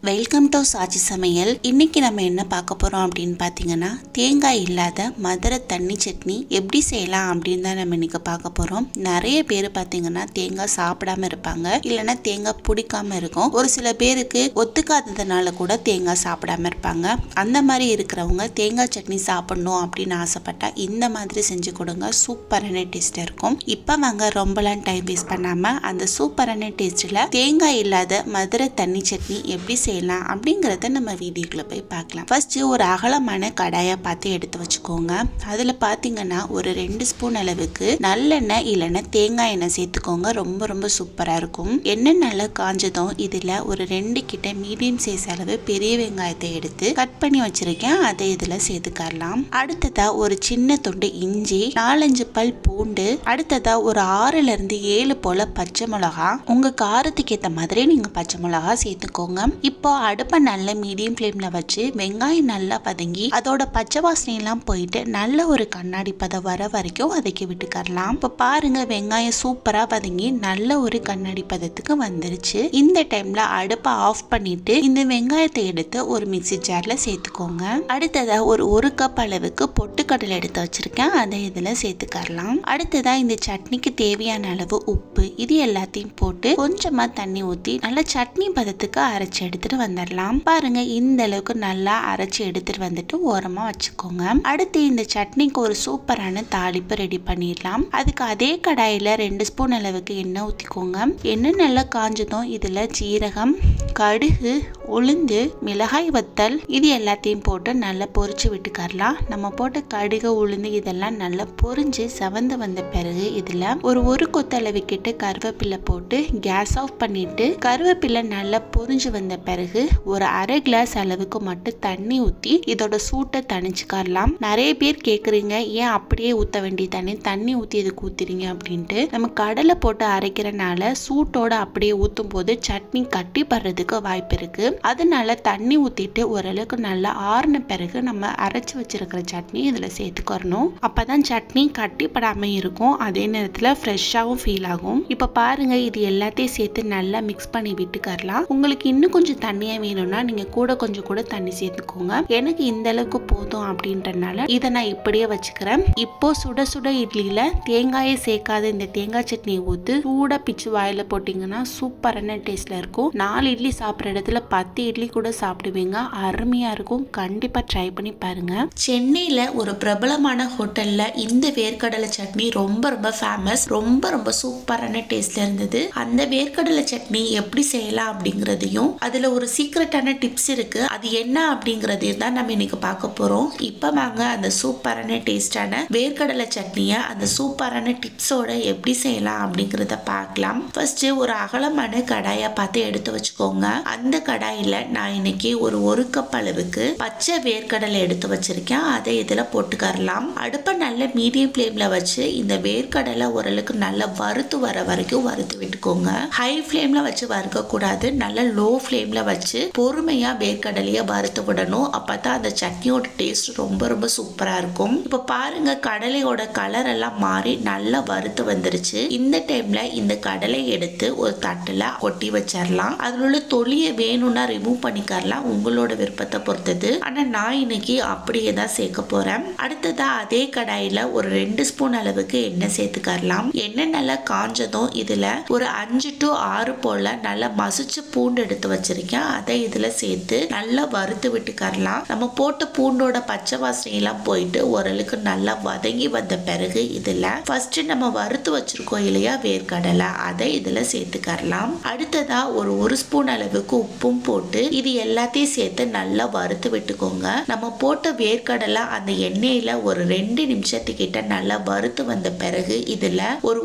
Welcome to சாச்சி சமையல். இன்னைக்கு நம்ம என்ன பார்க்க போறோம் அப்படின்னு பார்த்தீங்கன்னா, தேங்காய் இல்லாத மதுரை தண்ணி சட்னி எப்படி செய்யலாம் அப்படின்னு தான் நம்ம இன்னைக்கு பார்க்க போறோம். நிறைய பேர் பார்த்தீங்கன்னா தேங்காய் சாப்பிடாம இருப்பாங்க, இல்லைன்னா தேங்காய் பிடிக்காம இருக்கும். ஒரு சில பேருக்கு ஒத்துக்காததுனால கூட தேங்காய் சாப்பிடாம இருப்பாங்க. அந்த மாதிரி இருக்கிறவங்க தேங்காய் சட்னி சாப்பிடணும் அப்படின்னு ஆசைப்பட்டா இந்த மாதிரி செஞ்சு கொடுங்க. சூப்பரான டேஸ்ட் இருக்கும். இப்போ வாங்க ரொம்பலாம் டைம் வேஸ்ட் பண்ணாம அந்த சூப்பரான டேஸ்ட்ல தேங்காய் இல்லாத மதுரை தண்ணி சட்னி எப்படி செய்யலாம் அப்படிங்கறத நம்ம வீடியோக்குள்ள போய் பார்க்கலாம். ஃபர்ஸ்ட் ஒரு அகலமான கடாயை பார்த்து எடுத்து வச்சுக்கோங்க. அதுல பாத்தீங்கன்னா ஒரு 2 ஸ்பூன் அளவுக்கு நல்லெண்ணெய் இல்லைன்னா தேங்காய் எண்ணெய் சேர்த்துக்கோங்க. ரொம்ப ரொம்ப சூப்பரா இருக்கும். எண்ணெய் நல்லா காஞ்சதும் இதுல ஒரு 2 கிட்ட மீடியம் சைஸ் அளவு பெரிய வெங்காயத்தை எடுத்து கட் பண்ணி வச்சிருக்கேன். அதை இதுல சேர்த்துக்கலாம். அடுத்ததா ஒரு சின்ன துண்டு இஞ்சி, 4-5 பல் பூண்டு, அடுத்ததா ஒரு 6ல இருந்து 7 போல பச்சை மிளகா. உங்க காரத்துக்கு ஏற்ற மாதிரி நீங்க பச்சை மிளகா சேர்த்துக்கோங்க. இப்போ அடுப்பை நல்ல மீடியம் ஃப்ளேம்ல வச்சு வெங்காயம் நல்லா வதங்கி அதோட பச்சை வாசனை எல்லாம் போயிட்டு நல்ல ஒரு கண்ணாடி பதம் வர வரைக்கும் வதக்கி விட்டுக்கலாம். இப்போ பாருங்க வெங்காயம் சூப்பரா வதங்கி நல்ல ஒரு கண்ணாடி பதத்துக்கு வந்துருச்சு. இந்த டைம்ல அடுப்பை ஆஃப் பண்ணிட்டு இந்த வெங்காயத்தை எடுத்து ஒரு மிக்ஸி ஜார்ல சேர்த்துக்கோங்க. அடுத்ததா ஒரு கப் அளவுக்கு பொட்டுக்கடலை எடுத்து வச்சிருக்கேன். அதை இதுல சேர்த்துக்கலாம். அடுத்ததா இந்த சட்னிக்கு தேவையான அளவு உப்பு, இது எல்லாத்தையும் போட்டு கொஞ்சமா தண்ணி ஊற்றி நல்லா சட்னி பதத்துக்கு அரைச்சு எடுத்துட்டு வந்துடலாம். பாருங்க இந்த அளவுக்கு நல்லா அரைச்சு எடுத்துட்டு வந்துட்டு ஓரமா வச்சுக்கோங்க. அடுத்து இந்த சட்னிக்கு ஒரு சூப்பரான தாளிப்பு ரெடி பண்ணிடலாம். அதுக்கு அதே கடாயில 2 ஸ்பூன் அளவுக்கு எண்ணெய் ஊத்திக்கோங்க. எண்ணெய் நல்லா காஞ்சதும் இதுல ஜீரகம், கடுகு, உளுந்து, மிளகாய் வத்தல் இது எல்லாத்தையும் போட்டு நல்லா பொரிச்சு விட்டுக்கரலாம். நம்ம போட்ட கடுகு, உளுந்து இதெல்லாம் நல்லா பொரிஞ்சு செவந்து வந்த பிறகு இதுல ஒரு கொத்தளவு கிட்ட கருவேப்பிலை போட்டு கேஸ் ஆஃப் பண்ணிட்டு கருவேப்பிலை நல்லா பொரிஞ்சு வந்த பிறகு ஒரு அரை கிளாஸ் அளவுக்கு மட்டும் தண்ணி ஊத்தி இதோட சூட்டை தணிச்சுக்கலாம். நிறைய பேர் கேக்குறீங்க, ஏன் அப்படியே ஊத்த வேண்டிய தண்ணி ஊத்தி எதுக்கு ஊத்துறீங்க அப்படின்ட்டு. நம்ம கடலை போட்டு அரைக்கிறனால சூட்டோட அப்படியே ஊத்தும் போது சட்னி கட்டி படுறதுக்கு வாய்ப்பு இருக்கு. அதனால தண்ணி ஊத்திட்டு ஓரளவுக்கு நல்லா ஆறுன பிறகு நம்ம அரைச்சு வச்சிருக்கிற சட்னி இதுல சேர்த்துக்கறணும். அப்பதான் சட்னி கட்டிப்படாம இருக்கும், அதே நேரத்துல ஃப்ரெஷ்ஷாவும் ஃபீல் ஆகும். இப்ப பாருங்க இது எல்லாத்தையும் சேர்த்து நல்லா மிக்ஸ் பண்ணி விட்டுக்கறலாம். உங்களுக்கு இன்னும் கொஞ்சம் தண்ணியா வேணும்னா நீங்க கொஞ்சம் கூட தண்ணி சேர்த்துக்கோங்க. எனக்கு இந்த அளவுக்கு போதும் அப்படின்றனால இதை நான் இப்படியே வச்சுக்கிறேன். இப்போ சுட சுட இட்லியில தேங்காயை சேர்க்காத இந்த தேங்காய் சட்னியை ஊத்து சூட பிச்சு வாயில போட்டீங்கன்னா சூப்பரான டேஸ்ட்ல இருக்கும். 4 இட்லி சாப்பிட்ற இடத்துல 10 இட்லி கூட சாப்பிடுவீங்க. அருமையா இருக்கும். கண்டிப்பா ட்ரை பண்ணி பாருங்க. சென்னையில ஒரு பிரபலமான ஹோட்டல்ல இந்த வேர்க்கடலை சட்னி ரொம்ப ரொம்ப ஃபேமஸ். ரொம்ப சூப்பரான டேஸ்ட்ல இருந்தது. அந்த வேர்க்கடலை சட்னி எப்படி செய்யலாம் அப்படிங்கறதையும் அதுல ஒரு சீக்ரெட்டான டிப்ஸ் இருக்கு, அது என்ன அப்படிங்கறதையும் தான் நம்ம இன்னைக்கு பார்க்க போறோம். இப்ப வாங்க அந்த சூப்பரான டேஸ்டான வேர்க்கடலை சட்னியை அந்த சூப்பரான டிப்ஸோட எப்படி செய்யலாம் அப்படிங்கறத பார்க்கலாம். ஃபர்ஸ்ட் ஒரு அகலமான கடாயை பார்த்து எடுத்து வச்சுக்கோங்க. அந்த கடாயில நான் இன்னைக்கு ஒரு கப் அளவுக்கு பச்சை வேர்க்கடலை எடுத்து வச்சிருக்கேன். அதை இதுல போட்டுக்கறலாம். அடுப்பை நல்ல மீடியம் ஃப்ளேம்ல வச்சு இந்த வேர்க்கடலை ஓரளவுக்கு நல்லா வறுத்து வர வரைக்கும் வறுத்து விட்டுக்கோங்க. ஹை ஃப்ளேம்ல வச்சு வறுக்க கூடாது, நல்ல லோ ஃப்ளேம்ல வச்சு பொறுமையா வேர்க்கடலைய வறுத்து விடணும். அப்பதான் அந்த சட்னியோட டேஸ்ட் ரொம்ப சூப்பரா இருக்கும். இப்ப பாருங்க கடலையோட கலர் எல்லாம் மாறி நல்லா வறுத்து வந்துருச்சு. இந்த டைம்ல இந்த கடலை எடுத்து ஒரு தட்டுல கொட்டி வச்சிடலாம். அதுல உள்ள தொலியை வேணும்னா ரிமூவ் பண்ணிக்கலாம், உங்களோட விருப்பத்தை பொறுத்தது. ஆனா நான் இன்னைக்கு அப்படியே தான் சேர்க்க போறேன். அடுத்ததா அதே கடாயில ஒரு 2 ஸ்பூன் அளவுக்கு எண்ணெய் சேர்த்துக்கலாம். எண்ணெய் நல்லா காஞ்சதும் இதுல ஒரு 5 to 6 போல நல்லா மசிச்சு பூண்டு எடுத்து வச்சிருக்கேன். அதை இதுல சேர்த்து நல்லா வறுத்து விட்டுக்கறலாம். நம்ம போட்ட பூண்டோட பச்சை வாசனை எல்லாம் போயிட்டு ஓரளவுக்கு நல்லா வதங்கி வந்த பிறகு இதுல ஃபர்ஸ்ட் நம்ம வறுத்து வச்சிருக்கோம் இல்லையா வேர்க்கடலை, அதை இதுல சேர்த்துக்கறலாம். அடுத்ததா ஒரு ஸ்பூன் அளவுக்கு உப்பும் போட்டு இது எல்லாத்தையும் சேர்த்து நல்லா வறுத்து விட்டுக்கோங்க. நம்ம போட்ட வேர்க்கடலை அந்த எண்ணெயில ஒரு 2 நிமிஷத்துக்கிட்ட நல்லா வறுத்து வந்த பிறகு இதுல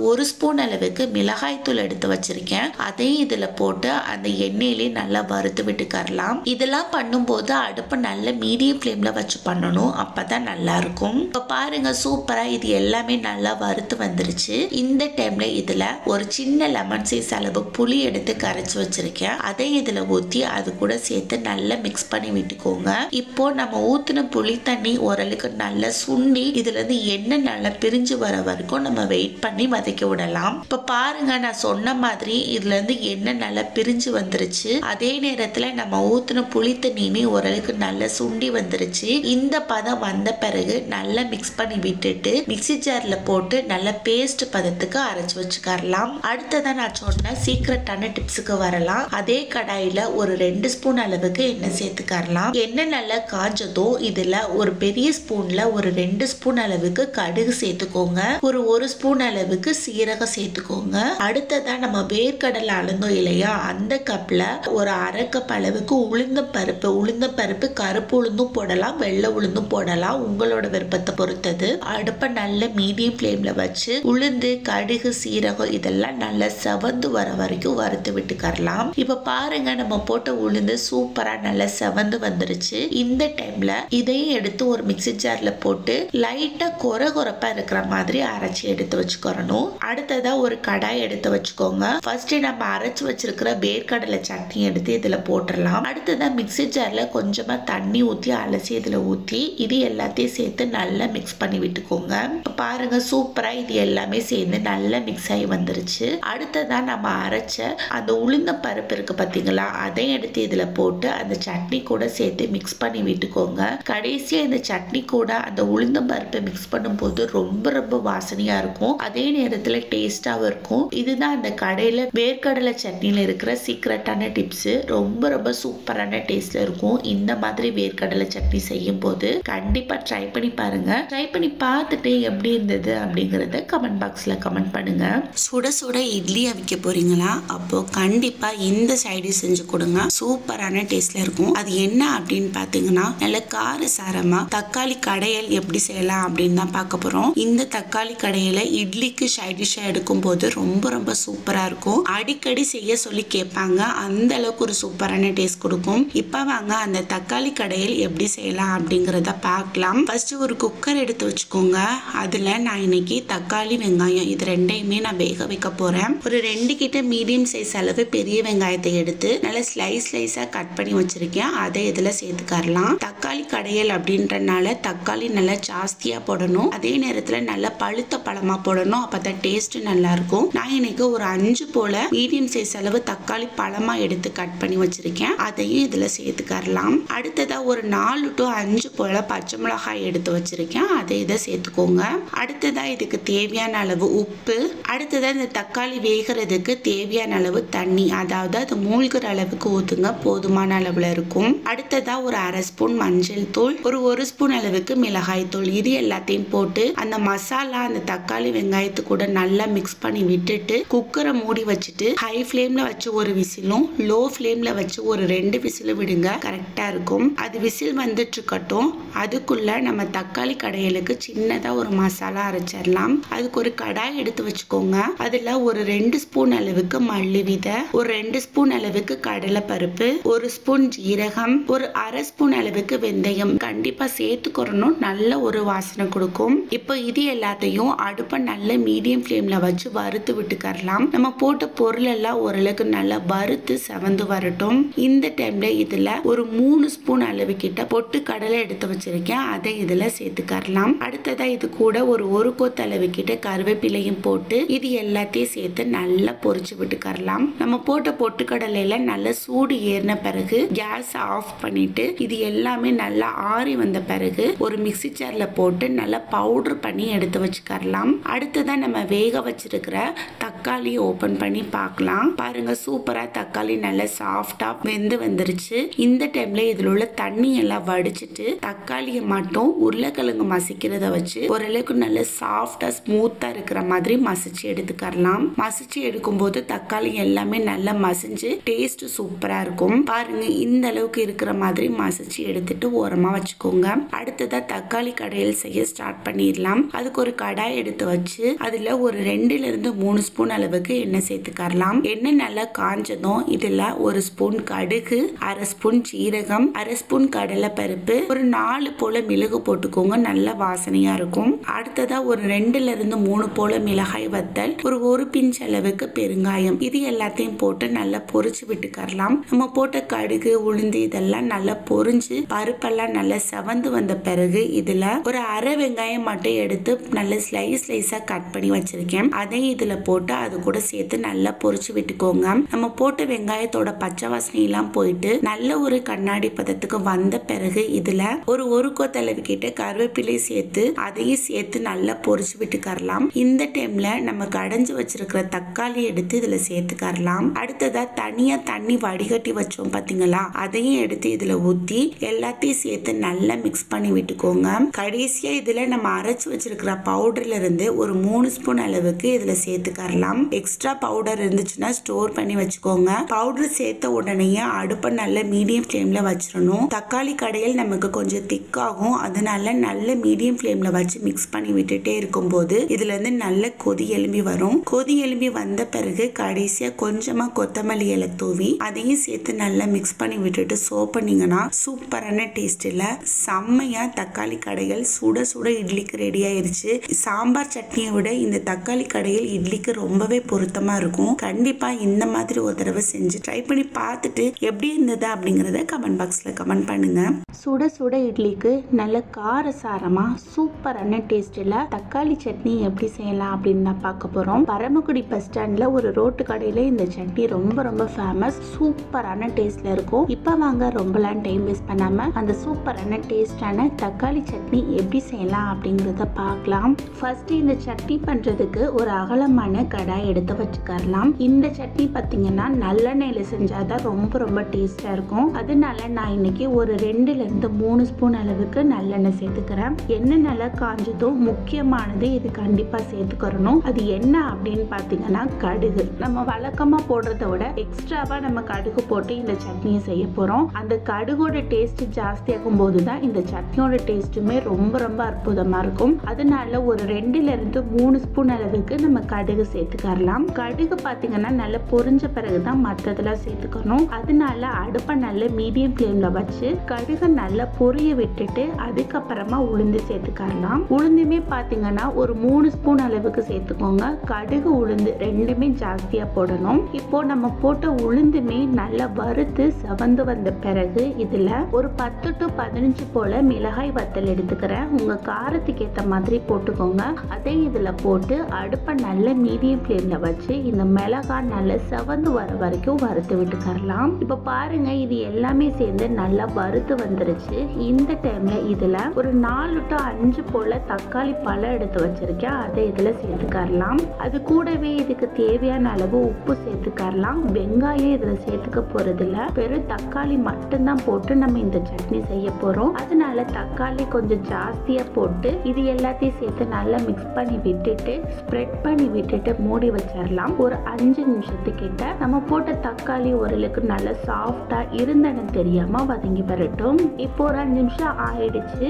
ஒரு ஸ்பூன் அளவுக்கு மிளகாய் தூள் எடுத்து வச்சிருக்கேன். அதையும் இதுல போட்டு அந்த எண்ணெயிலே நல்லா வறுத்து விட்டுக்கறலாம். இதெல்லாம் பண்ணும்போது அடுப்பு நல்ல மீடியம் ஃப்ளேம்ல வச்சு பண்ணணும், அப்பதான் நல்லா இருக்கும். இப்ப பாருங்க சூப்பரா இது எல்லாமே நல்லா வறுத்து வந்துருச்சு. இந்த டைம்ல இதுல ஒரு சின்ன லெமன் சைஸ் அளவு புளி எடுத்து கரைச்சு வச்சிருக்கேன். அதை இதுல ஊத்தி அது கூட சேர்த்து நல்லா மிக்ஸ் பண்ணி விட்டுக்கோங்க. இப்போ நம்ம ஊத்தின புளி தண்ணி ஓரளவுக்கு நல்லா சுண்டி இதுல இருந்து எண்ணெய் நல்லா பிரிஞ்சு வர வரைக்கும் நம்ம வெயிட் பண்ணி வதக்கி விடலாம். இப்ப பாருங்க, நான் சொன்ன மாதிரி இதுல இருந்து எண்ணெய் நல்லா பிரிஞ்சு வந்துருச்சு. அதே நேரத்துல நம்ம ஊத்தின புளி தண்ணியுமே ஓரளவுக்கு நல்லா சுண்டி வந்துருச்சு. இந்த பதம் வந்த பிறகு நல்லா மிக்ஸ் பண்ணி விட்டுட்டு மிக்ஸி ஜார்ல போட்டு நல்லா பேஸ்ட் பதத்துக்கு அரைச்சு வச்சுக்கலாம். அடுத்ததான் நான் சொன்ன சீக்ரெட்டான டிப்ஸுக்கு வரலாம். அதே கடாயில ஒரு 2 ஸ்பூன் அளவுக்கு எண்ணெய் சேர்த்துக்கலாம். எண்ணெய் நல்லா காஞ்சதும் இதுல ஒரு பெரிய ஸ்பூன்ல ஒரு 2 ஸ்பூன் அளவுக்கு கடுகு சேர்த்துக்கோங்க. ஒரு 1 ஸ்பூன் அளவுக்கு சீரகம் சேர்த்துக்கோங்க. அடுத்ததான் நம்ம வேர்க்கடலை அளந்தோம் இல்லையா, அந்த கப்ல ஒரு அரை கப் அளவுக்கு உளுந்த பருப்பு கருப்பு உளுந்தும் போடலாம், வெள்ளை உளுந்தும் போடலாம், உங்களோட விருப்பத்தை பொறுத்தது. அடுப்பை நல்ல மீடியம் ஃப்ளேம்ல வச்சு உளுந்து கடுகு சீரகம் இதெல்லாம் நல்லா செவந்து வர வரைக்கும் வறுத்து விட்டுக்கலாம். இப்ப பாருங்க, நம்ம போட்ட உளுந்து சூப்பரா நல்லா செவந்து வந்துருச்சு. இந்த டைம்ல இதையும் எடுத்து ஒரு மிக்ஸி ஜார்ல போட்டு லைட்டா கொரகொரப்பா இருக்கிற மாதிரி அரைச்சி எடுத்து வச்சுக்கணும். அடுத்ததா ஒரு கடாய் எடுத்து வச்சுக்கோங்க. ஃபர்ஸ்ட் நம்ம அரைச்சு வச்சிருக்கிற வேர்க்கடலை சட்னி எடுத்து இதுல போட்டுடலாம். அடுத்ததான் மிக்ஸி ஜார்ல கொஞ்சமா தண்ணி ஊத்தி அலசி இதுல ஊத்தி இது எல்லாத்தையும் சேர்த்து நல்லா மிக்ஸ் பண்ணி விட்டுக்கோங்க. பாருங்க, சூப்பரா இது எல்லாமே சேர்ந்து நல்லா மிக்ஸ் ஆகி வந்துருச்சு. அடுத்ததான் நம்ம அரைச்ச அந்த உளுந்த பருப்பு இருக்கு பாத்தீங்களா, அதை எடுத்து இதுல போட்டு அந்த சட்னி கூட சேர்த்து மிக்ஸ் பண்ணி விட்டுக்கோங்க. கடைசியா இந்த சட்னி கூட அந்த உளுந்த பருப்பை மிக்ஸ் பண்ணும் போது ரொம்ப ரொம்ப வாசனையா இருக்கும், அதே நேரத்துல டேஸ்டாவும் இருக்கும். இதுதான் அந்த கடையில வேர்க்கடலை சட்னியில இருக்கிற சீக்ரெட்டான டிப்ஸ். ரொம்ப ரொம்ப சூப்பரான டேஸ்ட்ல இருக்கும். இந்த மாதிரி வேர்க்கடலை சட்னி செய்யும் போது கண்டிப்பா ட்ரை பண்ணி பாருங்க. ட்ரை பண்ணி பார்த்துட்டு எப்படி இருந்தது அப்படிங்கறத கமெண்ட் பாக்ஸ்ல கமெண்ட் பண்ணுங்க. சுட சுட இட்லி அவிக்க போறீங்களா, அப்போ கண்டிப்பா இந்த சைடு செஞ்சு கொடுங்க. சூப்பரான டேஸ்ட்ல இருக்கும். அது என்ன அப்படின்னு பாத்தீங்கன்னா, நல்ல கார சாரமா தக்காளி கடையல் எப்படி செய்யலாம் அப்படின்னு தான் பார்க்க போறோம். இந்த தக்காளி கடையில இட்லிக்கு சைடிஷா எடுக்கும் போது ரொம்ப ரொம்ப சூப்பரா இருக்கும். அடிக்கடி செய்ய சொல்லி கேட்பாங்க, அந்த அளவுக்கு ஒரு சூப்பரான டேஸ்ட் கொடுக்கும். இப்ப வாங்க அந்த தக்காளி கடையல் எப்படி செய்யலாம் அப்படிங்கறத பார்க்கலாம். ஃபர்ஸ்ட் ஒரு குக்கர் எடுத்து வச்சுக்கோங்க. அதுல நான் இன்னைக்கு தக்காளி வெங்காயம் இது ரெண்டையுமே நான் வேக வைக்க போறேன். ஒரு 2 கிட்ட மீடியம் சைஸ் அளவு பெரிய வெங்காயத்தை எடுத்து நல்லா ஸ்லைஸா கட் பண்ணி வச்சிருக்கேன். அதை இதுல சேர்த்துக்கலாம். தக்காளி கடையல் அப்படின்றனால தக்காளி நல்லா ஜாஸ்தியா போடணும், அதே நேரத்துல நல்லா பழுத்த பழமா போடணும், அப்பதான் டேஸ்ட் நல்லா இருக்கும். நான் இன்னைக்கு ஒரு 5 போல மீடியம் சைஸ் அளவு தக்காளி பழமா எடுத்து கட் பண்ணி வச்சிருக்கேன். அதையும் இதுல சேர்த்துக்கலாம். அடுத்ததா ஒரு 4 to 5 போல பச்சை மிளகாய் எடுத்து வச்சிருக்கேன். அதை இதை சேர்த்துக்கோங்க. அடுத்ததா இதுக்கு தேவையான அளவு உப்பு, அடுத்ததா இந்த தக்காளி வேகிறதுக்கு தேவையான அளவு தண்ணி, அதாவது அது மூழ்கிற அளவுக்கு ஊத்துங்க, போதுமான அளவுல இருக்கும். அடுத்ததா ஒரு அரை ஸ்பூன் மஞ்சள் தூள், ஒரு 1 ஸ்பூன் அளவுக்கு மிளகாய் தூள், இது எல்லாத்தையும் போட்டு அந்த மசாலா அந்த தக்காளி வெங்காயத்து கூட நல்லா மிக்ஸ் பண்ணி விட்டுட்டு குக்கரை மூடி வச்சுட்டு ஹை ஃப்ளேம்ல வச்சு ஒரு விசிலும் லோ ஃப்ளேம்ல வச்சு ஒரு 2 விசில் விடுங்க, கரெக்டா இருக்கும். அது விசில் வந்துட்டு இருக்கட்டும். அதுக்குள்ள நம்ம தக்காளி கடையலுக்கு சின்னதா ஒரு மசாலா அரைச்சிடலாம். அதுக்கு ஒரு கடாய் எடுத்து வச்சுக்கோங்க. அதுல ஒரு 2 ஸ்பூன் அளவுக்கு மல்லி விதை, ஒரு 2 ஸ்பூன் அளவுக்கு கடலை பருப்பு, 1 ஸ்பூன் ஜீரகம், ஒரு அரை ஸ்பூன் அளவுக்கு வெந்தயம் கண்டிப்பா சேர்த்துக்கணும், நல்ல ஒரு வாசனை கொடுக்கும். இப்போ இது எல்லாத்தையும் அடுப்பை நல்ல மீடியம் ஃப்ளேம்ல வச்சு வறுத்து விட்டுக்கலாம். நம்ம போட்ட பொருள் எல்லாம் ஓரளவுக்கு நல்லா வறுத்து செவந்து வரட்டும். இந்த டைம்ல இதுல ஒரு 3 ஸ்பூன் அளவு கிட்ட பொட்டு கடலை எடுத்து வச்சிருக்கேன், அதை இதுல சேர்த்துக்கலாம். அடுத்ததா இது கூட ஒரு கொத்து அளவு கிட்ட கருவேப்பிலையும் போட்டு இது எல்லாத்தையும் சேர்த்து நல்லா பொரிச்சு விட்டுக்கலாம். நம்ம போட்ட பொட்டுக்கடலையில நல்லா சூடு ஏறின பிறகு கேஸ் ஆஃப் பண்ணிட்டு இது எல்லாமே நல்லா ஆறி வந்த பிறகு ஒரு மிக்ஸி ஜார்ல போட்டு நல்லா பவுடர் பண்ணி எடுத்து வச்சுக்கலாம். அடுத்ததான் நம்ம வேக வச்சிருக்கிற தக்காளி ஓபன் பண்ணி பார்க்கலாம். பாருங்க, சூப்பரா தக்காளி நல்லா சாஃப்டா வெந்து வந்துருச்சு. இந்த டைம்ல இதுல உள்ள தண்ணி எல்லாம் வடிச்சிட்டு தக்காளியை மட்டும் உருளைக்கிழங்கு மசிக்கிறத வச்சு ஓரளவுக்கு நல்ல சாஃப்டா ஸ்மூத்தா இருக்கிற மாதிரி மசிச்சு எடுத்துக்கலாம். மசிச்சு எடுக்கும் போது தக்காளி எல்லாமே நல்லா மசிஞ்சு டேஸ்ட் சூப்பரா இருக்கும். பாருங்க, இந்த அளவுக்கு இருக்கிற மாதிரி மசிச்சு எடுத்துட்டு ஓரமா வச்சுக்கோங்க. அடுத்ததா தக்காளி கடையல் செய்ய ஸ்டார்ட் பண்ணிடலாம். அதுக்கு ஒரு கடாய் எடுத்து வச்சு அதுல ஒரு 2 ல இருந்து 3 ஸ்பூன் அளவுக்கு எண்ணெய் சேர்த்துக்கலாம். எண்ணெய் நல்லா காஞ்சதும் இதுல 1 ஸ்பூன் கடுகு, அரை ஸ்பூன் ஜீரகம், அரை ஸ்பூன் கடலை பருப்பு, ஒரு 4 போல மிளகு போட்டுக்கோங்க, நல்ல வாசனையா இருக்கும். அடுத்ததா ஒரு 2 ல இருந்து 3 போல மிளகாய் வத்தல், ஒரு பிஞ்ச் அளவுக்கு பெருங்காயம், இது எல்லாத்தையும் போட்டு நல்லா பொரிச்சு விட்டுக்கலாம். நம்ம போட்ட கடுகு உளுந்து இதெல்லாம் நல்லா பொரிஞ்சு பருப்பெல்லாம் நல்லா செவந்து வந்த பிறகு இதுல ஒரு அரை வெங்காயம் மட்டும் எடுத்து நல்ல ஸ்லைஸா கட் பண்ணி வச்சிருக்கேன். அதையும் இதுல போட்டு அது கூட சேர்த்து நல்லா பொரிச்சு விட்டுக்கோங்க. நம்ம போட்ட வெங்காயத்தோட பச்சை வாசனை எல்லாம் போயிட்டு நல்ல ஒரு கண்ணாடி பதத்துக்கு வந்த பிறகு இதுல ஒரு கொத்தளவு கிட்ட கருவேப்பிலை சேர்த்து அதையும் சேர்த்து நல்லா பொரிச்சு விட்டுக்கரலாம். இந்த டைம்ல நம்ம கடைஞ்சு வச்சிருக்கிற தக்காளி எடுத்து இதுல சேர்த்துக்கரலாம். அடுத்ததா தனியா தண்ணி வடிகட்டி வச்சோம் பாத்தீங்களா, அதையும் எடுத்து இதுல ஊத்தி எல்லாத்தையும் சேர்த்து நல்லா மிக்ஸ் பண்ணி விட்டுக்கோங்க. கடைசியா இதுல நம்ம அரைச்சு வச்சிருக்கிற பவுடர்ல இருந்து ஒரு 3 ஸ்பூன் அளவுக்கு இதுல சேர்த்துக்கரலாம். எக்ஸ்ட்ரா பவுடர் இருந்துச்சுன்னா ஸ்டோர் பண்ணி வச்சுக்கோங்க. பவுடர் சேர்த்த உடனே அடுப்பை நல்ல மீடியம் ஃப்ளேம்ல வச்சிடணும். தக்காளி கடையில் நமக்கு கொஞ்சம் திக்காகும், அதனால நல்ல மீடியம் ஃப்ளேம்ல வச்சு மிக்ஸ் பண்ணி விட்டுட்டே இருக்கும் போது இதுல இருந்து நல்ல கொதி எழும்பி வரும். கொதி எழும்பி வந்த பிறகு கடைசியா கொஞ்சமா கொத்தமல்லி இலை தூவி அதையும் சேர்த்து நல்லா மிக்ஸ் பண்ணி விட்டுட்டு சர்வ் பண்ணீங்கன்னா சூப்பரான டேஸ்ட்ல செம்மையா தக்காளி கடைகள் சுட சுட இட்லிக்கு ரெடி ஆயிருச்சு. சாம்பார் சட்னியை விட இந்த தக்காளி கடையில் இட்லிக்கு ரொம்பவே பொருத்தமா இருக்கும். கண்டிப்பா இந்த மாதிரி ஒரு தடவை செஞ்சு ட்ரை பண்ணி பார்த்துட்டு எப்படி இருந்தது அப்படிங்கறத கமெண்ட் பாக்ஸ்ல கமெண்ட் பண்ணுங்க. சுட சுட இட்லிக்கு நல்ல காரசாரமா சூப்பரான டேஸ்ட்ல தக்காளி சட்னி எப்படி செய்யலாம் அப்படின்னு தான் பார்க்க போறோம். பரமக்குடி பஸ் ஸ்டாண்ட்ல ஒரு ரோட்டு கடையில இந்த சட்னி ரொம்ப ரொம்ப ஃபேமஸ். சூப்பரான டேஸ்ட்ல இருக்கும். இப்ப வாங்க ரொம்பலாம் டைம் வேஸ்ட் பண்ணாம அந்த சூப்பரான டேஸ்டான தக்காளி சட்னி எப்படி செய்யலாம் அப்படிங்கறத பார்க்கலாம். ஃபர்ஸ்ட் இந்த சட்னி பண்றதுக்கு ஒரு அகலமான கடாய் எடுத்து வச்சுக்கலாம். இந்த சட்னி பாத்தீங்கன்னா நல்லெண்ணெயில செஞ்சாதான் ரொம்ப ரொம்ப டேஸ்டா இருக்கும். அதனால நான் இன்னைக்கு ஒரு 2 ல இருந்து 3 ஸ்பூன் அளவுக்கு நல்லெண்ணெய் சேர்த்துக்கிறேன். எண்ணெய் நல்லா காஞ்சதும் முக்கியமானது இது கண்டிப்பா சேர்த்துக்கிறணும். அது என்ன அப்படின்னு பாத்தீங்கன்னா கடுகு. நம்ம வழக்கமா போடுறத விட எக்ஸ்ட்ராவா நம்ம கடுகு போட்டு இந்த சட்னியை செய்ய போறோம். அந்த கடுகோட டேஸ்ட் ஜாஸ்தியாகும் போதுதான் இந்த சட்னியோட டேஸ்ட்டுமே ரொம்ப ரொம்ப அற்புதமா இருக்கும். அதனால ஒரு 2 ல இருந்து 3 ஸ்பூன் அளவுக்கு நம்ம கடுகு சேர்த்துக்கலாம். கடுகு பாத்தீங்கன்னா நல்லா பொரிஞ்ச பிறகுதான் மற்றதெல்லாம் சேர்த்துக்கணும். அதனால அடுப்பை நல்ல மீடியம் ஃப்ளேம்ல வச்சு கடுகு நல்லா பொரிய விட்டுட்டு அதுக்கப்புறமா உளுந்து சேர்த்துக்கலாம். உளுந்துமே பாத்தீங்கன்னா ஒரு 3 ஸ்பூன் அளவுக்கு சேர்த்துக்கோங்க. கடுகு உளுந்து ரெண்டுமே ஜாஸ்தியா போடணும். இப்போ நம்ம போட்ட உளுந்துமே நல்லா வறுத்து செவந்து வந்த பிறகு இதுல ஒரு 10 to 15 போல மிளகாய் வத்தல் எடுத்துக்கிறேன். உங்க காரத்துக்கு ஏத்த மாதிரி போட்டுக்கோங்க. அதை இதுல போட்டு அடுப்பை நல்ல மீடியம் ஃப்ளேம்ல வச்சு இந்த மிளகாய் நல்லா செவந்து வர வரைக்கும் வறுத்து விட்டுக்கலாம். இப்ப பாருங்க இது எல்லாமே சேர்ந்து நல்லா வறுத்து வந்துருச்சு. இந்த டைம்ல இதுல ஒரு 4 to 5 போல தக்காளி பழம் எடுத்து வச்சிருக்கேன். அதை இதுல சேர்த்துக்கலாம். அது கூடவே இதுக்கு தேவையான அளவு உப்பு சேர்த்துக்கலாம். வெங்காயம் இதுல சேர்த்துக்க போறது இல்ல, வெறும் தக்காளி மட்டும்தான் போட்டு நம்ம இந்த சட்னி செய்ய போறோம். அதனால தக்காளி கொஞ்சம் ஜாஸ்தியா போட்டு இது எல்லாத்தையும் சேர்த்து நல்லா மிக்ஸ் பண்ணி விட்டுட்டு ஸ்ப்ரெட் பண்ணி விட்டுட்டு மூடி வச்சிடலாம். ஒரு 5 நிமிஷத்துக்கிட்ட நம்ம போட்ட தக்காளி ஓரளவுக்கு நல்லா சாஃப்டா இருந்தன தெரியாம வதங்கி வரட்டும். இப்போ ஒரு 5 நிமிஷம் ஆயிடுச்சு.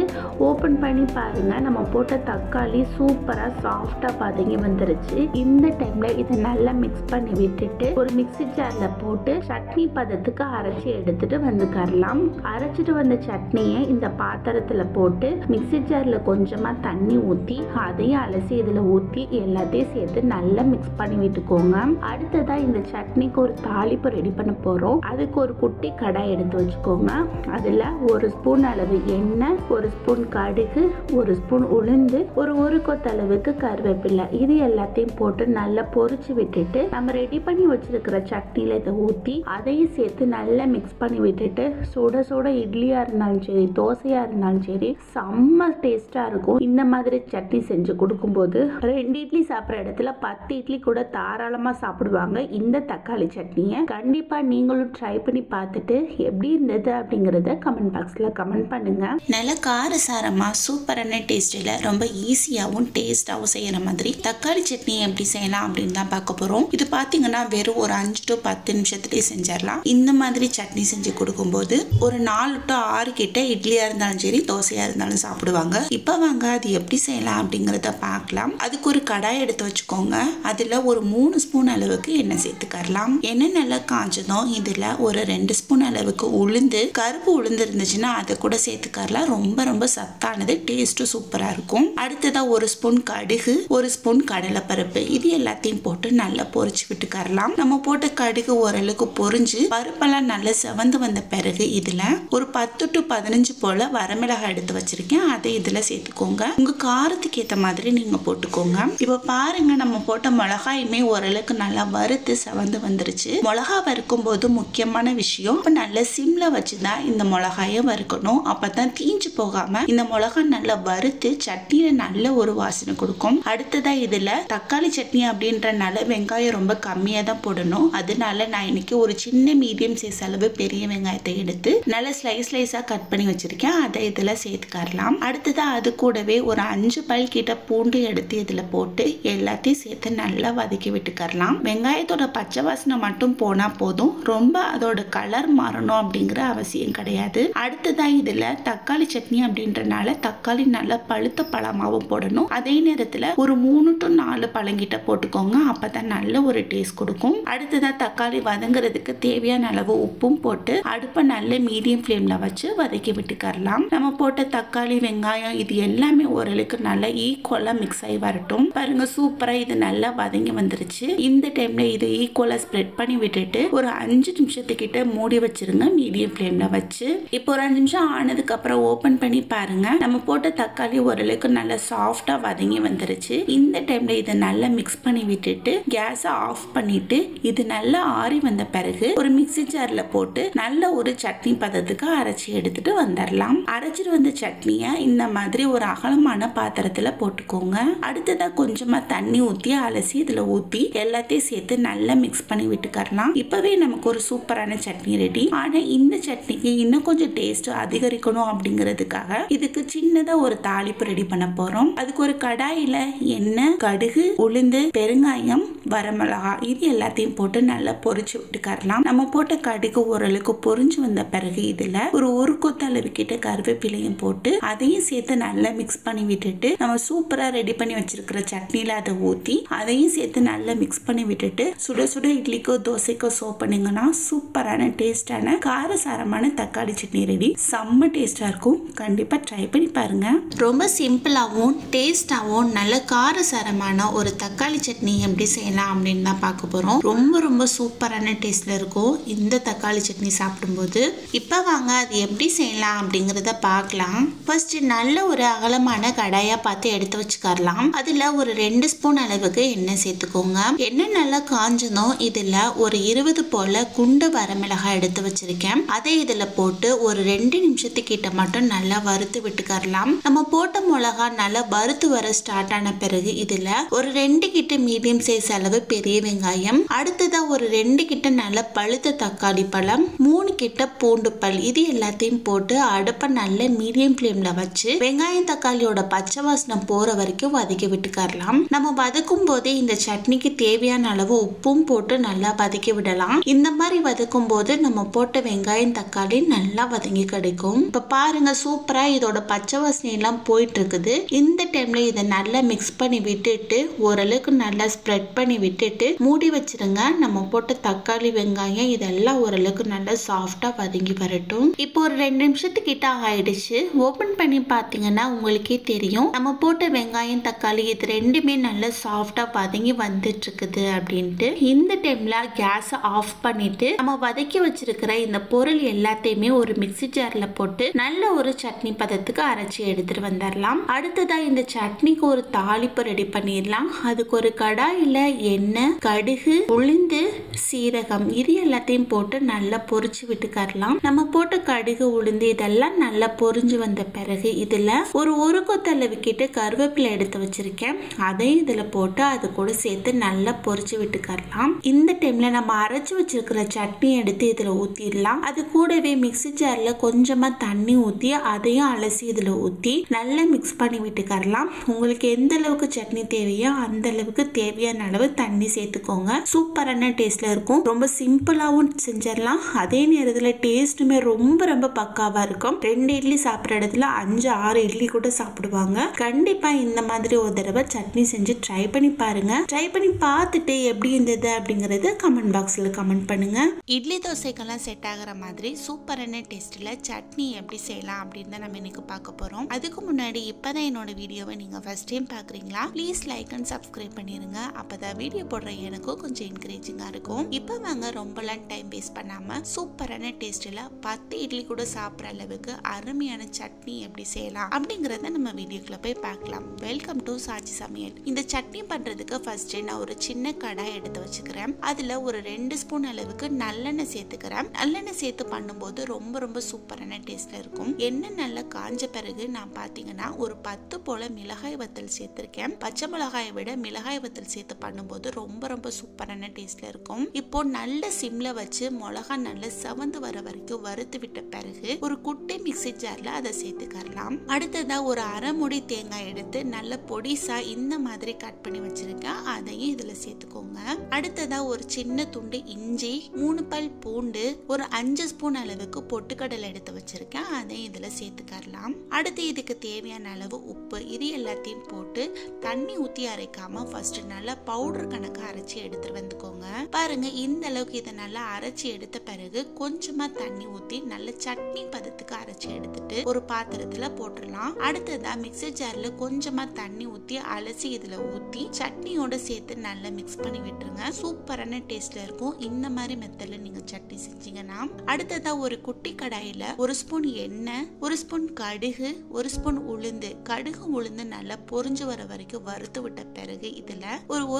ஓபன் பண்ணி பாருங்க, நம்ம போட்ட தக்காளி சூப்பரா சாஃப்டா வதங்கி வந்துருச்சு. இந்த டைம்ல இதை நல்லா மிக்ஸ் பண்ணி விட்டுட்டு ஒரு மிக்ஸி ஜார்ல போட்டு சட்னி பதத்துக்கு அரைச்சி எடுத்துட்டு வந்துக்கலாம். அரைச்சிட்டு வந்த சட்னியை இந்த பாத்திரத்துல போட்டு மிக்ஸி ஜார்ல கொஞ்சமா தண்ணி ஊத்தி அதையும் அலசி இதுல ஊத்தி எல்லாத்தையும் சேர்த்து நல்லா மிக்ஸ் பண்ணி விட்டுக்கோங்க. அடுத்ததா இந்த சட்னிக்கு ஒரு தாளிப்பு ரெடி பண்ண போறோம். அதுக்கு ஒரு குட்டி கடாய் எடுத்து வச்சுக்கோங்க. அதுல 1 ஸ்பூன் அளவு எண்ணெய், 1 ஸ்பூன் கடுகு, 1 ஸ்பூன் உளுந்து, ஒரு கொத்தளவுக்கு கருவேப்பிலை, இது எல்லாத்தையும் போட்டு நல்லா பொரிச்சு விட்டுட்டு நம்ம ரெடி பண்ணி வச்சிருக்கிற சட்னியில இதை ஊத்தி அதையும் சேர்த்து நல்லா மிக்ஸ் பண்ணி விட்டுட்டு சுட சுட இட்லியா இருந்தாலும் சரி தோசையா இருந்தாலும் சரி செம்ம டேஸ்டா இருக்கும். இந்த மாதிரி சட்னி செஞ்சு கொடுக்கும் போது 2 இட்லி சாப்பிட்ற இடத்துல 10 இட்லி கூட தாராளமா சாப்பிடுவாங்க இந்த தக்காளி சட்னியை. கண்டிப்பா நீங்களும் ட்ரை பண்ணி பார்த்துட்டு எப்படி இருந்தது அப்படிங்கறத கமெண்ட் பாக்ஸ்ல கமெண்ட் பண்ணுங்க. நல்ல காரசாரமா சூப்பரான டேஸ்ட்ல ரொம்ப ஈஸியாவும் டேஸ்டாவும் செய்யற மாதிரி தக்காளி சட்னி எப்படி செய்யலாம் அப்படின்னு தான் பார்க்க போறோம். இது பாத்தீங்கன்னா வெறும் ஒரு 5 to 10 நிமிஷத்துலயே செஞ்சிடலாம். இந்த மாதிரி சட்னி செஞ்சு கொடுக்கும் போது ஒரு 4 to 6 கிட்ட இட்லியா இருந்தாலும் சரி தோசையா இருந்தாலும் சாப்பிடுவாங்க. இப்ப வாங்க அது எப்படி செய்யலாம் அப்படிங்கறத பார்க்கலாம். அதுக்கு ஒரு கடாய் எடுத்து வச்சுக்கோங்க. அதுல ஒரு 3 ஸ்பூன் அளவுக்கு எண்ணெய் சேர்த்துக்கலாம். எண்ணெய் நல்லா காஞ்சதும் இதுல ஒரு 2 ஸ்பூன் அளவுக்கு உளுந்து, கருப்பு உளுந்து இருந்துச்சுன்னா அதை கூட சேர்த்துக்கலாம். ரொம்ப ரொம்ப சத்தானது, டேஸ்ட் சூப்பரா இருக்கும். அடுத்ததா 1 ஸ்பூன் கடுகு, 1 ஸ்பூன் கடலை பருப்பு, இது எல்லாத்தையும் போட்டு நல்லா பொரிச்சு விட்டுக்கலாம். நம்ம போட்ட கடுகு ஓரளவுக்கு பொரிஞ்சு பொரிஞ்சு பருப்பெல்லாம் நல்லா செவந்து வந்த பிறகு இதுல ஒரு 10 to 15 போல வரமிளகாய் எடுத்து வச்சிருக்கேன். அதை இதுல சேர்த்துக்கோங்க. உங்க காரத்துக்கு ஏற்ற மாதிரி நீங்க போட்டுக்கோங்க. இப்போ பாருங்க, நம்ம போட்ட மிளகாயுமே ஓரளவுக்கு நல்லா வறுத்து செவந்து வந்துருச்சு. மிளகா வறுக்கும் போது முக்கியமான விஷயம், இப்போ நல்லா சிம்ல வச்சுதான் இந்த மிளகாயை வறுக்கணும். அப்பதான் தீஞ்சு போகாம இந்த மிளகா நல்லா வறுத்து சட்னியில நல்ல ஒரு வாசனை கொடுக்கும். அடுத்ததா இதுல தக்காளி சட்னி அப்படின்றனால வெங்காயம் ரொம்ப கம்மியா தான் போடணும். அதனால நான் இன்னைக்கு ஒரு சின்ன மீடியம் சைஸ் அளவு பெரிய வெங்காயத்தை எடுத்து நல்லா ஸ்லைஸா கட் பண்ணி வச்சிருக்கேன். அதை இதுல சேர்த்துக்கலாம். அடுத்ததா அது கூடவே ஒரு 5 பல் கிட்ட பூண்டு எடுத்து இதுல போட்டு எல்லாத்தையும் சேர்த்து நல்லா வதக்கி விட்டுக்கலாம். வெங்காயத்தோட பச்சை வாசனை மட்டும் போனா போதும், ரொம்ப அதோட கலர் மாறணும் அப்படிங்கிற அவசியம் கிடையாது. அடுத்ததா இதுல தக்காளி சட்னி அப்படின்றனால தக்காளி நல்லா பழுத்த பழமாவும் போடணும். அதே நேரத்துல ஒரு 3 to 4 பழங்கிட்ட போட்டுக்கோங்க. அப்பதான் நல்ல ஒரு டேஸ்ட் கொடுக்கும். அடுத்ததா தக்காளி வதங்குறதுக்கு தேவையான அளவு உப்பும் போட்டு அடுப்பை நல்ல மீடியம் ஃப்ளேம்ல வச்சு வதக்கி விட்டுக்கலாம். நம்ம போட்ட தக்காளி வெங்காயம் இது எல்லாமே ஓரளவுக்கு நல்லா ஈக்குவலா மிக்ஸ் ஆகி வரட்டும். பாருங்க, சூப்பரா இது நல்லா வதங்கி வந்துருச்சு. இந்த டைம்ல இது ஈக்குவலா ஸ்ப்ரெட் பண்ணி விட்டுட்டு ஒரு 5 நிமிஷத்துக்கிட்ட மூடி வச்சிருங்க மீடியம் ஃப்ளேம்ல வச்சு. இப்போ ஒரு 5 நிமிஷம் ஆனதுக்கு அப்புறம் ஓபன் பண்ணி பாருங்க, நம்ம போட்ட தக்காளி ஓரளவுக்கு நல்லா சாஃப்டா வதங்கி வந்துருச்சு. இந்த டைம்ல இதை நல்லா மிக்ஸ் பண்ணி விட்டுட்டு கேஸை ஆஃப் பண்ணிட்டு இது நல்லா ஆறி வந்த பிறகு ஒரு மிக்ஸி ஜார்ல போட்டு நல்ல ஒரு சட்னி பதத்துக்கு அரைச்சி எடுத்துட்டு வந்துடலாம். அரைச்சிட்டு வந்த சட்னியை இந்த மாதிரி ஒரு அகலமான பாத்திரத்துல போட்டுக்கோங்க. அடுத்ததா கொஞ்சமா தண்ணி ஊத்தி அலசி இதுல ஊத்தி எல்லாத்தையும் சேர்த்து நல்லா மிக்ஸ் பண்ணி விட்டுக்கலாம். இப்பவே நமக்கு ஒரு சூப்பரான சட்னி ரெடி. ஆனா இந்த சட்னிக்கு இன்னும் கொஞ்சம் டேஸ்ட் அதிகரிக்கணும் அப்படிங்கிறதுக்காக இதுக்கு சின்னதா ஒரு தாளிப்பு ரெடி பண்ண போறோம். அதுக்கு ஒரு கடாயில எண்ணெய், கடுகு, உளுந்து, பெருங்காயம், வரமிளகா இது எல்லாத்தையும் போட்டு நல்லா பொரிச்சு விட்டுக்கலாம். நம்ம போட்ட கடுகு ஓரளவுக்கு பொரிஞ்சு வந்த பிறகு இதுல ஒரு கொத்து அளவு கிட்ட கருவேப்பிலையும் போட்டு அதையும் சேர்த்து நல்லா மிக்ஸ் பண்ணி விட்டுட்டு நம்ம சூப்பரா ரெடி பண்ணி வச்சிருக்கிற சட்னியில அதை ஊத்தி அதையும் சேர்த்து நல்லா மிக்ஸ் பண்ணி விட்டுட்டு சுட சுட இட்லிக்கோ தோசைக்கோ சர்வ் பண்ணீங்கன்னா சூப்பரான டேஸ்டான காரசாரமான தக்காளி சட்னி ரெடி. செம்ம டேஸ்டா இருக்கும். கண்டிப்பா ட்ரை பண்ணி பாருங்க. ரொம்ப சிம்பிளாவும் டேஸ்டாவும் நல்ல காரசாரமான ஒரு தக்காளி சட்னி எப்படி செய்யலாம் அப்படின்னு தான் பார்க்க போறோம். ரொம்ப சூப்பரான டேஸ்ட்ல இருக்கும் இந்த தக்காளி சட்னி சாப்பிடும்போது. இப்போ வாங்க அது எப்படி செய்யலாம் அப்படிங்கறத பார்க்கலாம். ஃபர்ஸ்ட் நல்ல ஒரு அகலமான கடாயா பார்த்து எடுத்து வச்சுக்கலாம். அதுல ஒரு 2 ஸ்பூன் அளவுக்கு எண்ணெய் சேர்த்துக்கோங்க. எண்ணெய் நல்லா காஞ்சதும் இதுல ஒரு 20 போல குண்டு வரமிளகாய் எடுத்து வச்சிருக்கேன். அதை இதுல போட்டு ஒரு 2 நிமிஷத்துக்கிட்ட மட்டும் நல்லா வறுத்து விட்டுக்கலாம். நம்ம போட்ட மிளகா நல்லா வறுத்து வர ஸ்டார்ட் ஆன பிறகு இதுல ஒரு 2 கிட்ட மீடியம் சைஸ் அளவு பெரிய வெங்காயம், அடுத்ததா ஒரு 2 கிட்ட நல்ல பழுத்த தக்காளி பழம், 3 கிட்ட பூண்டு பல் இது எல்லாத்தையும் போட்டு அடுப்பை நல்ல மீடியம் ஃப்ளேம்ல வச்சு வெங்காயம் தக்காளியோட பச்சை வாசனை போற வரைக்கும் வதக்கி விட்டுக்கலாம். நம்ம வதக்கும் போதே இந்த சட்னிக்கு தேவையான அளவு உப்பும் போட்டு நல்லா வதக்கி விடலாம். இந்த மாதிரி வதக்கும் போது நம்ம போட்ட வெங்காயம் தக்காளி நல்லா வதங்கி கிடைக்கும். இப்ப பாருங்க, சூப்பரா இதோட பச்சை வாசனை எல்லாம் போயிட்டு இருக்குது. இந்த டைம்ல இதை நல்லா மிக்ஸ் பண்ணி விட்டுட்டு ஓரளவுக்கு நல்லா ஸ்ப்ரெட் பண்ணி விட்டுட்டு மூடி வச்சிருங்க. நம்ம போட்ட தக்காளி வெங்காயம் இதெல்லாம் ஓரளவுக்கு நல்லா சாஃப்டா வதங்கி வரட்டும். இப்போ ஒரு 2 நிமிஷத்துக்கிட்ட ஆயிடுச்சு. ஓபன் பண்ணி பாத்தீங்கன்னா உங்களுக்கே தெரியும் நம்ம போட்ட வெங்காயம் தக்காளி இது ரெண்டுமே நல்லா சாஃப்டா வதங்கி வந்துட்டு இருக்குது அப்படின்ட்டு. இந்த டைம்ல கேஸ் ஆஃப் பண்ணிட்டு நம்ம வதக்கி வச்சிருக்கிற இந்த பொருள் எல்லாத்தையுமே ஒரு மிக்ஸி ஜார்ல போட்டு நல்ல ஒரு சட்னி பதத்துக்கு அரைச்சி எடுத்துட்டு வந்துடலாம். அடுத்ததா இந்த சட்னிக்கு ஒரு தாளிப்பு ரெடி பண்ணிடலாம். அதுக்கு ஒரு கடாயில எண்ணெய், கடுகு, உளுந்து, சீரகம் இது எல்லாத்தையும் போட்டு நல்லா பொரிச்சு விட்டுக்கலாம். நம்ம போட்ட கடுகு, உளுந்து இதெல்லாம் நல்லா பொரிஞ்சு வந்த பிறகு இதுல ஒரு கொத்தளவு கிட்ட கருவேப்பிலை எடுத்து வச்சிருக்கேன். அதையும் இதுல போட்டு அது கூட சேர்த்து நல்லா பொரிச்சு விட்டுக்கலாம். இந்த டைம்ல நம்ம அரைச்சு வச்சிருக்கிற சட்னி எடுத்து இதுல ஊத்திடலாம். அது கூடவே மிக்ஸி ஜார்ல கொஞ்சமா தண்ணி ஊத்தி அதையும் அலசி இதுல ஊத்தி நல்லா மிக்ஸ் பண்ணி விட்டுக்கலாம். உங்களுக்கு எந்த அளவுக்கு சட்னி தேவையோ அந்த அளவுக்கு தேவையான அளவு தண்ணி சேர்த்துக்கோங்க. சூப்பரான டேஸ்ட்ல இருக்கும். ரொம்ப சிம்பிளாவும் செஞ்சிடலாம். அதே நேரத்துல டேஸ்ட்டுமே ரொம்ப பக்காவா இருக்கும். 2 இட்லி சாப்பிட்ற இடத்துல 5-6 இட்லி கூட சாப்பிடுவாங்க. கண்டிப்பா இந்த மாதிரி ஒரு தடவை சட்னி செஞ்சு ட்ரை பண்ணி பாருங்க. ட்ரை பண்ணி பார்த்துட்டு எப்படி இருந்தது அப்படிங்கறது கமெண்ட் பாக்ஸ்ல கமெண்ட் பண்ணுங்க. இட்லி தோசைக்கெல்லாம் செட் ஆகிற மாதிரி சூப்பரான டேஸ்ட்ல சட்னி எப்படி செய்யலாம் அப்படின்னு தான் நம்ம இன்னைக்கு பார்க்க போறோம். அதுக்கு முன்னாடி இப்பதான் என்னோட வீடியோவை நீங்க ஃபர்ஸ்ட் டைம் பாக்குறீங்களா, ப்ளீஸ் லைக் அண்ட் சப்ஸ்கிரைப் பண்ணிருங்க. அப்பதான் வீடியோ போடுற எனக்கும் கொஞ்சம் என்கரேஜிங்கா இருக்கும். இப்போ வாங்க ரொம்பலாம் டைம் வேஸ்ட் பண்ணாம சூப்பரான டேஸ்ட்ல 10 இட்லி கூட சாப்பிட்ற அளவுக்கு அருமையான சட்னி எப்படி செய்யலாம் அப்படிங்கறத நம்ம வீடியோக்குள்ள போய் பார்க்கலாம். வெல்கம் டு சாச்சி சமையல். இந்த சட்னி பண்றதுக்கு ஃபர்ஸ்ட் நான் ஒரு சின்ன கடாய் எடுத்து வச்சுக்கிறேன். அதுல ஒரு 2 ஸ்பூன் அளவுக்கு நல்லெண்ணெய் சேர்த்துக்கிறேன். நல்லெண்ணெய் சேர்த்து பண்ணும்போது ரொம்ப சூப்பரான டேஸ்ட்ல இருக்கும். எண்ணெய் நல்லா காஞ்ச பிறகு நான் பாத்தீங்கன்னா ஒரு 10 போல மிளகாய் வத்தல் சேர்த்திருக்கேன். பச்சை மிளகாயை விட மிளகாய் வத்தல் சேர்த்து பண்ணும்போது ரொம்ப சூப்பரான டேஸ்ட்ல இருக்கும். இப்போ நல்ல சிம்ல வச்சு மிளகா நல்லா செவந்து வர வரைக்கும் வறுத்து விட்ட பிறகு ஒரு குட்டி மிக்ஸி ஜார்ல அதை சேர்த்துக்கலாம். அடுத்ததா ஒரு அரை மூடி தேங்காய் எடுத்து நல்ல பொடிசா இந்த மாதிரி கட் பண்ணி வச்சிருக்கேன். அதையும் இதுல சேர்த்துக்கோங்க. அடுத்ததா ஒரு சின்ன துண்டு இஞ்சி, 3 பல் பூண்டு, ஒரு 5 ஸ்பூன் அளவுக்கு பொட்டுக்கடலை எடுத்து வச்சிருக்கேன். அதையும் இதுல சேர்த்துக்கலாம். அடுத்து இதுக்கு தேவையான அளவு உப்பு, இது எல்லாத்தையும் போட்டு தண்ணி ஊத்தி அரைக்காம ஃபர்ஸ்ட் நல்லா பவுடர் கணக்கா அரைச்சி எடுத்துட்டு வந்துக்கோங்க. பாருங்க இந்த அளவுக்கு இதை நல்லா அரைச்சி எடுத்த பிறகு கொஞ்சமா தண்ணி ஊத்தி நல்ல சட்னி பதத்துக்கு அரைச்சி எடுத்துட்டு ஒரு பாத்திரத்துல போட்டுடலாம். அடுத்ததா மிக்ஸி ஜார்ல கொஞ்சமா தண்ணி ஊத்தி அலசி இதுல ஊத்தி சட்னியோட சேர்த்து நல்லா மிக்ஸ் பண்ணி விட்டுருங்க. சூப்பரான டேஸ்ட்ல இருக்கும். இந்த மாதிரி மெத்தட்ல நீங்க சட்னி செஞ்சீங்கன்னா. அடுத்ததா ஒரு குட்டி கடாயில 1 ஸ்பூன் எண்ணெய், 1 ஸ்பூன் கடுகு, 1 ஸ்பூன் உளுந்து, கடுகு உளுந்து நல்லா பொரிஞ்சு வர வரைக்கும் வறுத்து விட்ட பிறகு இதுல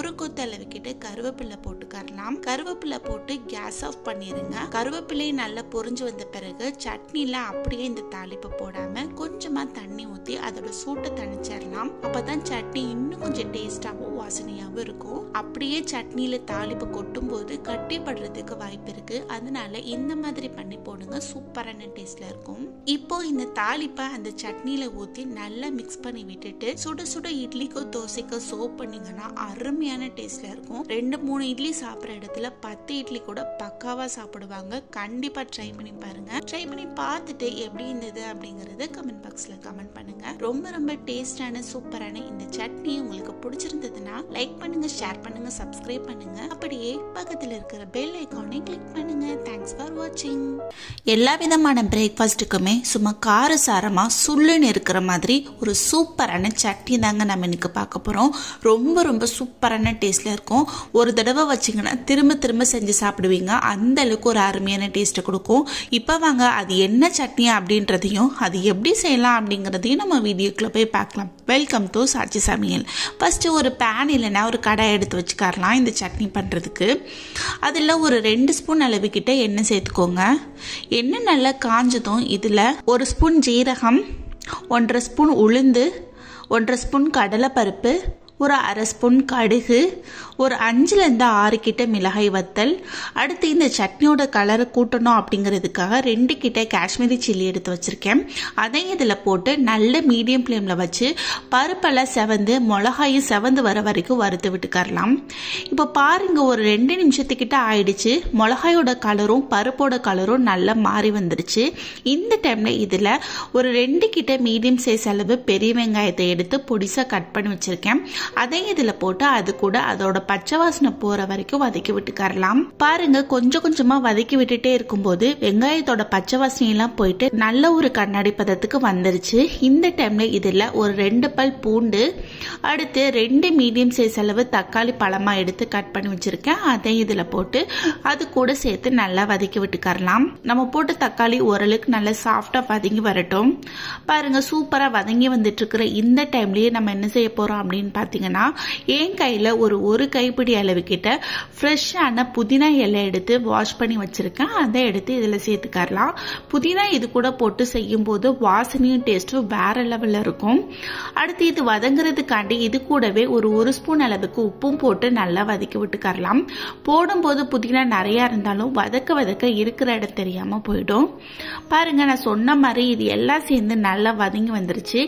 ஒரு கொத்து அளவு கிட்ட கருவேப்பிலை போட்டுக்கலாம். கருவேப்பிலை போட்டு கேஸ் ஆஃப் பண்ணிருங்க. கருவேப்பிலையை நல்லா பொரிஞ்சு வந்த பிறகு சட்னில அப்படியே இந்த தாளிப்பு போடாம கொஞ்சமா தண்ணி ஊத்தி அதோட சூட்டை தணிச்சிடலாம். அப்பதான் சட்னி இன்னும் கொஞ்சம் டேஸ்டாவும் வாசனையாவும் இருக்கும். அப்படியே சட்னியில தாளிப்பு கொட்டும் போது கட்டி படுறதுக்கு வாய்ப்பு இருக்கு. அதனால இந்த மாதிரி பண்ணி போடுங்க. சூப்பரான டேஸ்ட்ல இருக்கும். இப்போ இந்த தாளிப்பை அந்த சட்னியில ஊத்தி நல்லா மிக்ஸ் பண்ணி விட்டுட்டு சுட சுட இட்லிக்கோ தோசைக்கோ சர்வ் பண்ணீங்கன்னா அருமையான டேஸ்ட்ல இருக்கும். 2-3 இட்லி சாப்பிட்ற இடத்துல 10 இட்லி கூட பக்காவா சாப்பிடுவாங்க. கண்டிப்பா ட்ரை பண்ணி பாருங்க. ட்ரை பண்ணி பார்த்துட்டு எப்படி இருந்தது அப்படிங்கறது கமெண்ட் பாக்ஸ்ல கமெண்ட் பண்ணுங்க. ரொம்ப டேஸ்டான சூப்பரான இந்த சட்னி உங்களுக்கு பிடிச்சிருந்ததுன்னா லைக் பண்ணுங்க, ஷேர் பண்ணுங்க, சப்ஸ்கிரைப் பண்ணுங்க. அப்படியே பக்கத்துல இருக்கிற பெல் ஐகானை கிளிக் பண்ணுங்க. தேங்க்ஸ் ஃபார் வாட்சிங். எல்லா விதமான பிரேக்ஃபாஸ்ட்டுக்குமே சும்மா காரசாரமா சுள்ளுன்னு இருக்கிற மாதிரி ஒரு சூப்பரான சட்னி தாங்க நம்ம இன்னைக்கு பார்க்க போறோம். ரொம்ப சூப்பரான டேஸ்ட்ல இருக்கும். ஒரு தடவை வச்சிங்கன்னா திரும்ப செஞ்சு சாப்பிடுவீங்க. அந்த அளவுக்கு ஒரு அருமையான டேஸ்ட்டை கொடுக்கும். இப்போ வாங்க அது என்ன சட்னி அப்படின்றதையும் அது எப்படி செய்யலாம் அப்படிங்கிறதையும் நம்ம வீடியோக்குள்ள போய் பார்க்கலாம். வெல்கம் டு சாச்சி சமையல். ஃபர்ஸ்ட் ஒரு பேன் இல்லைன்னா ஒரு கடாய் எடுத்து வச்சுக்கலாம் இந்த சட்னி பண்றதுக்கு. அதில் ஒரு 2 ஸ்பூன் அளவு கிட்ட எண்ணெய் சேர்த்துக்கோங்க. எண்ணெய் நல்லா காஞ்சதும் இதில் 1 ஸ்பூன் ஜீரகம், 1.5 ஸ்பூன் உளுந்து, 1.5 ஸ்பூன் கடலைப்பருப்பு, ஒரு 1/2 ஸ்பூன் கடுகு, ஒரு 5-6 கிட்ட மிளகாய் வத்தல். அடுத்து இந்த சட்னியோட கலரை கூட்டணும் அப்படிங்கிறதுக்காக 2 கிட்ட காஷ்மீரி சில்லி எடுத்து வச்சிருக்கேன். அதையும் இதில் போட்டு நல்ல மீடியம் ஃப்ளேமில் வச்சு பருப்பெல்லாம் செவந்து மிளகாயும் செவந்து வர வரைக்கும் வறுத்து விட்டுக்கரலாம். இப்போ பாருங்க ஒரு 2 நிமிஷத்துக்கிட்ட ஆயிடுச்சு. மிளகாயோட கலரும் பருப்போட கலரும் நல்லா மாறி வந்துருச்சு. இந்த டைம்ல இதில் ஒரு 2 கிட்ட மீடியம் சைஸ் அளவு பெரிய வெங்காயத்தை எடுத்து பொடிசா கட் பண்ணி வச்சிருக்கேன். அதையும் இதுல போட்டு அது கூட அதோட பச்சை வாசனை போற வரைக்கும் வதக்கி விட்டுக்கரலாம். பாருங்க கொஞ்சமா வதக்கி விட்டுட்டே இருக்கும்போது வெங்காயத்தோட பச்சை வாசனை எல்லாம் போயிட்டு நல்ல ஒரு கண்ணாடி பதத்துக்கு வந்துருச்சு. இந்த டைம்ல இதுல ஒரு 2 பல் பூண்டு, அடுத்து 2 மீடியம் சைஸ் அளவு தக்காளி பழமா எடுத்து கட் பண்ணி வச்சிருக்கேன். அதையும் இதுல போட்டு அது கூட சேர்த்து நல்லா வதக்கி விட்டுக்கரலாம். நம்ம போட்டு தக்காளி ஓரளவுக்கு நல்லா சாஃப்டா வதங்கி வரட்டும். பாருங்க சூப்பரா வதங்கி வந்துட்டு இருக்கிற இந்த டைம்லயே நம்ம என்ன செய்ய போறோம் அப்படின்னு பாத்தீங்கன்னா என் கையில ஒரு கைப்பிடி அளவு கிட்ட ஃப்ரெஷ்ஷான புதினா இலை எடுத்து வாஷ் பண்ணி வச்சிருக்கேன். அதை எடுத்து இதுல சேர்த்துக்கலாம். புதினா இது கூட போட்டு செய்யும் போது வாசனையும் டேஸ்டும் வேற லெவல்ல இருக்கும். அடுத்து இது வதங்குறதுக்காண்டி இது கூடவே ஒரு ஸ்பூன் அளவுக்கு உப்பும் போட்டு நல்லா வதக்கி விட்டுக்கரலாம். போடும்போது புதினா நிறைய இருந்தாலும் வதக்க இருக்கிற இடம் தெரியாம போயிடும். பாருங்க நான் சொன்ன மாதிரி இது எல்லாம் சேர்ந்து நல்லா வதங்கி வந்துருச்சு.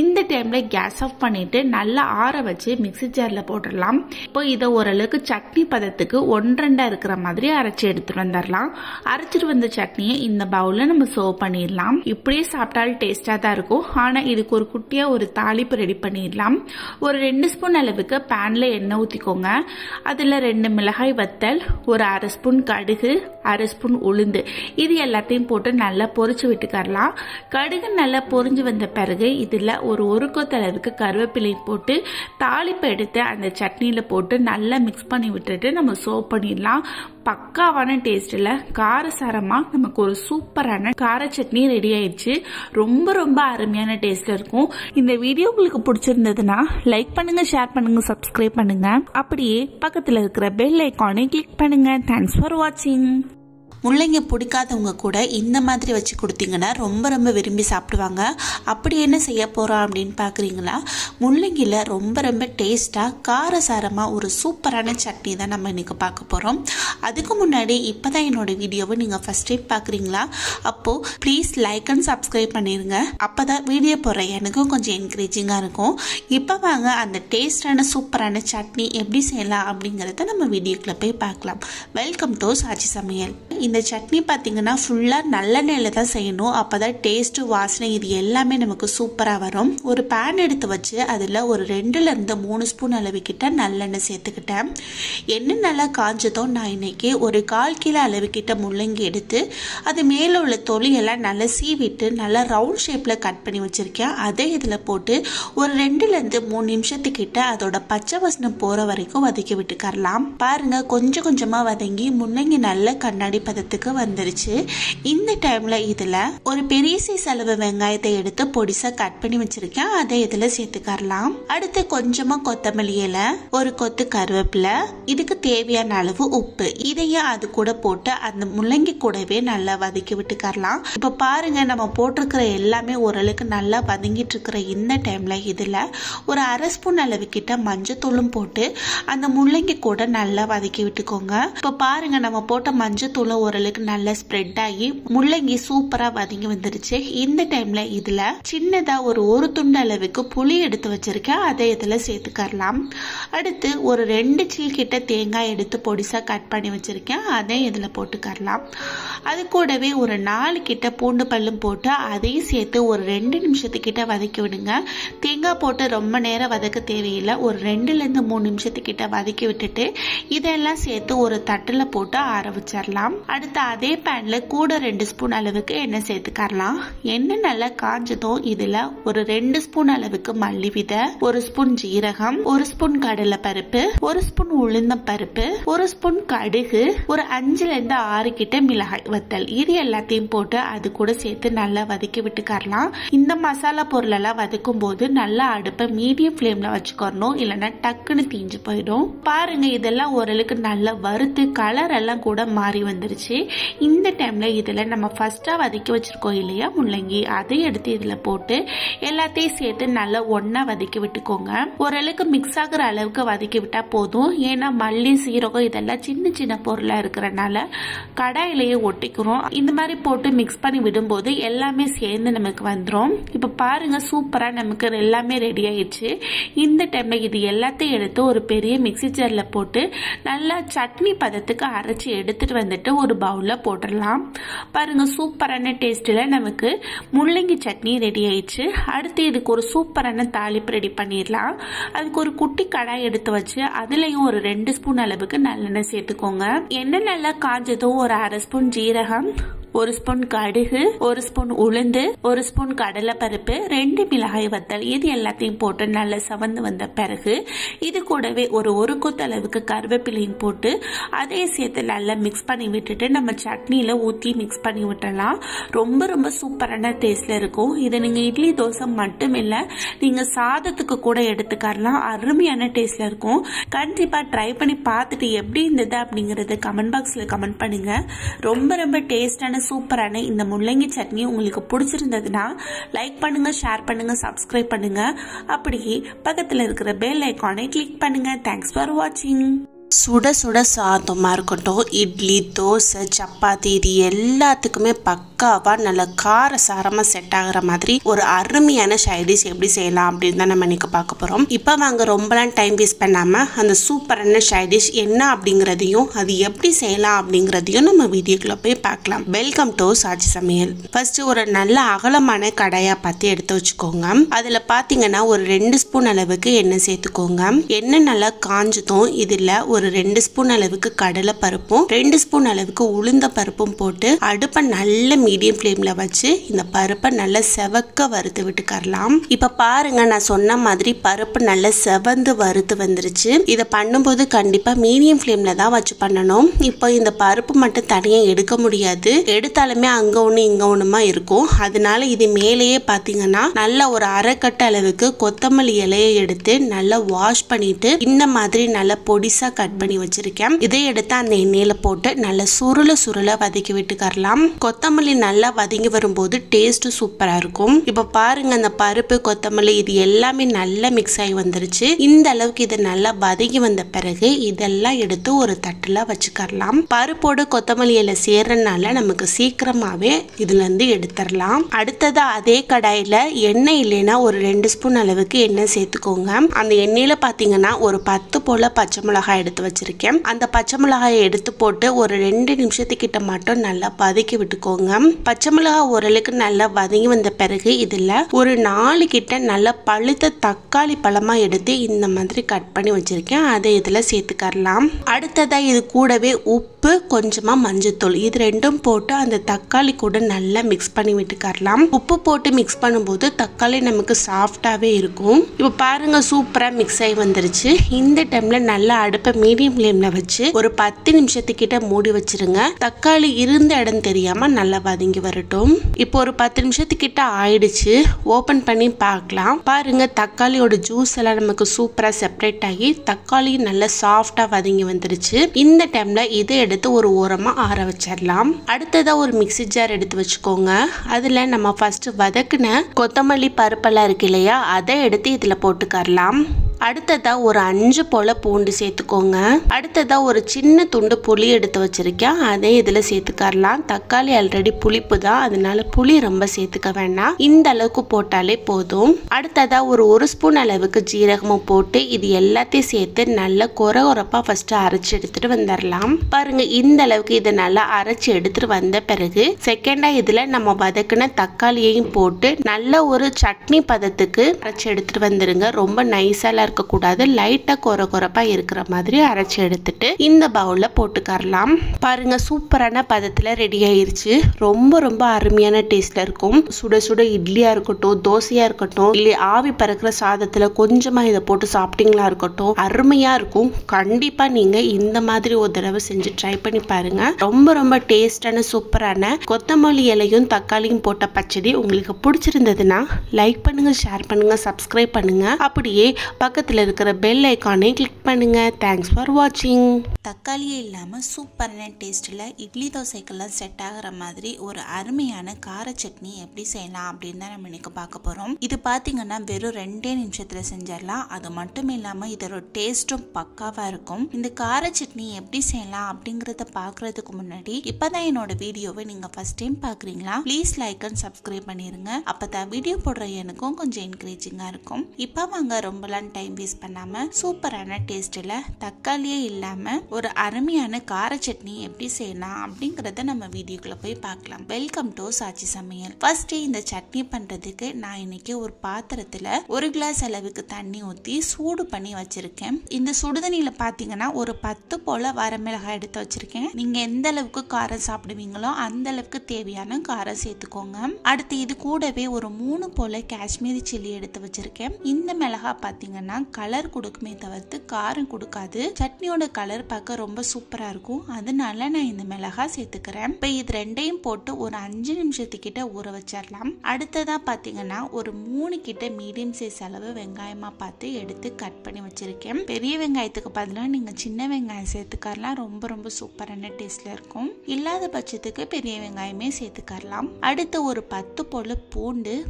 இந்த டைம்ல கேஸ் ஆஃப் பண்ணிட்டு நல்லா ஆற வச்சு மிக்ஸி ஜார்ல போட்டுடலாம். இப்போ இதை ஓரளவுக்கு சட்னி பதத்துக்கு 1-2 இருக்கிற மாதிரி அரைச்சி எடுத்துட்டு வந்துடலாம். அரைச்சிட்டு வந்த சட்னியை இந்த பவுல்ல நம்ம சர்வ் பண்ணிடலாம். இப்படியே சாப்பிட்டாலும் டேஸ்டா தான் இருக்கும். ஆனா இதுக்கு ஒரு குட்டியா ஒரு தாளிப்பு ரெடி பண்ணிடலாம். ஒரு 2 ஸ்பூன் அளவுக்கு பேன்ல எண்ணெய் ஊத்திக்கோங்க. அதுல 2 மிளகாய் வத்தல், ஒரு 1/2 ஸ்பூன் கடுகு, 1/2 ஸ்பூன் உளுந்து, இது எல்லாத்தையும் போட்டு நல்லா பொரிச்சு விட்டுக்கரலாம். கடுகு நல்லா பொரிஞ்சு வந்த பிறகு இதுல ஒரு கொத்து அளவுக்கு கருவேப்பிலை போட்டு தாளிப்பை எடுத்து அந்த சட்னியில் போட்டு நல்லா மிக்ஸ் பண்ணி விட்டுட்டு நம்ம சர்வ் பண்ணிடலாம். பக்காவான டேஸ்ட்டில் காரசாரமாக நமக்கு ஒரு சூப்பரான கார சட்னி ரெடி ஆயிடுச்சு. ரொம்ப ரொம்ப அருமையான டேஸ்ட்ல இருக்கும். இந்த வீடியோ உங்களுக்கு பிடிச்சிருந்ததுன்னா லைக் பண்ணுங்க, ஷேர் பண்ணுங்க, சப்ஸ்கிரைப் பண்ணுங்க. அப்படியே பக்கத்தில் இருக்கிற பெல் ஐக்கானை கிளிக் பண்ணுங்க. தேங்க்ஸ் ஃபார் வாட்சிங். முள்ளங்கி பிடிக்காதவங்க கூட இந்த மாதிரி வச்சு கொடுத்தீங்கன்னா ரொம்ப ரொம்ப விரும்பி சாப்பிடுவாங்க. அப்படி என்ன செய்ய போகிறோம் அப்படின்னு பார்க்குறீங்களா? முள்ளங்கியில் ரொம்ப ரொம்ப டேஸ்ட்டாக காரசாரமாக ஒரு சூப்பரான சட்னி தான் நம்ம இன்றைக்கி பார்க்க போகிறோம். அதுக்கு முன்னாடி இப்போ தான் என்னோட வீடியோவை நீங்கள் ஃபஸ்ட் டைம் பார்க்குறீங்களா? அப்போது ப்ளீஸ் லைக் அண்ட் சப்ஸ்கிரைப் பண்ணிடுங்க. அப்போ தான் வீடியோ போடுற எனக்கும் கொஞ்சம் என்கரேஜிங்காக இருக்கும். இப்போ வாங்க அந்த டேஸ்டான சூப்பரான சட்னி எப்படி செய்யலாம் அப்படிங்கிறத நம்ம வீடியோக்குள்ளே போய் பார்க்கலாம். வெல்கம் டு சாச்சி சமையல். இந்த சட்னி பார்த்தீங்கன்னா ஃபுல்லாக நல்லெண்ணெயில் தான் செய்யணும். அப்போ தான் டேஸ்ட்டு, வாசனை இது எல்லாமே நமக்கு சூப்பராக வரும். ஒரு பேன் எடுத்து வச்சு அதில் ஒரு 2லேருந்து 3 ஸ்பூன் அளவுக்கிட்ட நல்லெண்ணெய் சேர்த்துக்கிட்டேன். எண்ணெய் நல்லா காஞ்சதும் நான் இன்னைக்கு ஒரு 1/4 கிலோ அளவுக்கிட்ட முள்ளங்கி எடுத்து அது மேலே உள்ள தொலியெல்லாம் நல்லா சீவிட்டு நல்லா ரவுண்ட் ஷேப்பில் கட் பண்ணி வச்சுருக்கேன். அதே இதில் போட்டு ஒரு 2லேருந்து 3 நிமிஷத்துக்கிட்ட அதோட பச்சை வாசனை போகிற வரைக்கும் வதக்கி விட்டுக்கரலாம். பாருங்கள், கொஞ்சம் கொஞ்சமாக வதங்கி முள்ளங்கி நல்ல கண்ணாடி பதத்துக்கு வந்துருச்சு. இந்த டைம்ல இதுல ஒரு பெரிய சைஸ் அளவு வெங்காயத்தை எடுத்து பொடிசா கட் பண்ணி வச்சிருக்கேன். அதை இதுல சேர்த்துக்கலாம். அடுத்து கொஞ்சமா கொத்தமல்லி இலை, ஒரு கொத்து கருவேப்பிலை, இதுக்கு தேவையான அளவு உப்பு, இதையும் அது கூட போட்டு அந்த முள்ளங்கி கூடவே நல்லா வதக்கி விட்டுக்கரலாம். இப்ப பாருங்க, நம்ம போட்டிருக்கிற எல்லாமே ஓரளவுக்கு நல்லா வதங்கிட்டு இருக்கிற இந்த டைம்ல இதுல ஒரு 1/2 ஸ்பூன் அளவு கிட்ட மஞ்சத்தூளும் போட்டு அந்த முள்ளங்கி கூட நல்லா வதக்கி விட்டுக்கோங்க. இப்ப பாருங்க, நம்ம போட்ட மஞ்சத்தூள் ஓரளவுக்கு நல்லா ஸ்ப்ரெட் ஆகி முள்ளங்கி சூப்பரா வதங்கி வந்துருச்சு. இந்த டைம்ல இதுல சின்னதா ஒரு துண்டு அளவுக்கு புளி எடுத்து வச்சிருக்கேன். அதை இதுல சேர்த்துக்கலாம். அடுத்து ஒரு 2 சீல் கிட்ட தேங்காய் எடுத்து பொடிசா கட் பண்ணி வச்சிருக்கேன். அதை இதுல போட்டுக்கலாம். அது கூடவே ஒரு 4 கிட்ட பூண்டு பல்லும் போட்டு அதையும் சேர்த்து ஒரு 2 நிமிஷத்துக்கிட்ட வதக்கி விடுங்க. தேங்காய் போட்டு ரொம்ப நேரம் வதக்க தேவையில்லை. ஒரு 2லேருந்து 3 நிமிஷத்துக்கிட்ட வதக்கி விட்டுட்டு இதெல்லாம் சேர்த்து ஒரு தட்டுல போட்டு ஆற வச்சிடலாம். அடுத்து அதே பேன்ல கூட 2 ஸ்பூன் அளவுக்கு எண்ணெய் சேர்த்துக்கலாம். எண்ணெய் நல்லா காஞ்சதும் இதுல ஒரு 2 ஸ்பூன் அளவுக்கு மல்லி விதை, 1 ஸ்பூன் ஜீரகம், 1 ஸ்பூன் கடலை பருப்பு, 1 ஸ்பூன் உளுந்தம் பருப்பு, 1 ஸ்பூன் கடுகு, ஒரு 5லேருந்து 6 கிட்ட மிளகாய் வத்தல், இது எல்லாத்தையும் போட்டு அது கூட சேர்த்து நல்லா வதக்கி விட்டுக்கலாம். இந்த மசாலா பொருள் எல்லாம் வதக்கும் போது நல்லா அடுப்பை மீடியம் ஃப்ளேம்ல வச்சுக்கணும், இல்லைன்னா டக்குன்னு தீஞ்சு போயிடும். பாருங்க, இதெல்லாம் ஓரளவுக்கு நல்லா வறுத்து கலர் எல்லாம் கூட மாறி வந்துருச்சு. இந்த டைம்ல இதுல நம்ம ஃபர்ஸ்டா வதக்கி வச்சிருக்கோம் இல்லையா முள்ளங்கி, அதை எடுத்து இதுல போட்டு எல்லாத்தையும் சேர்த்து நல்லா ஒன்னா வதக்கி விட்டுக்கோங்க. ஓரளவுக்கு மிக்ஸ் ஆகுற அளவுக்கு வதக்கி விட்டா போதும். ஏன்னா மல்லி, சீரகம் இதெல்லாம் சின்ன சின்ன பொருளா இருக்கிறனால கடாயிலேயே ஒட்டிக்கிறோம். இந்த மாதிரி போட்டு மிக்ஸ் பண்ணி விடும்போது எல்லாமே சேர்ந்து நமக்கு வந்துடும். இப்ப பாருங்க, சூப்பரா நமக்கு எல்லாமே ரெடி ஆயிடுச்சு. இந்த டைம்ல இது எல்லாத்தையும் எடுத்து ஒரு பெரிய மிக்ஸி ஜார்ல போட்டு நல்லா சட்னி பதத்துக்கு அரைச்சி எடுத்துட்டு வந்துட்டு ஒரு பவுல்ல போட்டுடலாம். பாருங்க, சூப்பரான டேஸ்ட்ல நமக்கு முள்ளங்கி சட்னி ரெடி ஆயிடுச்சு. அடுத்து இதுக்கு ஒரு சூப்பரான தாளிப்பு ரெடி பண்ணிடலாம். அதுக்கு ஒரு குட்டி கடாய் எடுத்து வச்சு அதுலயும் ஒரு 2 ஸ்பூன் அளவுக்கு நல்லெண்ணெய் சேர்த்துக்கோங்க. எண்ணெய் நல்லா காஞ்சதும் ஒரு 1/2 ஸ்பூன் ஜீரகம், 1 ஸ்பூன் கடுகு, 1 ஸ்பூன் உளுந்து, 1 ஸ்பூன் கடலை பருப்பு, 2 மிளகாய் வத்தல், இது எல்லாத்தையும் போட்டு நல்லா சவந்து வந்த பிறகு இது கூடவே ஒரு கொத்து அளவுக்கு கருவேப்பிலையும் போட்டு அதே சேர்த்து நல்லா மிக்ஸ் பண்ணி விட்டுட்டு நம்ம சட்னியில ஊற்றி மிக்ஸ் பண்ணி விட்டலாம். ரொம்ப ரொம்ப சூப்பரான டேஸ்ட்ல இருக்கும். இதை நீங்க இட்லி, தோசை மட்டும் இல்ல, நீங்க சாதத்துக்கு கூட எடுத்துக்கலாம். அருமையான டேஸ்ட்ல இருக்கும். கண்டிப்பா ட்ரை பண்ணி பார்த்துட்டு எப்படி இருந்தது அப்படிங்கறது கமெண்ட் பாக்ஸ்ல கமெண்ட் பண்ணுங்க. ரொம்ப ரொம்ப டேஸ்டான சூப்பரான இந்த முள்ளங்கி சட்னி உங்களுக்கு பிடிச்சிருந்ததுன்னா லைக் பண்ணுங்க, ஷேர் பண்ணுங்க, சப்ஸ்கிரைப் பண்ணுங்க. அப்படியே பக்கத்துல இருக்கிற பெல் ஐகானை கிளிக் பண்ணுங்க. தேங்க்ஸ் ஃபார் வாட்சிங். சுட சுட சாதமாக இருக்கட்டும், இட்லி, தோசை, சப்பாத்தி, இது எல்லாத்துக்குமே பக்காவாக நல்ல காரசாரமாக செட் ஆகிற மாதிரி ஒரு அருமையான சைடிஷ் எப்படி செய்யலாம் அப்படின்னு தான் நம்ம இன்னைக்கு பார்க்க போகிறோம். இப்போ வாங்க ரொம்பலாம் டைம் வேஸ்ட் பண்ணாமல் அந்த சூப்பரான சைடிஷ் என்ன அப்படிங்கிறதையும் அது எப்படி செய்யலாம் அப்படிங்கிறதையும் நம்ம வீடியோக்குள்ளே போய் பார்க்கலாம். வெல்கம் டு சாச்சி சமையல். ஃபர்ஸ்ட் ஒரு நல்ல அகலமான கடாயாக பார்த்து எடுத்து வச்சுக்கோங்க. அதில் பார்த்தீங்கன்னா ஒரு 2 ஸ்பூன் அளவுக்கு எண்ணெய் சேர்த்துக்கோங்க. எண்ணெய் நல்லா காஞ்சதும் இதில் ஒரு 2 ஸ்பூன் அளவுக்கு கடலை பருப்பும் 2 ஸ்பூன் அளவுக்கு உளுந்த பருப்பும் போட்டு அடுப்பை நல்ல மீடியம் ஃப்ளேம்ல வச்சு இந்த பருப்பை நல்லா செவக்க வறுத்து விட்டுக்கறலாம். இப்ப பாருங்க, நான் சொன்ன மாதிரி பருப்பு நல்லா செவந்து வறுத்து வந்துருச்சு. இதை பண்ணும்போது கண்டிப்பா மீடியம் ஃப்ளேம்ல தான் வச்சு பண்ணணும். இப்போ இந்த பருப்பு மட்டும் தனியா எடுக்க முடியாது, எடுத்தாலுமே அங்க ஒண்ணு இங்க ஒண்ணுமா இருக்கும். அதனால இது மேலேயே பாத்தீங்கன்னா நல்ல ஒரு அரைக்கட்டு அளவுக்கு கொத்தமல்லி இலையை எடுத்து நல்லா வாஷ் பண்ணிட்டு இந்த மாதிரி நல்லா பொடிசா கட் பண்ணி வச்சிருக்கேன். இதை எடுத்து அந்த எண்ணெயில போட்டு நல்லா சுருள வதக்கி விட்டுக்கறலாம். கொத்தமல்லி நல்லா வதங்கி வரும்போது டேஸ்ட் சூப்பரா இருக்கும். இப்ப பாருங்க, அந்த பருப்பு கொத்தமல்லி இது எல்லாமே நல்லா மிக்ஸ் ஆகி வந்துருச்சு. இந்த அளவுக்கு இதை நல்லா வதங்கி வந்த பிறகு இதெல்லாம் எடுத்து ஒரு தட்டுல வச்சுக்கறலாம். பருப்போட கொத்தமல்லி இலை சேர்றதுனால நமக்கு சீக்கிரமாவே இதுல இருந்து எடுத்துடலாம். அடுத்ததா அதே கடாயில எண்ணெய் இல்லைன்னா ஒரு 2 ஸ்பூன் அளவுக்கு எண்ணெய் சேர்த்துக்கோங்க. அந்த எண்ணெயில பாத்தீங்கன்னா ஒரு 10 போல பச்சை மிளகாய் எடுத்து வச்சிருக்கேன். அந்த பச்சை மிளகாயை எடுத்து போட்டு ஒரு 2 நிமிஷத்துக்கிட்ட மட்டும் நல்லா வதக்கி விட்டுக்கோங்க. பச்சை மிளகாய் ஓரளவுக்கு நல்லா வதங்கி வந்த பிறகு இதுல ஒரு 4 கிட்ட நல்லா பழுத்த தக்காளி பழமா எடுத்து இந்த மாதிரி கட் பண்ணி வச்சிருக்கேன். அதை இதுல சேர்த்துக்கறலாம். அடுத்ததா இது கூடவே உப்பு, கொஞ்சமா மஞ்சத்தூள், இது ரெண்டும் போட்டு அந்த தக்காளி கூட நல்லா மிக்ஸ் பண்ணி விட்டுக்கறலாம். உப்பு போட்டு மிக்ஸ் பண்ணும்போது தக்காளி நமக்கு சாஃப்டாவே இருக்கும். இப்போ பாருங்க, சூப்பரா மிக்ஸ் ஆகி வந்துருச்சு. இந்த டைம்ல நல்லா அடுப்பை மீடியம் ஃப்ளேம்ல வச்சு ஒரு 10 நிமிஷத்துக்கிட்ட மூடி வச்சிருங்க. தக்காளி இருந்த இடம் தெரியாம நல்லா வதங்கி வரட்டும். இப்போ ஒரு 10 நிமிஷத்துக்கிட்ட ஆயிடுச்சு. ஓபன் பண்ணி பார்க்கலாம். பாருங்க, தக்காளியோட ஜூஸ் எல்லாம் நமக்கு சூப்பரா செப்பரேட் ஆகி தக்காளி நல்லா சாஃப்டா வதங்கி வந்துருச்சு. இந்த டைம்ல இதை எடுத்து ஒரு ஓரமா ஆற வச்சிடலாம். அடுத்ததா ஒரு மிக்ஸி ஜார் எடுத்து வச்சுக்கோங்க. அதுல நம்ம ஃபர்ஸ்ட் வதக்குன கொத்தமல்லி பருப்பெல்லாம் இருக்கு இல்லையா, அதை எடுத்து இதுல போட்டுக்கறலாம். அடுத்ததா ஒரு 5 போல பூண்டு சேர்த்துக்கோங்க. அடுத்ததா ஒரு சின்ன துண்டு புளி எடுத்து வச்சிருக்கேன், அதை இதுல சேர்த்துக்கறலாம். தக்காளி ஆல்ரெடி புளிப்பு தான், அதனால புளி ரொம்ப சேர்த்துக்க வேண்டாம், இந்த அளவுக்கு போட்டாலே போதும். அடுத்ததா ஒரு 1 ஸ்பூன் அளவுக்கு ஜீரகமும் போட்டு இது எல்லாத்தையும் சேர்த்து நல்லா கொரகொரப்பா ஃபர்ஸ்ட் அரைச்சு எடுத்துட்டு வந்துடலாம். பாருங்க, இந்த அளவுக்கு இதை நல்லா அரைச்சு எடுத்துட்டு வந்த பிறகு செகண்டா இதுல நம்ம வதக்குன தக்காளியையும் போட்டு நல்ல ஒரு சட்னி பதத்துக்கு அரைச்சு எடுத்துட்டு வந்துருங்க. ரொம்ப நைஸால இருக்க கூடாது, லைட்டா கொரகொரப்பா இருக்கிற மாதிரி அரைச்சு எடுத்துட்டு இந்த பவுல்ல போட்டுக்கறலாம். பாருங்க, சூப்பரான பதத்துல ரெடி ஆயிருச்சு. ரொம்ப ரொம்ப அருமையான டேஸ்ட்ல இருக்கும். சுட சுட இட்லியா இருக்கட்டும், தோசையா இருக்கட்டும், இல்ல ஆவி பறக்கிற சாதத்துல கொஞ்சமா இதை போட்டு சாப்பிட்டீங்களா இருக்கட்டும், அருமையா இருக்கும். கண்டிப்பா நீங்க இந்த மாதிரி ஒரு தடவை செஞ்சு ட்ரை பண்ணி பாருங்க. ரொம்ப ரொம்ப டேஸ்டான சூப்பரான கொத்தமல்லி இலையும் தக்காளியும் போட்ட பச்சடி உங்களுக்கு பிடிச்சிருந்ததுன்னா லைக் பண்ணுங்க, ஷேர் பண்ணுங்க, சப்ஸ்கிரைப் பண்ணுங்க. அப்படியே பக்கத்துல இருக்கிற பெல் ஐகானை கிளிக் பண்ணுங்க. தேங்க்ஸ் ஃபார் வாட்சிங். தக்காளியே இல்லாம சூப்பரான டேஸ்ட்ல இட்லி தோசைக்கெல்லாம் செட் ஆகிற மாதிரி ஒரு அருமையான கார சட்னி எப்படி செய்யலாம் அப்படின்னு தான் நம்ம இன்னைக்கு பார்க்க போறோம். இது பாத்தீங்கன்னா வெறும் 2 நிமிஷத்துல செஞ்சிடலாம். அது மட்டும் இல்லாம இதோட டேஸ்டும் பக்காவா இருக்கும். இந்த கார சட்னி எப்படி செய்யலாம் அப்படிங்கறத பாக்குறதுக்கு முன்னாடி இப்பதான் என்னோட வீடியோவை நீங்க ஃபர்ஸ்ட் டைம் பாக்குறீங்களா, ப்ளீஸ் லைக் அண்ட் சப்ஸ்கிரைப் பண்ணிருங்க. அப்பதான் வீடியோ போடுற எனக்கும் கொஞ்சம் என்கரேஜிங்கா இருக்கும். இப்ப வாங்க ரொம்பலாம் டைம் வேஸ்ட் பண்ணாம சூப்பரான டேஸ்ட்ல தக்காளியே இல்லாம ஒரு அருமையான கார சட்னி எப்படி செய்யலாம் அப்படிங்கறத நம்ம வீடியோக்குள்ள போய் பார்க்கலாம். வெல்கம் டு சாச்சி சமையல். ஃபர்ஸ்ட் இந்த சட்னி பண்றதுக்கு நான் இன்னைக்கு ஒரு பாத்திரத்துல 1 கிளாஸ் அளவுக்கு தண்ணி ஊத்தி சூடு பண்ணி வச்சிருக்கேன். இந்த சுடுதண்ணியில பாத்தீங்கன்னா ஒரு 10 போல வரமிளகாய் எடுத்து வச்சிருக்கேன். நீங்க எந்த அளவுக்கு காரம் சாப்பிடுவீங்களோ அந்த அளவுக்கு தேவையான காரம் சேர்த்துக்கோங்க. அடுத்து இது கூடவே ஒரு 3 போல காஷ்மீரி சில்லி எடுத்து வச்சிருக்கேன். இந்த மிளகாய் பாத்தீங்கன்னா கலர் கொடுக்குமே தவிர்த்து காரம் கொடுக்காது. சட்னியோட கலர் பார்க்க ரொம்ப சூப்பரா இருக்கும், அதனால நான் இந்த மிளகாய் சேர்த்துக்கிறேன். இப்ப இது ரெண்டையும் போட்டு ஒரு 5 நிமிஷத்துக்கிட்ட ஊற வச்சிடலாம். அடுத்ததா பாத்தீங்கன்னா ஒரு 3 கிட்ட மீடியம் சைஸ் அளவு வெங்காயமா பார்த்து எடுத்து கட் பண்ணி வச்சிருக்கேன். பெரிய வெங்காயத்துக்கு பதிலா நீங்க சின்ன வெங்காயம் சேர்த்துக்கலாம், ரொம்ப ரொம்ப சூப்பரான டேஸ்ட்ல இருக்கும். இல்லாத பட்சத்துக்கு பெரிய வெங்காயமே சேர்த்துக்கலாம். அடுத்து ஒரு 10 போல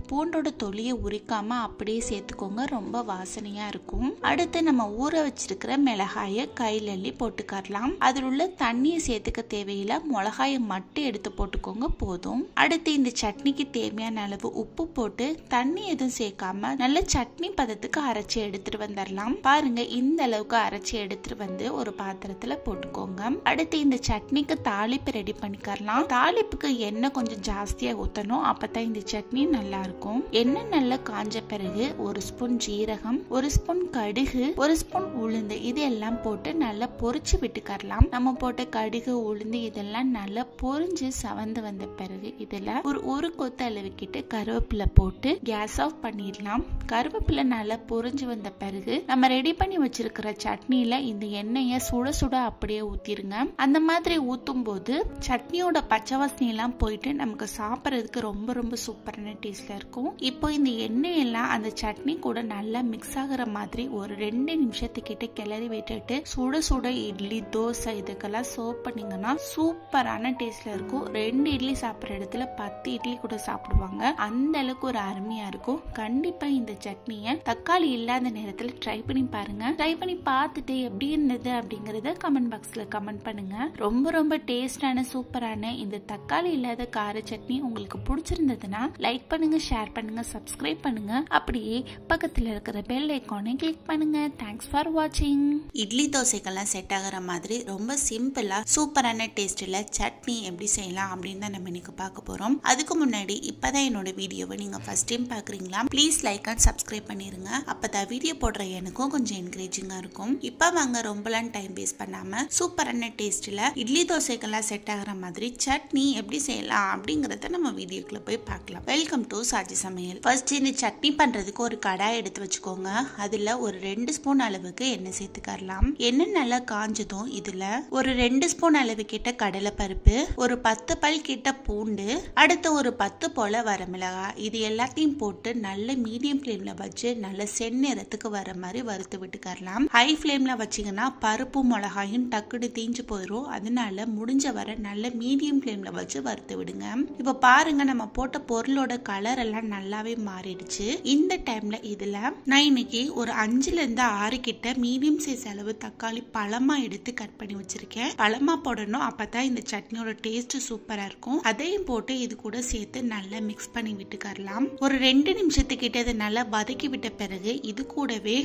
பூண்டோட தொலியை உரிக்காம அப்படியே சேர்த்துக்கோங்க, ரொம்ப வாசனையா இருக்கும். அடுத்து நம்ம ஊற வச்சிருக்கிற மிளகாய கையில அள்ளி போட்டுக்கலாம். அதில் உள்ள தண்ணியை சேர்த்துக்க தேவையில்லை, மிளகாயை மட்டும் எடுத்து போட்டுக்கோங்க போதும். அடுத்து இந்த சட்னிக்கு தேவையான அளவு உப்பு போட்டு தண்ணி எதுவும் சேர்க்காம நல்ல சட்னி பதத்துக்கு அரைச்சி எடுத்துட்டு வந்துடலாம். பாருங்க, இந்த அளவுக்கு அரைச்சி எடுத்துட்டு வந்து ஒரு பாத்திரத்துல போட்டுக்கோங்க. அடுத்து இந்த சட்னிக்கு தாளிப்பு ரெடி பண்ணிக்கலாம். தாளிப்புக்கு எண்ணெய் கொஞ்சம் ஜாஸ்தியா ஊத்தணும், அப்பதான் இந்த சட்னி நல்லா இருக்கும். எண்ணெய் நல்லா காஞ்ச பிறகு 1 ஸ்பூன் ஜீரகம், 1 ஸ்பூன் கடுகு, 1 ஸ்பூன் உளுந்து இது எல்லாம் போட்டு நல்லா பொரிச்சு விட்டுக்கறலாம். நம்ம போட்ட கடுகு உளுந்து இதெல்லாம் நல்லா பொரிஞ்சு சவந்து வந்த பிறகு இதுல ஒரு கொத்து அளவு கிட்ட கருவேப்பிலை போட்டு கேஸ் ஆஃப் பண்ணிடலாம். கருவேப்பிலை நல்லா பொரிஞ்சு வந்த பிறகு நம்ம ரெடி பண்ணி வச்சிருக்கிற சட்னியில இந்த எண்ணெயை சுட சுட அப்படியே ஊத்திருங்க. அந்த மாதிரி ஊத்தும் போது சட்னியோட பச்சை வாசனை எல்லாம் போயிட்டு நமக்கு சாப்பிட்றதுக்கு ரொம்ப ரொம்ப சூப்பரான டேஸ்ட்ல இருக்கும். இப்போ இந்த எண்ணெயெல்லாம் அந்த சட்னி கூட நல்லா மிக்ஸ் ஆகுற மாதிரி ஒரு 2 நிமிஷத்துக்கிட்ட கிளறி விட்டுட்டு சுட சுட இட்லி தோசை இதுக்கெல்லாம் சர்வ் பண்ணீங்கன்னா சூப்பரான டேஸ்ட்ல இருக்கும். 2 இட்லி சாப்பிட்ற இடத்துல 10 இட்லி கூட சாப்பிடுவாங்க. அந்த அளவுக்கு ஒரு அருமையா இருக்கும். கண்டிப்பா இந்த சட்னியை தக்காளி இல்லாத நேரத்துல ட்ரை பண்ணி பாருங்க. ட்ரை பண்ணி பார்த்துட்டு எப்படி இருந்தது அப்படிங்கறத கமெண்ட் பாக்ஸ்ல கமெண்ட் பண்ணுங்க. ரொம்ப ரொம்ப டேஸ்டான சூப்பரான இந்த தக்காளி இல்லாத கார சட்னி உங்களுக்கு பிடிச்சிருந்ததுன்னா லைக் பண்ணுங்க, ஷேர் பண்ணுங்க, சப்ஸ்கிரைப் பண்ணுங்க. அப்படியே பக்கத்துல இருக்கிற பெல் ஐகானை கிளிக் பண்ணுங்க. தேங்க்ஸ் ஃபார் வாட்சிங். இட்லி தோசைக்கெல்லாம் செட் ஆகிற மாதிரி ரொம்ப சிம்பிளா சூப்பரான டேஸ்ட்ல சட்னி எப்படி செய்யலாம் அப்படின்னு தான் நம்ம இன்னைக்கு பார்க்க போறோம். அதுக்கு முன்னாடி இப்பதான் என்னோட வீடியோவை நீங்க ஃபர்ஸ்ட் டைம் பாக்குறீங்களா, ப்ளீஸ் லைக் அண்ட் சப்ஸ்கிரைப் பண்ணிருங்க. அப்பதான் வீடியோ போடுற எனக்கும் கொஞ்சம் என்கரேஜிங்கா இருக்கும். இப்ப வாங்க ரொம்பலாம் டைம் வேஸ்ட் பண்ணாம சூப்பரான டேஸ்ட்ல இட்லி தோசைக்கெல்லாம் செட் ஆகிற மாதிரி சட்னி எப்படி செய்யலாம் அப்படிங்கறத நம்ம வீடியோக்குள்ள போய் பார்க்கலாம். வெல்கம் டு சாஜி சமையல். ஃபர்ஸ்ட் இந்த சட்னி பண்றதுக்கு ஒரு கடாய் எடுத்து வச்சுக்கோங்க. அதுல ஒரு 2 ஸ்பூன் அளவுக்கு எண்ணெய் சேர்த்துக்கலாம். எண்ணெய் நல்லா காஞ்சதும் இதுல ஒரு 2 ஸ்பூன் அளவு கிட்ட கடலை பருப்பு, ஒரு 10 பல் கிட்ட பூண்டு, அடுத்து ஒரு 10 போல வரமிளகாய் இது எல்லாத்தையும் போட்டு நல்ல மீடியம் ஃப்ளேம்ல வச்சு நல்ல செந்நிறத்துக்கு வர மாதிரி வறுத்து விட்டுக்கலாம். ஹை ஃப்ளேம்ல வச்சீங்கன்னா பருப்பு மிளகாயும் டக்குனு தீஞ்சு போயிடும். அதனால முடிஞ்ச வரை நல்ல மீடியம் ஃப்ளேம்ல வச்சு வறுத்து விடுங்க. இப்ப பாருங்க நம்ம போட்ட பொருளோட கலர் எல்லாம் நல்லாவே மாறிடுச்சு. இந்த டைம்ல இதுல நான் இன்னைக்கு ஒரு 5ல இருந்து 6 கிட்ட மீடியம் சைஸ் அளவு தக்காளி பழமா எடுத்து கட் பண்ணி வச்சிருக்கேன். பழமா போடணும், அப்பதான் இந்த சட்னியோட டேஸ்ட் சூப்பரா இருக்கும். அதையும் போட்டு இது கூட சேர்த்து நல்லா மிக்ஸ் பண்ணி விட்டுக்கலாம். ஒரு 2 நிமிஷத்துக்கிட்ட இதை நல்லா வதக்கி விட்ட பிறகு இது கூடவே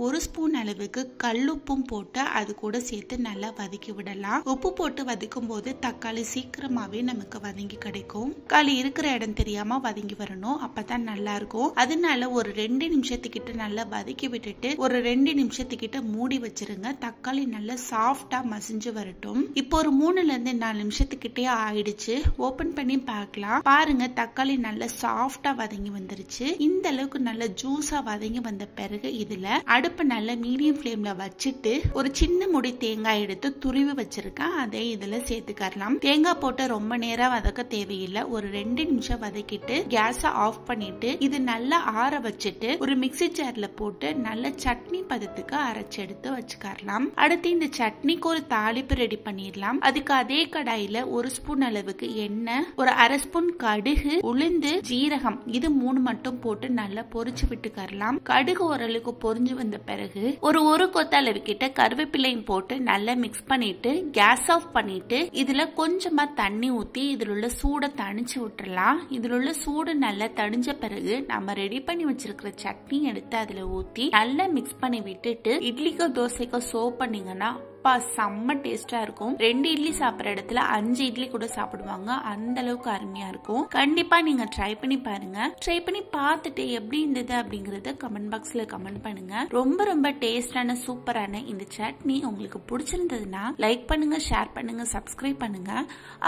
ஒரு ஸ்பூன் அளவுக்கு கல்லுப்பும் போட்டு அது கூட சேர்த்து நல்லா வதக்கி விடலாம். உப்பு போட்டு வதக்கும் போது தக்காளி சீக்கிரமாவே நமக்கு வதங்கி கிடைக்கும். தக்காளி இருக்கிற இடம் தெரியாம வதங்கி வரணும், அப்பதான் நல்லா இருக்கும். அதனால ஒரு 2 நிமிஷத்துக்கிட்ட நல்லா வதக்கி விட்டுட்டு ஒரு 2 நிமிஷத்துக்கிட்ட மூடி வச்சிருங்க. தக்காளி நல்லா சாஃப்டா மசிஞ்சு வரட்டும். இப்போ ஒரு 3ல இருந்து 4 நிமிஷத்துக்கிட்டே ஆயிடுச்சு. ஓபன் பண்ணி பார்க்கலாம். பாருங்க தக்காளி நல்லா சாஃப்டா வதங்கி வந்துருச்சு. இந்த அளவுக்கு நல்லா ஜூஸா வதங்கி வந்த பிறகு இதுல அடுப்பு நல்ல மீடியம் ஃப்ளேம்ல வச்சுட்டு ஒரு சின்ன முடி தேங்காய் எடுத்து துருவி வச்சிருக்கேன். அதை இதுல சேர்த்துக்கலாம். தேங்காய் போட்டு ரொம்ப நேரம் வதக்க தேவையில்லை. ஒரு 2 நிமிஷம் வதக்கிட்டு கேஸ ஆஃப் பண்ணிட்டு இது நல்லா ஆற வச்சுட்டு ஒரு மிக்ஸி ஜார்ல போட்டு நல்ல சட்னி பதத்துக்கு அரைச்சு எடுத்து வச்சுக்கலாம். அடுத்து இந்த சட்னிக்கு ஒரு தாளிப்பு ரெடி பண்ணிடலாம். அதுக்கு அதே கடாயில 1 ஸ்பூன் அளவுக்கு எண்ணெய், ஒரு 1/2 ஸ்பூன் கடுகு, உளுந்து, ஜீரகம் இது 3 மட்டும் போட்டு நல்லா பொரிச்சு விட்டுக்கலாம். கடுகு ஓரளவுக்கு பொரிஞ்சு வந்த பிறகு ஒரு கொத்த அளவு கிட்ட கருவேப்பிலையும் போட்டு நல்லா மிக்ஸ் பண்ணிட்டு கேஸ் ஆஃப் பண்ணிட்டு இதுல கொஞ்சமா தண்ணி ஊத்தி இதுல உள்ள சூட தணிச்சு விட்டுறலாம். இதுல உள்ள சூடு நல்லா தணிஞ்ச பிறகு நம்ம ரெடி பண்ணி வச்சிருக்கிற சட்னி எடுத்து அதுல ஊத்தி நல்லா மிக்ஸ் பண்ணி விட்டுட்டு இட்லிக்கோ தோசைக்கோ சர்வ் பண்ணீங்கன்னா செம்ம டேஸ்டா இருக்கும். 2 இட்லி சாப்பிட்ற இடத்துல 5 இட்லி கூட சாப்பிடுவாங்க. அந்த அளவுக்கு அருமையா இருக்கும். கண்டிப்பா நீங்க ட்ரை பண்ணி பாருங்க. ட்ரை பண்ணி பார்த்துட்டு எப்படி இருந்தது அப்படிங்கறத கமெண்ட் பாக்ஸ்ல கமெண்ட் பண்ணுங்க. ரொம்ப ரொம்ப டேஸ்டான சூப்பரான இந்த சட்னி உங்களுக்கு பிடிச்சிருந்ததுன்னா லைக் பண்ணுங்க, ஷேர் பண்ணுங்க, சப்ஸ்கிரைப் பண்ணுங்க.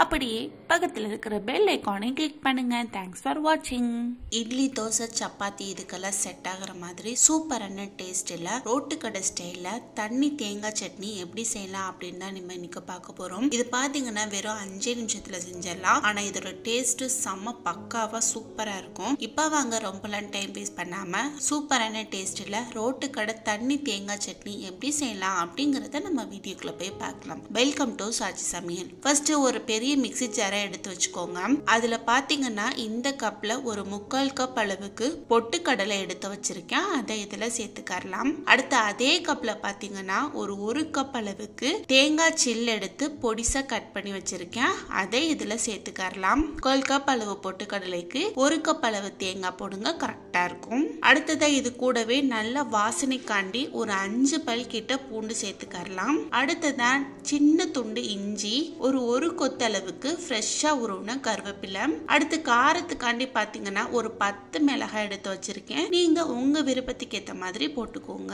அப்படியே பக்கத்துல இருக்கிற பெல் ஐகானை கிளிக் பண்ணுங்க. தேங்க்ஸ் ஃபார் வாட்சிங். இட்லி தோசை சப்பாத்தி இதுக்கெல்லாம் செட் ஆகிற மாதிரி சூப்பரான டேஸ்ட்ல ரோட்டு கடை ஸ்டைல்ல தண்ணி தேங்காய் சட்னி எப்படி செய்யலாம் அப்படின்னு தான் நம்ம இன்னைக்கு பார்க்க போறோம். இது பாத்தீங்கன்னா வெறும் 5 நிமிஷத்துல செஞ்சிடலாம். ஆனா இதோட டேஸ்ட் செம்ம பக்காவா சூப்பரா இருக்கும். இப்ப வாங்க ரொம்பலாம் டைம் வேஸ்ட் பண்ணாம சூப்பரான டேஸ்ட்ல ரோட்டு கடை தண்ணி தேங்காய் சட்னி எப்படி செய்யலாம் அப்படிங்கறத நம்ம வீடியோக்குள்ள போய் பார்க்கலாம். வெல்கம் டு சாஜி சமையல். ஃபர்ஸ்ட் ஒரு பெரிய மிக்ஸி ஜாரை எடுத்து வச்சுக்கோங்க. அதுல பாத்தீங்கன்னா இந்த கப்ல ஒரு 3/4 கப் அளவுக்கு பொட்டுக்கடலை எடுத்து வச்சிருக்கேன். அதை இதுல சேர்த்துக்கலாம். அடுத்து அதே கப்ல பாத்தீங்கன்னா ஒரு கப் அளவு அளவுக்கு தேங்காய் சில் எடுத்து பொடிசா கட் பண்ணி வச்சிருக்கேன். அதை இதுல சேர்த்துக்கலாம். 1 கப் அளவு பொட்டுக்கடலைக்கு 1 கப் அளவு தேங்காய் போடுங்க, கரெக்டா இருக்கும். அடுத்ததா இது கூடவே நல்ல வாசனைக்காண்டி ஒரு 5 பல் கிட்ட பூண்டு சேர்த்துக்கலாம். அடுத்ததா சின்ன துண்டு இஞ்சி, ஒரு கொத்தளவுக்கு ஃப்ரெஷ்ஷா உருவின கருவேப்பிலை. அடுத்து காரத்துக்காண்டி பாத்தீங்கன்னா ஒரு 10 மிளகாய் எடுத்து வச்சிருக்கேன். நீங்க உங்க விருப்பத்துக்கு ஏத்த மாதிரி போட்டுக்கோங்க.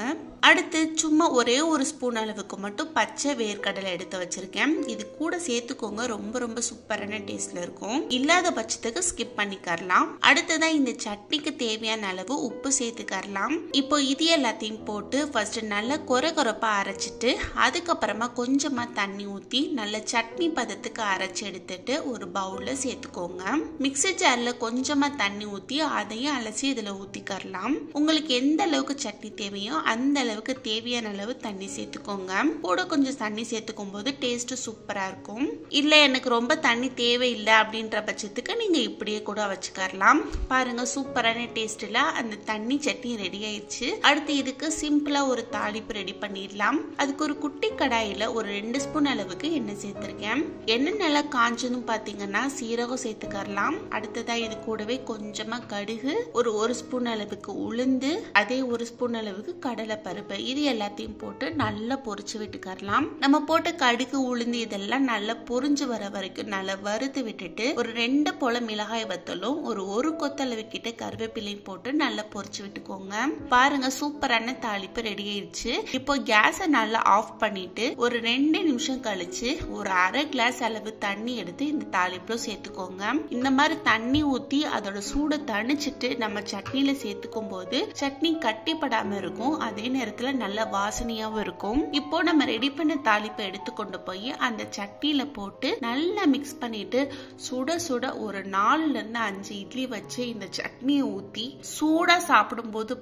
அடுத்து சும்மா ஒரே ஒரு ஸ்பூன் அளவுக்கு மட்டும் பச்சை வேர்க்கடலை எடுத்து வச்சிருக்கேன். இது கூட சேர்த்துக்கோங்க, ரொம்ப சூப்பரான டேஸ்ட்ல இருக்கும். இல்லாத பட்சத்துக்கு ஸ்கிப் பண்ணிக்கலாம். அடுத்ததான் இந்த சட்னிக்கு தேவையான அளவு உப்பு சேர்த்துக்கலாம். இப்போ இது எல்லாத்தையும் போட்டு ஃபர்ஸ்ட் நல்லா கொரகொரப்பா அரைச்சிட்டு அதுக்கப்புறமா கொஞ்சமா தண்ணி ஊத்தி நல்ல சட்னி பதத்துக்கு அரைச்சி எடுத்துட்டு ஒரு பவுல்ல சேர்த்துக்கோங்க. மிக்ஸி ஜார்ல கொஞ்சமா தண்ணி ஊத்தி அதையும் அலசி இதுல ஊத்திக்கலாம். உங்களுக்கு எந்த அளவுக்கு சட்னி தேவையோ அந்த அளவுக்கு தேவையான அளவு தண்ணி சேர்த்துக்கோங்க. கூட கொஞ்சம் தண்ணி சேர்த்துக்கும் போது டேஸ்ட் சூப்பரா இருக்கும். இல்ல எனக்கு ரொம்ப தண்ணி தேவையில்லை அப்படின்ற பட்சத்துக்கு நீங்க இப்படியே கூட வச்சுக்கலாம். பாருங்க சூப்பரான டேஸ்ட்ல அந்த தண்ணி சட்னி ரெடி ஆயிடுச்சு. அடுத்து இதுக்கு சிம்பிளா ஒரு தாளிப்பு ரெடி பண்ணிடலாம். அதுக்கு ஒரு குட்டி கடாயில ஒரு 2 ஸ்பூன் அளவுக்கு எண்ணெய் சேர்த்திருக்கேன். எண்ணெய் நல்லா காஞ்சதும் பாத்தீங்கன்னா சீரகம் சேர்த்துக்கலாம். அடுத்ததா இது கூடவே கொஞ்சமா கடுகு, ஒரு ஸ்பூன் அளவுக்கு உளுந்து, அதே 1 ஸ்பூன் அளவுக்கு கடலை பருப்பு, இது எல்லாத்தையும் போட்டு நல்லா பொரிச்சு விட்டுக்கலாம். நம்ம போட்ட கடுகு உளுந்து இதெல்லாம் நல்லா பொரிஞ்சு வர வரைக்கும் நல்லா வறுத்து விட்டுட்டு ஒரு 2 போல மிளகாய் வத்தலும் ஒரு கொத்தளவு கிட்ட கருவேப்பிலையும் போட்டு நல்லா பொரிச்சு விட்டுக்கோங்க. பாருங்க சூப்பரான தாளிப்பு ரெடி ஆயிடுச்சு. இப்போ கேஸை நல்லா ஆஃப் பண்ணிட்டு ஒரு 2 நிமிஷம் கழிச்சு ஒரு அரை கிளாஸ் அளவு தண்ணி எடுத்து இந்த தாளிப்புல சேர்த்துக்கோங்க. இந்த மாதிரி தண்ணி ஊத்தி அதோட சூட தணிச்சிட்டு நம்ம சட்னியில சேர்த்துக்கும் போது சட்னி கட்டிப்படாம இருக்கும். அதே நேரத்துல நல்ல வாசனையாவும் இருக்கும். இப்போ நம்ம ரெடி பண்ண தாளிப்பை எடுத்து கொண்டு போய் அந்த சட்னியில போட்டு நல்லா மிக்ஸ் பண்ணிட்டு சுட சுட ஒரு 4ல இருந்து 5 இட்லி வச்சு இந்த சட்னியை ஊத்தி சூடா சாப்பிடும் போது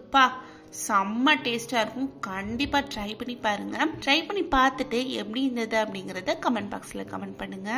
செம்ம டேஸ்டா இருக்கும். கண்டிப்பா ட்ரை பண்ணி பாருங்க. ட்ரை பண்ணி பார்த்துட்டு எப்படி இருந்தது அப்படிங்கறத கமெண்ட் பாக்ஸ்ல கமெண்ட் பண்ணுங்க.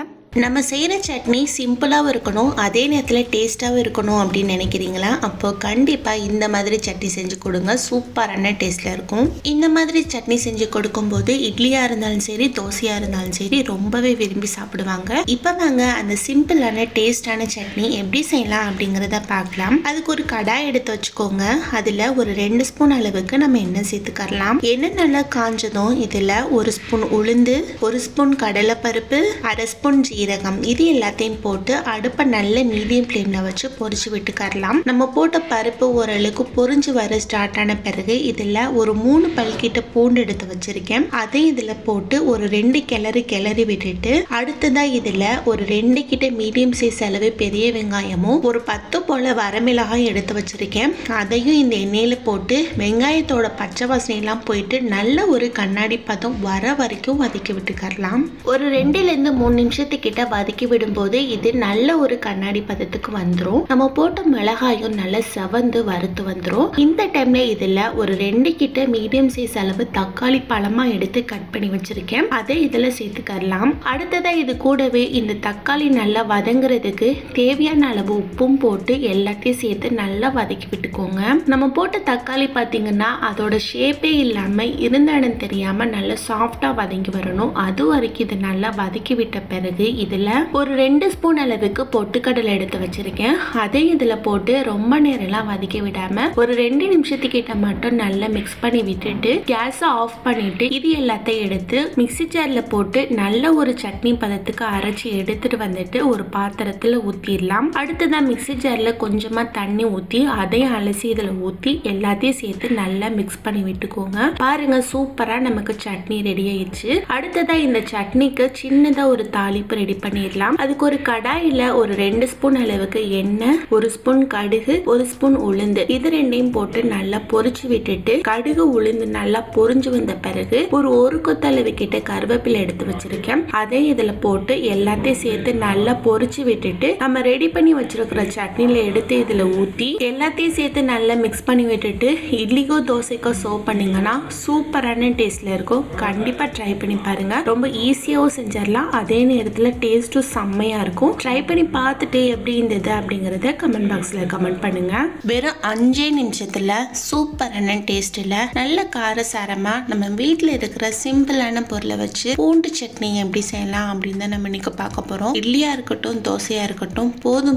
நம்ம செய்யற சட்னி சிம்பிளாவும் இருக்கணும், அதே நேரத்துல டேஸ்டாவும் இருக்கணும் அப்படின்னு நினைக்கிறீங்களா? அப்போ கண்டிப்பா இந்த மாதிரி சட்னி செஞ்சு கொடுங்க, சூப்பரான டேஸ்ட்ல இருக்கும். இந்த மாதிரி சட்னி செஞ்சு கொடுக்கும் போது இட்லியா இருந்தாலும் சரி தோசையா இருந்தாலும் சரி ரொம்பவே விரும்பி சாப்பிடுவாங்க. இப்ப வாங்க அந்த சிம்பிளான டேஸ்டான சட்னி எப்படி செய்யலாம் அப்படிங்கறத பார்க்கலாம். அதுக்கு ஒரு கடாய் எடுத்து வச்சுக்கோங்க. அதுல ஒரு 2 ஸ்பூன் அளவுக்கு நம்ம எண்ணெய் சேர்த்துக்கலாம். எண்ணெய் நல்லா காஞ்சதும் இதுல 1 ஸ்பூன் உளுந்து, 1 ஸ்பூன் கடலை பருப்பு, 1/2 ஸ்பூன் ஜீரகம், இது எல்லாத்தையும் போட்டு அடுப்பை நல்ல மீடியம் ஃப்ளேம்ல வச்சு பொரிச்சு விட்டுக்கலாம். நம்ம போட்ட பருப்பு ஓரளவுக்கு பொரிஞ்சு வர ஸ்டார்ட் ஆன பிறகு இதுல ஒரு 3 பல் கிட்ட பூண்டு எடுத்து வச்சிருக்கேன். அதை இதுல போட்டு ஒரு 2 கிளறி விட்டுட்டு அடுத்ததா இதுல ஒரு 2 கிட்ட மீடியம் சைஸ் அளவு பெரிய வெங்காயமும் ஒரு 10 போல வரமிளகாய் எடுத்து வச்சிருக்கேன். அதையும் இந்த எண்ணெயில போட்டு வெங்காயத்தோட பச்சை வாசனை எல்லாம் போயிட்டு நல்ல ஒரு கண்ணாடி பதம் வர வரைக்கும் வதக்கி விட்டுக்கலாம். ஒரு 2ல இருந்து 3 நிமிஷத்துக்கிட்ட வதக்கி விடும்போது இது நல்ல ஒரு கண்ணாடி பதத்துக்கு வந்துடும். நம்ம போட்ட மிளகாயும் நல்லா செவந்து வறுத்து வந்துடும். இந்த டைம்ல இதுல ஒரு 2 கிட்ட மீடியம் சைஸ் அளவு தக்காளி பழமா எடுத்து கட் பண்ணி வச்சிருக்கேன். அதை இதுல சேர்த்துக்கலாம். அடுத்ததா இது கூடவே இந்த தக்காளி நல்லா வதங்குறதுக்கு தேவையான அளவு உப்பும் போட்டு எல்லாத்தையும் சேர்த்து நல்லா வதக்கி விட்டுக்கோங்க. நம்ம போட்ட தக்காளி பாத்தீங்கன்னா அதோட ஷேப்பே இல்லாம இருந்த இடம் தெரியாம நல்லா சாஃப்டா வதங்கி வரணும். அது வரைக்கும் இது நல்லா வதக்கி விட்ட பிறகு இதுல ஒரு 2 ஸ்பூன் அளவுக்கு பொட்டுக்கடலை எடுத்து வச்சிருக்கேன். அதை இதுல போட்டு ரொம்ப நேரம் எல்லாம் வதக்கி விடாம ஒரு 2 நிமிஷத்துக்கிட்ட மட்டும் நல்லா மிக்ஸ் பண்ணி விட்டுட்டு கேஸை ஆஃப் பண்ணிட்டு இது எல்லாத்தையும் எடுத்து மிக்ஸி ஜார்ல போட்டு நல்ல ஒரு சட்னி பதத்துக்கு அரைச்சி எடுத்துட்டு வந்துட்டு ஒரு பாத்திரத்துல ஊத்திடலாம். அடுத்ததான் மிக்ஸி ஜார்ல கொஞ்சமா தண்ணி ஊத்தி அதையும் அலசி இதுல ஊத்தி எல்லாத்தையும் சேர்த்து நல்லா மிக்ஸ் பண்ணி விட்டுக்கோங்க. பாருங்க சூப்பரா நமக்கு சட்னி ரெடி ஆயிடுச்சு. அடுத்ததா இந்த சட்னிக்கு சின்னதா ஒரு தாளிப்பு ரெடி பண்ணிடலாம். அதுக்கு ஒரு கடாயில ஒரு 2 ஸ்பூன் அளவுக்கு எண்ணெய், 1 ஸ்பூன் கடுகு, 1 ஸ்பூன் உளுந்து, இது ரெண்டையும் போட்டு நல்லா பொரிச்சு விட்டுட்டு கடுகு உளுந்து நல்லா பொரிஞ்சு வந்த பிறகு ஒரு கொத்தளவு கிட்ட கருவேப்பிலை எடுத்து வச்சிருக்கேன். அதை இதுல போட்டு எல்லாத்தையும் சேர்த்து நல்லா பொரிச்சு விட்டுட்டு நம்ம ரெடி பண்ணி வச்சிருக்கிற சட்னில எடுத்து இதுல ஊத்தி எல்லாத்தையும் சேர்த்து நல்லா மிக்ஸ் பண்ணி விட்டுட்டு இட்லிக்கோ தோசைக்கோ சர்வ் பண்ணீங்கன்னா சூப்பரான டேஸ்ட்ல இருக்கும். கண்டிப்பா ட்ரை பண்ணி பாருங்க. ரொம்ப ஈஸியாகவும் செஞ்சிடலாம், அதே நேரத்தில் டேஸ்ட்டும் செம்மையா இருக்கும். ட்ரை பண்ணி பார்த்துட்டு எப்படி இருந்தது அப்படிங்கறத கமெண்ட் பாக்ஸ்ல கமெண்ட் பண்ணுங்க. வெறும் 5 நிமிஷத்துல சூப்பரான டேஸ்ட்ல நல்ல காரசாரமா நம்ம வீட்டுல இருக்கிற சிம்பிளான பொருளை வச்சு பூண்டு சட்னி எப்படி செய்யலாம் அப்படின்னு தான் நம்ம இன்னைக்கு பார்க்க போறோம். இட்லியா இருக்கட்டும் தோசையா இருக்கட்டும்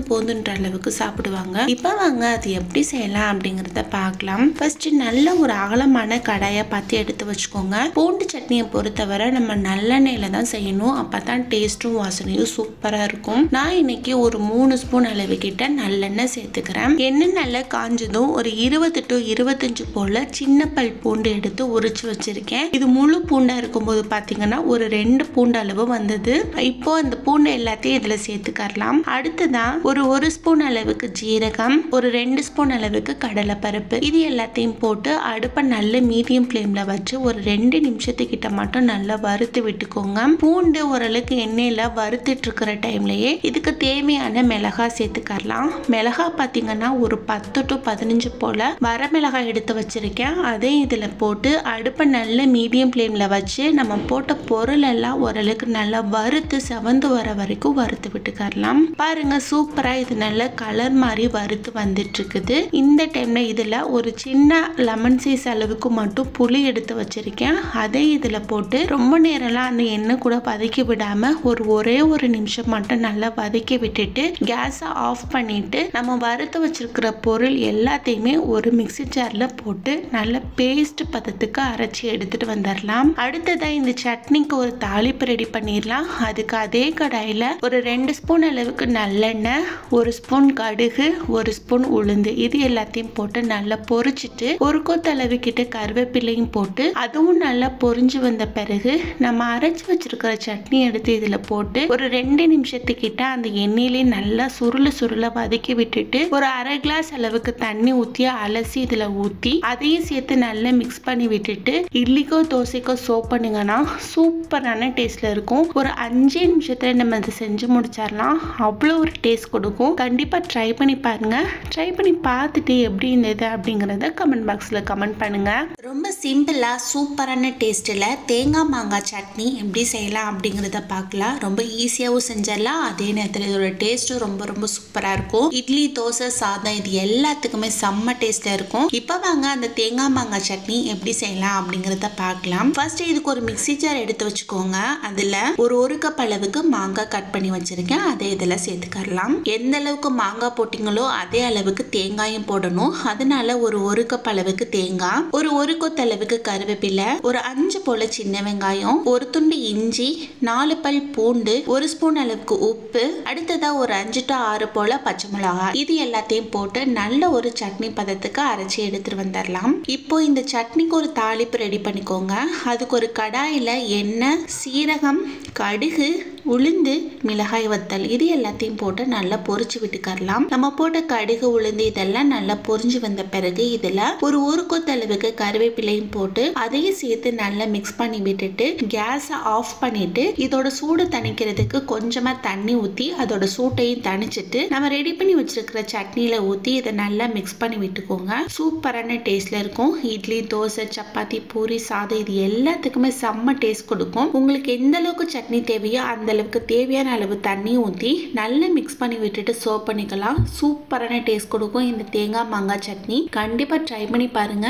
போதுன்ற அளவுக்கு சாப்பிடுவாங்க. இப்ப வாங்க அது எப்படி செய்யலாம் அப்படிங்கறத பார்க்கலாம். ஃபர்ஸ்ட் நல்ல ஒரு அகலமான கடாயை பார்த்து எடுத்து வச்சுக்கோங்க. பூண்டு சட்னியை பொறுத்தவரை நம்ம நல்லெண்ணெயில தான் செய்யணும், அப்பதான் டேஸ்டும் வாசனையும் சூப்பரா இருக்கும். நான் இன்னைக்கு ஒரு 3 ஸ்பூன் அளவு கிட்ட நல்லெண்ணெய் சேர்த்துக்கிறேன். எண்ணெய் நல்லா காஞ்சதும் ஒரு 20 to 25 போல சின்ன பல் பூண்டு எடுத்து உரிச்சு வச்சிருக்கேன். இது முழு பூண்டா இருக்கும்போது பாத்தீங்கன்னா ஒரு 2 பூண்டு அளவு வந்தது. இப்போ அந்த பூண்டு எல்லாத்தையும் இதுல சேர்த்துக்கலாம். அடுத்ததான் ஒரு ஸ்பூன் அளவுக்கு ஜீரகம், ஒரு 2 ஸ்பூன் அளவுக்கு கடலை பருப்பு, இது எல்லாத்தையும் போட்டு அடுப்பை நல்ல மீடியம் ஃப்ளேம்ல வச்சு ஒரு 2 நிமிஷத்துக்கிட்ட மட்டும் நல்லா வறுத்து விட்டுக்கோங்க. பூண்டு ஓரளவுக்கு எண்ணெயில வறுத்துட்டு இருக்கிற டைம்லயே இதுக்கு தேவையான மிளகாய் சேர்த்துக்கலாம். மிளகாய் பாத்தீங்கன்னா ஒரு 10 to 15 போல வரமிளகாய் எடுத்து வச்சிருக்கேன். அதே இதுல போட்டு அடுப்பை நல்ல மீடியம் ஃப்ளேம்ல வச்சு நம்ம போட்ட பொருள் எல்லாம் ஓரளவுக்கு நல்லா வறுத்து செவந்து வர வரைக்கும் வறுத்து விட்டுக்கலாம். பாருங்க சூப்பரா இது நல்ல கலர் மாதிரி வறுத்து வந்துட்டு இருக்குது. இந்த டைம்ல இதுல ஒரு சின்ன லெமன் சைஸ் அளவுக்கு மட்டும் புளி எடுத்து வச்சிருக்கேன். அதை இதுல போட்டு ரொம்ப நேரம்லாம் அந்த எண்ணெய் கூட வதக்கி விடாம ஒரே ஒரு நிமிஷம் மட்டும் நல்லா வதக்கி விட்டுட்டு கேஸை ஆஃப் பண்ணிட்டு நம்ம வறுத்து வச்சிருக்கிற பொருள் எல்லாத்தையுமே ஒரு மிக்ஸி ஜார்ல போட்டு நல்ல பேஸ்ட் பதத்துக்கு அரைச்சி எடுத்துட்டு வந்துடலாம். அடுத்ததா இந்த சட்னிக்கு ஒரு தாளிப்பு ரெடி பண்ணிடலாம். அதுக்கு அதே கடாயில ஒரு 2 ஸ்பூன் அளவுக்கு நல்லெண்ணெய், 1 ஸ்பூன் கடுகு, 1 ஸ்பூன் உளுந்து, இது எல்லாத்தையும் போட்டு நல்லா பொரிச்சிட்டு ஒரு கொத்தளவு கிட்ட கருவேப்பிலையும் போட்டு அதுவும் நல்லா பொரிஞ்சு வந்த பிறகு நம்ம அரைச்சு வச்சிருக்கிற சட்னி எடுத்து இதுல போட்டு ஒரு 2 நிமிஷத்துக்கிட்ட அந்த எண்ணெயிலே நல்லா சுருள வதக்கி விட்டுட்டு ஒரு அரை கிளாஸ் அளவுக்கு தண்ணி ஊற்றி அலசி இதுல ஊற்றி அதையும் சேர்த்து நல்லா மிக்ஸ் பண்ணி விட்டுட்டு இட்லிக்கோ தோசைக்கோ சர்வ் பண்ணீங்கன்னா சூப்பரான டேஸ்ட்ல இருக்கும். ஒரு 5 நிமிஷத்துல நம்ம அதை செஞ்சு முடிச்சிடலாம். அவ்வளோ ஒரு டேஸ்ட் கொடுக்கும். கண்டிப்பா ட்ரை பண்ணி பாருங்க. ட்ரை பண்ணி பார்த்துட்டு எப்படி இருந்தது அப்படிங்கறத கமெண்ட் பாக்ஸ்ல கமெண்ட் பண்ணுங்க. ரொம்ப சிம்பிளா சூப்பரான டேஸ்ட்ல தேங்காய் மாங்காய் சட்னி எப்படி செய்யலாம் அப்படிங்கறத பார்க்கலாம். ரொம்ப ஈஸியாகவும் செஞ்சிடலாம், அதே நேரத்தில் இதோட டேஸ்ட்டும் ரொம்ப சூப்பரா இருக்கும். இட்லி தோசை சாதம் இது எல்லாத்துக்குமே செம்ம டேஸ்ட்ல இருக்கும். இப்போ வாங்க அந்த தேங்காய் மாங்காய் சட்னி எப்படி செய்யலாம் அப்படிங்கறத பார்க்கலாம். ஃபர்ஸ்ட் இதுக்கு ஒரு மிக்ஸி ஜார் எடுத்து வச்சுக்கோங்க. அதுல ஒரு கப் அளவுக்கு மாங்காய் கட் பண்ணி வச்சிருக்கேன். அதை இதுல சேர்த்துக்கலாம். எந்த அளவுக்கு மாங்காய் போட்டீங்களோ அதே அளவுக்கு தேங்காயும் போடணும். அதனால ஒரு கப் அளவுக்கு தேங்காய், ஒரு கொத்தளவுக்கு கருவேப்பிலை, ஒரு 5 போல சின்ன வெங்காயம், ஒரு துண்டு இஞ்சி, 4 பல் பூண்டு, 1 ஸ்பூன் அளவுக்கு உப்பு, அடுத்ததா ஒரு 5 to 6 போல பச்சை மிளகாய், இது எல்லாத்தையும் போட்டு நல்ல ஒரு சட்னி பதத்துக்கு அரைச்சி எடுத்துட்டு வந்துடலாம். இப்போ இந்த சட்னிக்கு ஒரு தாளிப்பு ரெடி பண்ணிக்கோங்க. அதுக்கு ஒரு கடாயில எண்ணெய், சீரகம், கடுகு, உளுந்து, மிளகாய் வத்தல், இது எல்லாத்தையும் போட்டு நல்லா பொரிச்சு விட்டுக்கலாம். நம்ம போட்ட கடுகு உளுந்து இதெல்லாம் நல்லா பொரிஞ்சு வந்த பிறகு இதுல ஒரு கொத்தளவுக்கு கருவேப்பிலையும் போட்டு அதையும் சேர்த்து நல்லா மிக்ஸ் பண்ணி விட்டுட்டு கேஸை ஆஃப் பண்ணிட்டு இதோட சூடு தணிக்கிறதுக்கு கொஞ்சமா தண்ணி ஊற்றி அதோட சூட்டையும் தணிச்சிட்டு நம்ம ரெடி பண்ணி வச்சிருக்கிற சட்னியில ஊற்றி இதை நல்லா மிக்ஸ் பண்ணி விட்டுக்கோங்க. சூப்பரான டேஸ்ட்ல இருக்கும். இட்லி தோசை சப்பாத்தி பூரி சாதம் இது எல்லாத்துக்குமே செம்ம டேஸ்ட் கொடுக்கும். உங்களுக்கு எந்த அளவுக்கு சட்னி தேவையோ அந்த அளவுக்கு தேவையான அளவு தண்ணி ஊற்றி நல்லா மிக்ஸ் பண்ணி விட்டுட்டு சர்வ் பண்ணிக்கலாம். சூப்பரான டேஸ்ட் கொடுக்கும் இந்த தேங்காய் மாங்காய் சட்னி. கண்டிப்பா ட்ரை பண்ணி பாருங்க.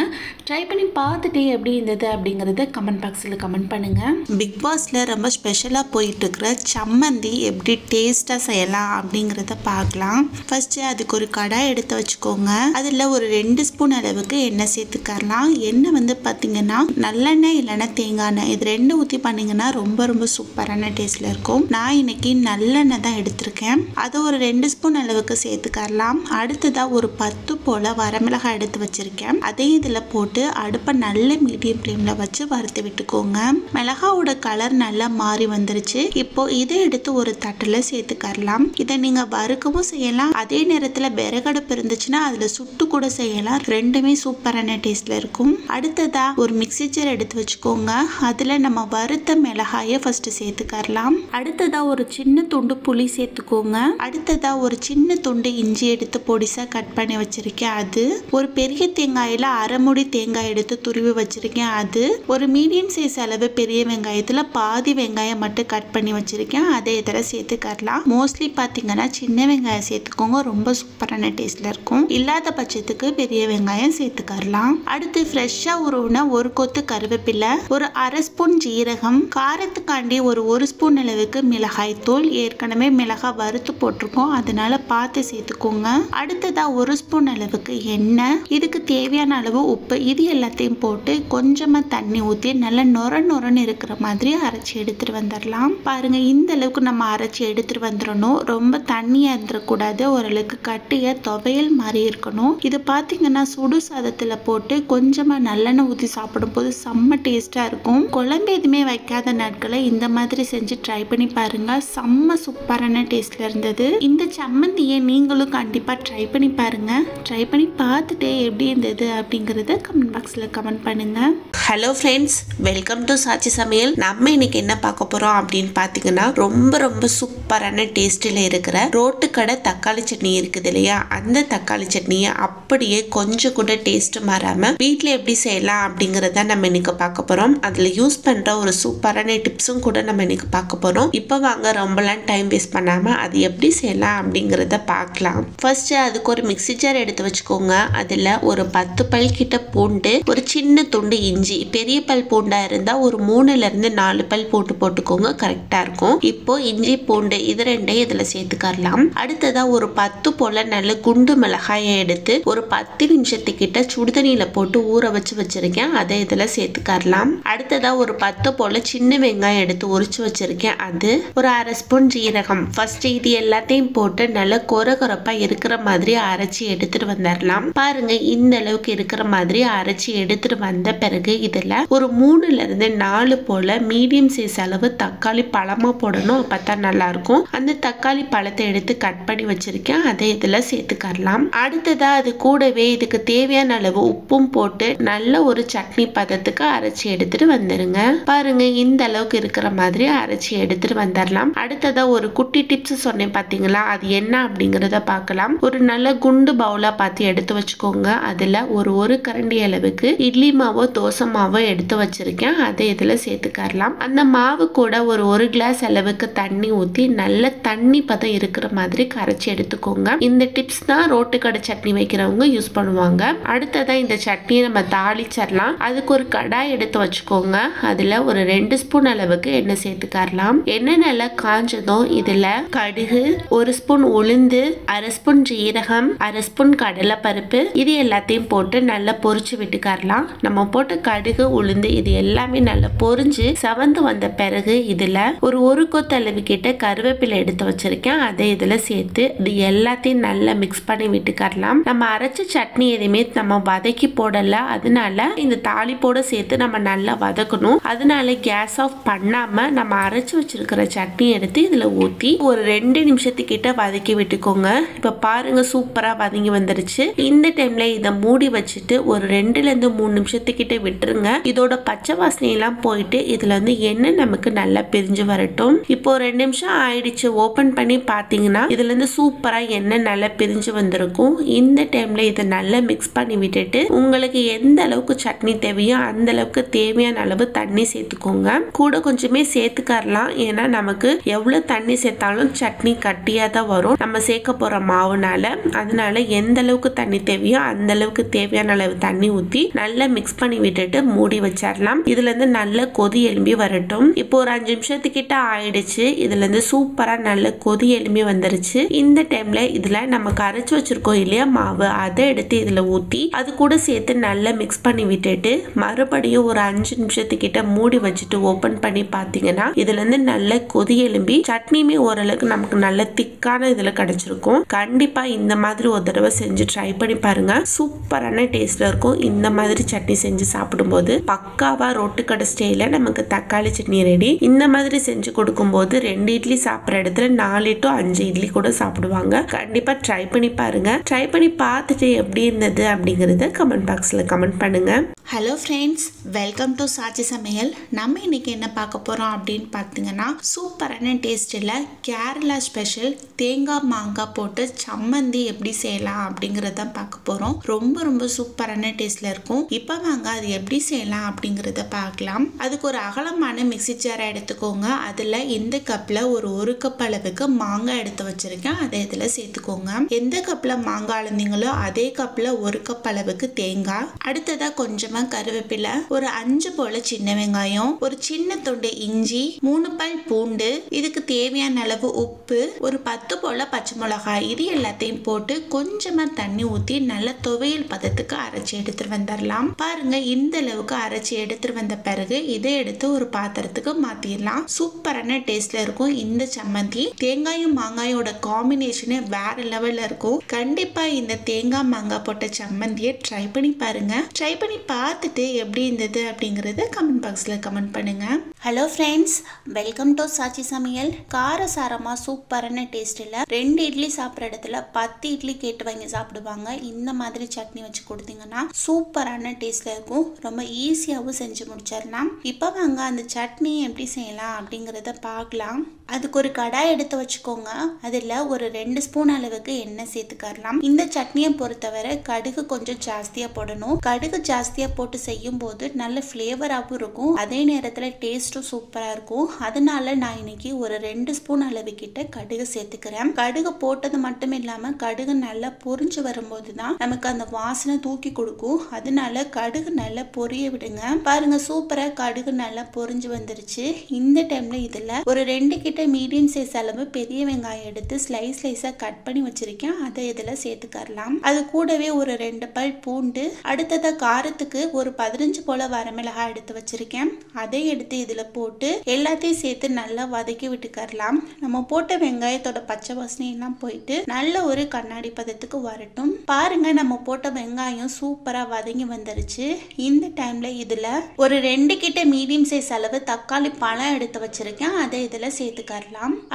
ட்ரை பண்ணி பார்த்துட்டு எப்படி இருந்தது அப்படிங்கறத கமெண்ட் பாக்ஸ்ல கமெண்ட் பண்ணுங்க. பிக் பாஸ்ல ரொம்ப ஸ்பெஷலா போயிட்டு இருக்கிற சம்மந்தி எப்படி டேஸ்டா செய்யலாம் அப்படிங்கறத பார்க்கலாம். ஃபர்ஸ்ட் அதுக்கு ஒரு கடாய் எடுத்து வச்சுக்கோங்க. அதுல ஒரு 2 ஸ்பூன் அளவுக்கு எண்ணெய் சேர்த்துக்கலாம். எண்ணெய் வந்து பாத்தீங்கன்னா நல்லெண்ணெய் இல்லைன்னா தேங்காய் எண்ணெய், இது 2 ஊற்றி பண்ணீங்கன்னா ரொம்ப சூப்பரான டேஸ்ட்ல இருக்கும். நான் இன்னைக்கு நல்லெண்ணெய் தான் எடுத்திருக்கேன். அதை ஒரு 2 ஸ்பூன் அளவுக்கு சேர்த்துக்கலாம். அடுத்ததா ஒரு 10 போல வரமிளகாய் எடுத்து வச்சிருக்கேன். அதையும் இதுல போட்டு அடுப்பை நல்ல மீடியம் ஃப்ளேம்ல வச்சு வறுத்து விட்டுக்கோங்க. மிளகாவோட கலர் நல்லா மாறி வந்துருச்சு. இப்போ இதை எடுத்து ஒரு தட்டுல சேர்த்துக்கலாம். இதை நீங்க வறுக்கவும் செய்யலாம், அதே நேரத்துல விறகடுப்பு இருந்துச்சுன்னா அதுல சுட்டு கூட செய்யலாம். ரெண்டுமே சூப்பரான டேஸ்ட்ல இருக்கும். அடுத்ததா ஒரு மிக்ஸி ஜார் எடுத்து வச்சுக்கோங்க. அதுல நம்ம வறுத்த மிளகாயை ஃபர்ஸ்ட் சேர்த்துக்கலாம். அடுத்ததா ஒரு சின்ன துண்டு புளி சேர்த்துக்கோங்க. அடுத்ததா ஒரு சின்ன துண்டு இஞ்சி எடுத்து பொடிசா கட் பண்ணி வச்சிருக்கேன். அது ஒரு பெரிய தேங்காயில அரை மூடி தேங்காய் எடுத்து துருவி வச்சிருக்கேன். அது ஒரு மீடியம் சைஸ் அளவு பெரிய வெங்காயத்துல பாதி வெங்காயம் மட்டும் கட் பண்ணி வச்சிருக்கேன். அதை இதில் சேர்த்துக்கலாம். மோஸ்ட்லி பார்த்தீங்கன்னா சின்ன வெங்காயம் சேர்த்துக்கோங்க, ரொம்ப சூப்பரான டேஸ்ட்ல இருக்கும். இல்லாத பட்சத்துக்கு பெரிய வெங்காயம் சேர்த்துக்கலாம். அடுத்து ஃப்ரெஷ்ஷா உருவின ஒரு கொத்து கருவேப்பிலை, ஒரு அரை ஸ்பூன் ஜீரகம், காரத்துக்காண்டி ஒரு ஸ்பூன் அளவுக்கு மிளகாய் தூள். ஏற்கனவே மிளகாய் வறுத்து போட்டிருக்கோம், அதனால பார்த்து சேர்த்துக்கோங்க. அடுத்ததா ஒரு ஸ்பூன் அளவுக்கு எண்ணெய், இதுக்கு தேவையான அளவு உப்பு. இது எல்லாத்தையும் போட்டு கொஞ்சமா தண்ணி ஊற்றி நல்லா நொரன்னு இருக்கிற மாதிரி அரைச்சி எடுத்துட்டு வந்துடலாம். பாருங்க, இந்த அளவுக்கு நம்ம அரைச்சி எடுத்துட்டு வந்துடணும். ரொம்ப தண்ணியா இருந்துடக்கூடாது, ஓரளவுக்கு கட்டிய துவையல் மாதிரி இருக்கணும். இது பார்த்தீங்கன்னா சுடு சாதத்தில் போட்டு கொஞ்சமா நல்லெண்ணெய் ஊற்றி சாப்பிடும் போது செம்ம டேஸ்டா இருக்கும். குழம்பு எதுவுமே வைக்காத நாட்களை இந்த மாதிரி செஞ்சு ட்ரை பண்ணி பாருங்க, செம்ம சூப்பரான டேஸ்ட்ல இருந்தது. இந்த சம்மந்தியை நீங்களும் கண்டிப்பா ட்ரை பண்ணி பாருங்க. ட்ரை பண்ணி பார்த்துட்டு எப்படி இருந்தது அப்படிங்கறத கமெண்ட் பாக்ஸ்ல கமெண்ட் பண்ணுங்க. ஹலோ ஃப்ரெண்ட்ஸ், வெல்கம் டு சாச்சி சமையல். நம்ம இன்னைக்கு என்ன பார்க்க போறோம் அப்படின்னு பார்த்தீங்கன்னா, ரொம்ப சூப்பரான டேஸ்டில் இருக்கிற ரோட்டு கடை தக்காளி சட்னி இருக்குது இல்லையா, அந்த தக்காளி சட்னியை அப்படியே கொஞ்சம் கூட டேஸ்ட் மாறாம வீட்டில் எப்படி செய்யலாம் அப்படிங்கறத நம்ம இன்னைக்கு பார்க்க போறோம். அதுல யூஸ் பண்ற ஒரு சூப்பரான டிப்ஸும் கூட நம்ம இன்னைக்கு பார்க்க போறோம். இப்போ வாங்க ரொம்பலாம் டைம் வேஸ்ட் பண்ணாம அது எப்படி செய்யலாம் அப்படிங்கறத பார்க்கலாம். ஃபர்ஸ்ட் அதுக்கு ஒரு மிக்ஸி ஜார் எடுத்து வச்சுக்கோங்க. அதுல ஒரு 10 பல் கிட்ட பூண்டு, ஒரு சின்ன துண்டு இஞ்சி, பெரிய பல் பூண்டா இருந்தா ஒரு 3ல இருந்து 4 பல் போட்டுக்கோங்க, கரெக்டா இருக்கும். இப்போ இஞ்சி பூண்டு இது ரெண்டையும் இதுல சேர்த்துக்கலாம். அடுத்ததா ஒரு 10 போல நல்ல குண்டு மிளகாயை எடுத்து ஒரு 10 நிமிஷத்துக்கிட்ட சுடுதண்ணியில போட்டு ஊற வச்சிருக்கேன், அதை இதுல சேர்த்துக்கலாம். அடுத்ததா ஒரு 10 போல சின்ன வெங்காயம் எடுத்து உரிச்சு வச்சிருக்கேன். அது ஒரு அரை ஸ்பூன் ஜீரகம். ஃபர்ஸ்ட் இது எல்லாத்தையும் போட்டு நல்லா கொரகொரப்பா இருக்கிற மாதிரி அரைச்சி எடுத்துட்டு வந்துடலாம். பாருங்க, இந்த அளவுக்கு இருக்கிற மாதிரி அரைச்சி எடுத்துட்டு வந்த பிறகு இதுல ஒரு 3ல இருந்து 4 போல மீடியம் சைஸ் அளவு தக்காளி பழமா போடணும், அப்பதான் நல்லா இருக்கும். அந்த தக்காளி பழத்தை எடுத்து கட் பண்ணி வச்சிருக்கேன், அதை இதுல சேர்த்துக்கலாம். அடுத்ததா அது கூடவே இதுக்கு தேவையான அளவு உப்பும் போட்டு நல்ல ஒரு சட்னி பதத்துக்கு அரைச்சி எடுத்துட்டு வந்துருங்க. பாருங்க, இந்த அளவுக்கு இருக்கிற மாதிரி அரைச்சி எடுத்துட்டு வந்துடலாம். அடுத்ததா ஒரு குட்டி டிப்ஸ் சொன்னேன் பாத்தீங்களா, அது என்ன அப்படிங்கறத பார்க்கலாம். ஒரு நல்ல குண்டு பவுலா பார்த்து எடுத்து வச்சுக்கோங்க. அதுல ஒரு கரண்டி அளவுக்கு இட்லி மாவோ தோசை மாவோ எடுத்து வச்சிருக்கேன், அதை இதுல சேர்த்துக்கலாம். அந்த மாவு கூட ஒரு கிளாஸ் அளவுக்கு தண்ணி ஊற்றி நல்ல தண்ணி பதம் இருக்கிற மாதிரி கரைச்சி எடுத்துக்கோங்க. இந்த டிப்ஸ் தான் ரோட்டு கடை சட்னி வைக்கிறவங்க யூஸ் பண்ணுவாங்க. அடுத்ததான் இந்த சட்னியை நம்ம தாளிச்சிடலாம். அதுக்கு ஒரு கடாய் எடுத்து வச்சுக்கோங்க. அதுல ஒரு 2 ஸ்பூன் அளவுக்கு எண்ணெய் சேர்த்துக்கலாம். எண்ணெய் நல்லா காஞ்சதும் இதுல கடுகு, 1 ஸ்பூன் உளுந்து, அரை ஸ்பூன் ஜீரகம், அரை ஸ்பூன் கடலை பருப்பு, இது எல்லாத்தையும் போட்டு நல்லா பொரிச்சு விட்டுக்கலாம். நம்ம போட்ட கடுகு உளுந்து இது எல்லாமே நல்லா பொரிஞ்சு செவந்து வந்த பிறகு இதுல ஒரு கொத்து அளவு கிட்ட கருவேப்பிலை எடுத்து வச்சிருக்கேன், அதை இதுல சேர்த்து இது எல்லாத்தையும் நல்லா மிக்ஸ் பண்ணி விட்டுக்கலாம். நம்ம அரைச்ச சட்னி எதுவுமே நம்ம வதக்கி போடல, அதனால இந்த தாளிப்போட சேர்த்து நம்ம நல்லா வதக்கணும். அதனால கேஸ் ஆஃப் பண்ணாம நம்ம அரைச்சு வச்சிருக்கிற சட்னி எடுத்து இதுல ஊத்தி ஒரு 2 நிமிஷத்துக்கிட்ட வதக்கி விட்டுக்கோங்க. இப்ப பாருங்க, சூப்பரா வதங்கி வந்துருச்சு. இந்த டைம்ல இதை மூடி வச்சுட்டு ஒரு 2ல இருந்து 3 நிமிஷத்துக்கிட்ட விட்டுருங்க. இதோட பச்சை வாசனை எல்லாம் போயிட்டு இதுல வந்து எண்ணெய் நமக்கு நல்லா பிரிஞ்சு வரட்டும். இப்போ 2 நிமிஷம் ஆயிடுச்சு. ஓபன் பண்ணி பாத்தீங்கன்னா இதுல இருந்து சூப்பரா எண்ணெய் நல்லா பிரிஞ்சு வந்திருக்கும். இந்த டைம்ல இதை நல்லா மிக்ஸ் பண்ணி விட்டுட்டு உங்களுக்கு எந்த அளவுக்கு சட்னி தேவையோ அந்த அளவுக்கு தேவையான அளவு தண்ணி சேர்த்துக்கோங்க. கூட கொஞ்சமே சேர்த்துக்கலாம், ஏன்னா நமக்கு எவ்வளவு தண்ணி சேர்த்தாலும் சட்னி கட்டியா தான் வரும் நம்ம சேர்க்க போற மாவுனால. அதனால எந்த அளவுக்கு தண்ணி தேவையோ அந்த அளவுக்கு தேவையான அளவு தண்ணி ஊத்தி நல்லா மிக்ஸ் பண்ணி விட்டுட்டு மூடி வச்சிடலாம். இதுல இருந்து நல்ல கொதி எலும்பி வரட்டும். இப்போ ஒரு 5 நிமிஷத்துக்கிட்ட ஆயிடுச்சு. இதுல இருந்து சூப்பரா நல்ல கொதி எலும்பி வந்துருச்சு. இந்த டைம்ல இதுல நம்ம கரைச்சு வச்சிருக்கோம் இல்லையா மாவு, அதை எடுத்து இதுல ஊத்தி அது கூட சேர்த்து நல்லா மிக்ஸ் பண்ணி விட்டுட்டு மறுபடியும் ஒரு 5 நிமிஷத்துக்கிட்ட மூடி வச்சுட்டு ஓபன் பண்ணி பாத்தீங்கன்னா இதுல இருந்து நல்ல கொதி எலும்பி சட்னியுமே ஓரளவுக்கு நமக்கு நல்ல திக்கான இதுல கிடைச்சிருக்கும். கண்டிப்பா இந்த மாதிரி ஒரு தடவை செஞ்சு ட்ரை பண்ணி பாருங்க, சூப்பரான டேஸ்ட்ல இருக்கும். இந்த மாதிரி சட்னி செஞ்சு சாப்பிடும்போது பக்காவா ரோட்டு கடை ஸ்டைல நமக்கு தக்காளி சட்னி ரெடி. இந்த மாதிரி செஞ்சு கொடுக்கும் போது 2 இட்லி சாப்பிட்ற இடத்துல 4 to 5 இட்லி கூட சாப்பிடுவாங்க. கண்டிப்பா ட்ரை பண்ணி பாருங்க. ட்ரை பண்ணி பார்த்துட்டு எப்படி இருந்தது அப்படிங்கறத கமெண்ட் பாக்ஸ்ல கமெண்ட் பண்ணுங்க. ஹலோ ஃப்ரெண்ட்ஸ், வெல்கம் டு சாச்சி சமையல். நம்ம இன்னைக்கு என்ன பார்க்க போகிறோம் அப்படின்னு பார்த்தீங்கன்னா, சூப்பரான டேஸ்ட்டில் கேரளா ஸ்பெஷல் தேங்காய் மாங்காய் போட்டு சம்மந்தி எப்படி செய்யலாம் அப்படிங்கிறத தான் பார்க்க போகிறோம். ரொம்ப சூப்பரான டேஸ்ட்டில் இருக்கும். இப்போ வாங்க அது எப்படி செய்யலாம் அப்படிங்கிறத பார்க்கலாம். அதுக்கு ஒரு அகலமான மிக்ஸி ஜாரை எடுத்துக்கோங்க. அதில் இந்த கப்பில் ஒரு கப் அளவுக்கு மாங்காய் எடுத்து வச்சுருக்கேன். அதை இதில் சேர்த்துக்கோங்க. எந்த கப்பில் மாங்காய் அளந்தீங்களோ அதே கப்பில் 1 கப் அளவுக்கு தேங்காய், அடுத்ததாக கொஞ்சமாக கருவேப்பிலை, ஒரு 5 போல சின்ன வெங்காயம், ஒரு சின்ன துண்டு இஞ்சி, 3 பல் பூண்டு, இதுக்கு தேவையான அளவு உப்பு, ஒரு 10 போல பச்சை மிளகாய், இது எல்லாத்தையும் போட்டு கொஞ்சமா தண்ணி ஊற்றி நல்ல துவையல் பதத்துக்கு அரைச்சி எடுத்துட்டு வந்துடலாம். பாருங்க, இந்த அளவுக்கு அரைச்சி எடுத்துட்டு வந்த பிறகு இதை எடுத்து ஒரு பாத்திரத்துக்கு மாத்திடலாம். சூப்பரான டேஸ்ட்ல இருக்கும் இந்த சம்மந்தி. தேங்காயும் மாங்காயோட காம்பினேஷனே வேற லெவல்ல இருக்கும். கண்டிப்பா இந்த தேங்காய் மாங்காய் போட்ட சம்மந்தியை ட்ரை பண்ணி பாருங்க. ட்ரை பண்ணி பார்த்துட்டு எப்படி இருந்தது அப்படிங்கறத கமெண்ட் பாக்ஸ்ல கமெண்ட் பண்ணுங்க. ஹலோ ஃப்ரெண்ட்ஸ், வெல்கம் டு சாச்சி சமையல். காரசாரமாக சூப்பரான டேஸ்ட்டில் 2 இட்லி சாப்பிட்ற இடத்துல 10 இட்லி கேட்டு வாங்கி சாப்பிடுவாங்க. இந்த மாதிரி சட்னி வச்சு கொடுத்தீங்கன்னா சூப்பரான டேஸ்ட்டில் இருக்கும். ரொம்ப ஈஸியாகவும் செஞ்சு முடிச்சிடலாம். இப்போ வாங்க அந்த சட்னி எப்படி செய்யலாம் அப்படிங்கிறத பார்க்கலாம். அதுக்கு ஒரு கடாய் எடுத்து வச்சுக்கோங்க. அதில் ஒரு 2 ஸ்பூன் அளவுக்கு எண்ணெய் சேர்த்துக்கலாம். இந்த சட்னியை பொறுத்தவரை கடுகு கொஞ்சம் ஜாஸ்தியாக போடணும். கடுகு ஜாஸ்தியாக போட்டு செய்யும் போது நல்ல ஃப்ளேவராகவும் இருக்கும், அதே நேரத்தில் டேஸ்ட்டும் சூப்பராக இருக்கும். அதனால நான் இன்னைக்கு ஒரு 2 ஸ்பூன் அளவு கிட்ட கடுகு சேர்த்துக்கிறேன். கடுகு போட்டது மட்டும் இல்லாமல் கடுகு நல்லா பொரிஞ்சு வரும்போது தான் நமக்கு அந்த வாசனை தூக்கி கொடுக்கும். அதனால கடுகு நல்லா பொரிய விடுங்க. பாருங்க, சூப்பராக கடுகு நல்லா பொரிஞ்சு வந்துருச்சு. இந்த டைம்ல இதில் ஒரு 2 கிட்ட மீடியம் சைஸ் அளவு பெரிய வெங்காயம் எடுத்து ஸ்லைஸாக கட் பண்ணி வச்சிருக்கேன். அதை இதில் சேர்த்துக்கலாம். அது கூடவே ஒரு 2 பல் பூண்டு, அடுத்ததாக காரத்துக்கு ஒரு 15 போல வரமிளகாய் எடுத்து வச்சிருக்கேன். அதை எடுத்து இதுல போட்டு எல்லாத்தையும் சேர்த்து நல்லா வதக்கி விட்டுக்கலாம். நம்ம போட்ட வெங்காயத்தோட பச்சை வாசனை எல்லாம் போயிட்டு நல்ல ஒரு கண்ணாடி பதத்துக்கு வரட்டும். பாருங்க, நம்ம போட்ட வெங்காயம் சூப்பரா வதங்கி வந்துருச்சு. இந்த டைம்ல இதுல ஒரு 2 கிட்ட மீடியம் சைஸ் அளவு தக்காளி பழம் எடுத்து வச்சிருக்கேன். அதை இதுல சேர்த்துக்கலாம்.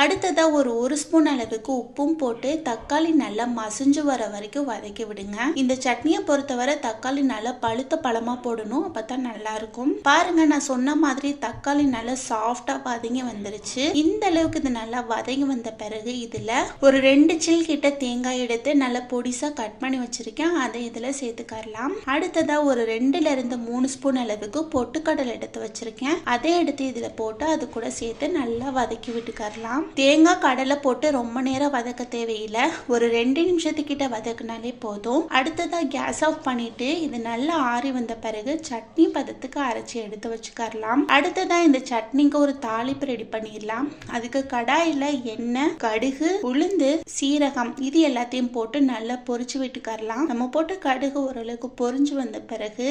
அடுத்ததா ஒரு ஸ்பூன் அளவுக்கு உப்பும் போட்டு தக்காளி நல்லா மசிஞ்சு வர வரைக்கும் வதக்கி விடுங்க. இந்த சட்னியை பொறுத்தவரை தக்காளி நல்லா பழுத்த பழமா போடணும், அப்பதான் நல்லா இருக்கும். பாருங்க, நான் சொன்ன மாதிரி தக்காளி நல்லா சாஃப்டா வதங்கி வந்துருச்சு. இந்த அளவுக்கு இது நல்லா வதங்கி வந்த பிறகு இதுல ஒரு 2 சில் கிட்ட தேங்காய் எடுத்து நல்லா பொடிசா கட் பண்ணி வச்சிருக்கேன். அதை இதுல சேர்த்துக்கலாம். அடுத்ததா ஒரு 2ல இருந்து 3 ஸ்பூன் அளவுக்கு பொட்டுக்கடலை எடுத்து வச்சிருக்கேன். அதை எடுத்து இதுல போட்டு அது கூட சேர்த்து நல்லா வதக்கி விட்டுக்கலாம். தேங்காய் கடலை போட்டு ரொம்ப நேரம் வதக்க தேவையில்லை, ஒரு 2 நிமிஷத்துக்கிட்ட வதக்குனாலே போதும். அடுத்ததா கேஸ் ஆஃப் பண்ணிட்டு இது நல்லா ஆறி வந்த பிறகு சட்னி பதத்துக்கு அரைச்சி எடுத்து வச்சுக்கலாம். அடுத்ததான் இந்த சட்னிக்கு ஒரு தாளிப்பு ரெடி பண்ணிடலாம். அதுக்கு கடாயில எண்ணெய், கடுகு, உளுந்து, சீரகம் இது எல்லாத்தையும் போட்டு நல்லா பொரிச்சு விட்டுக்கலாம். நம்ம போட்ட கடுகு ஓரளவுக்கு பொரிஞ்சு வந்த பிறகு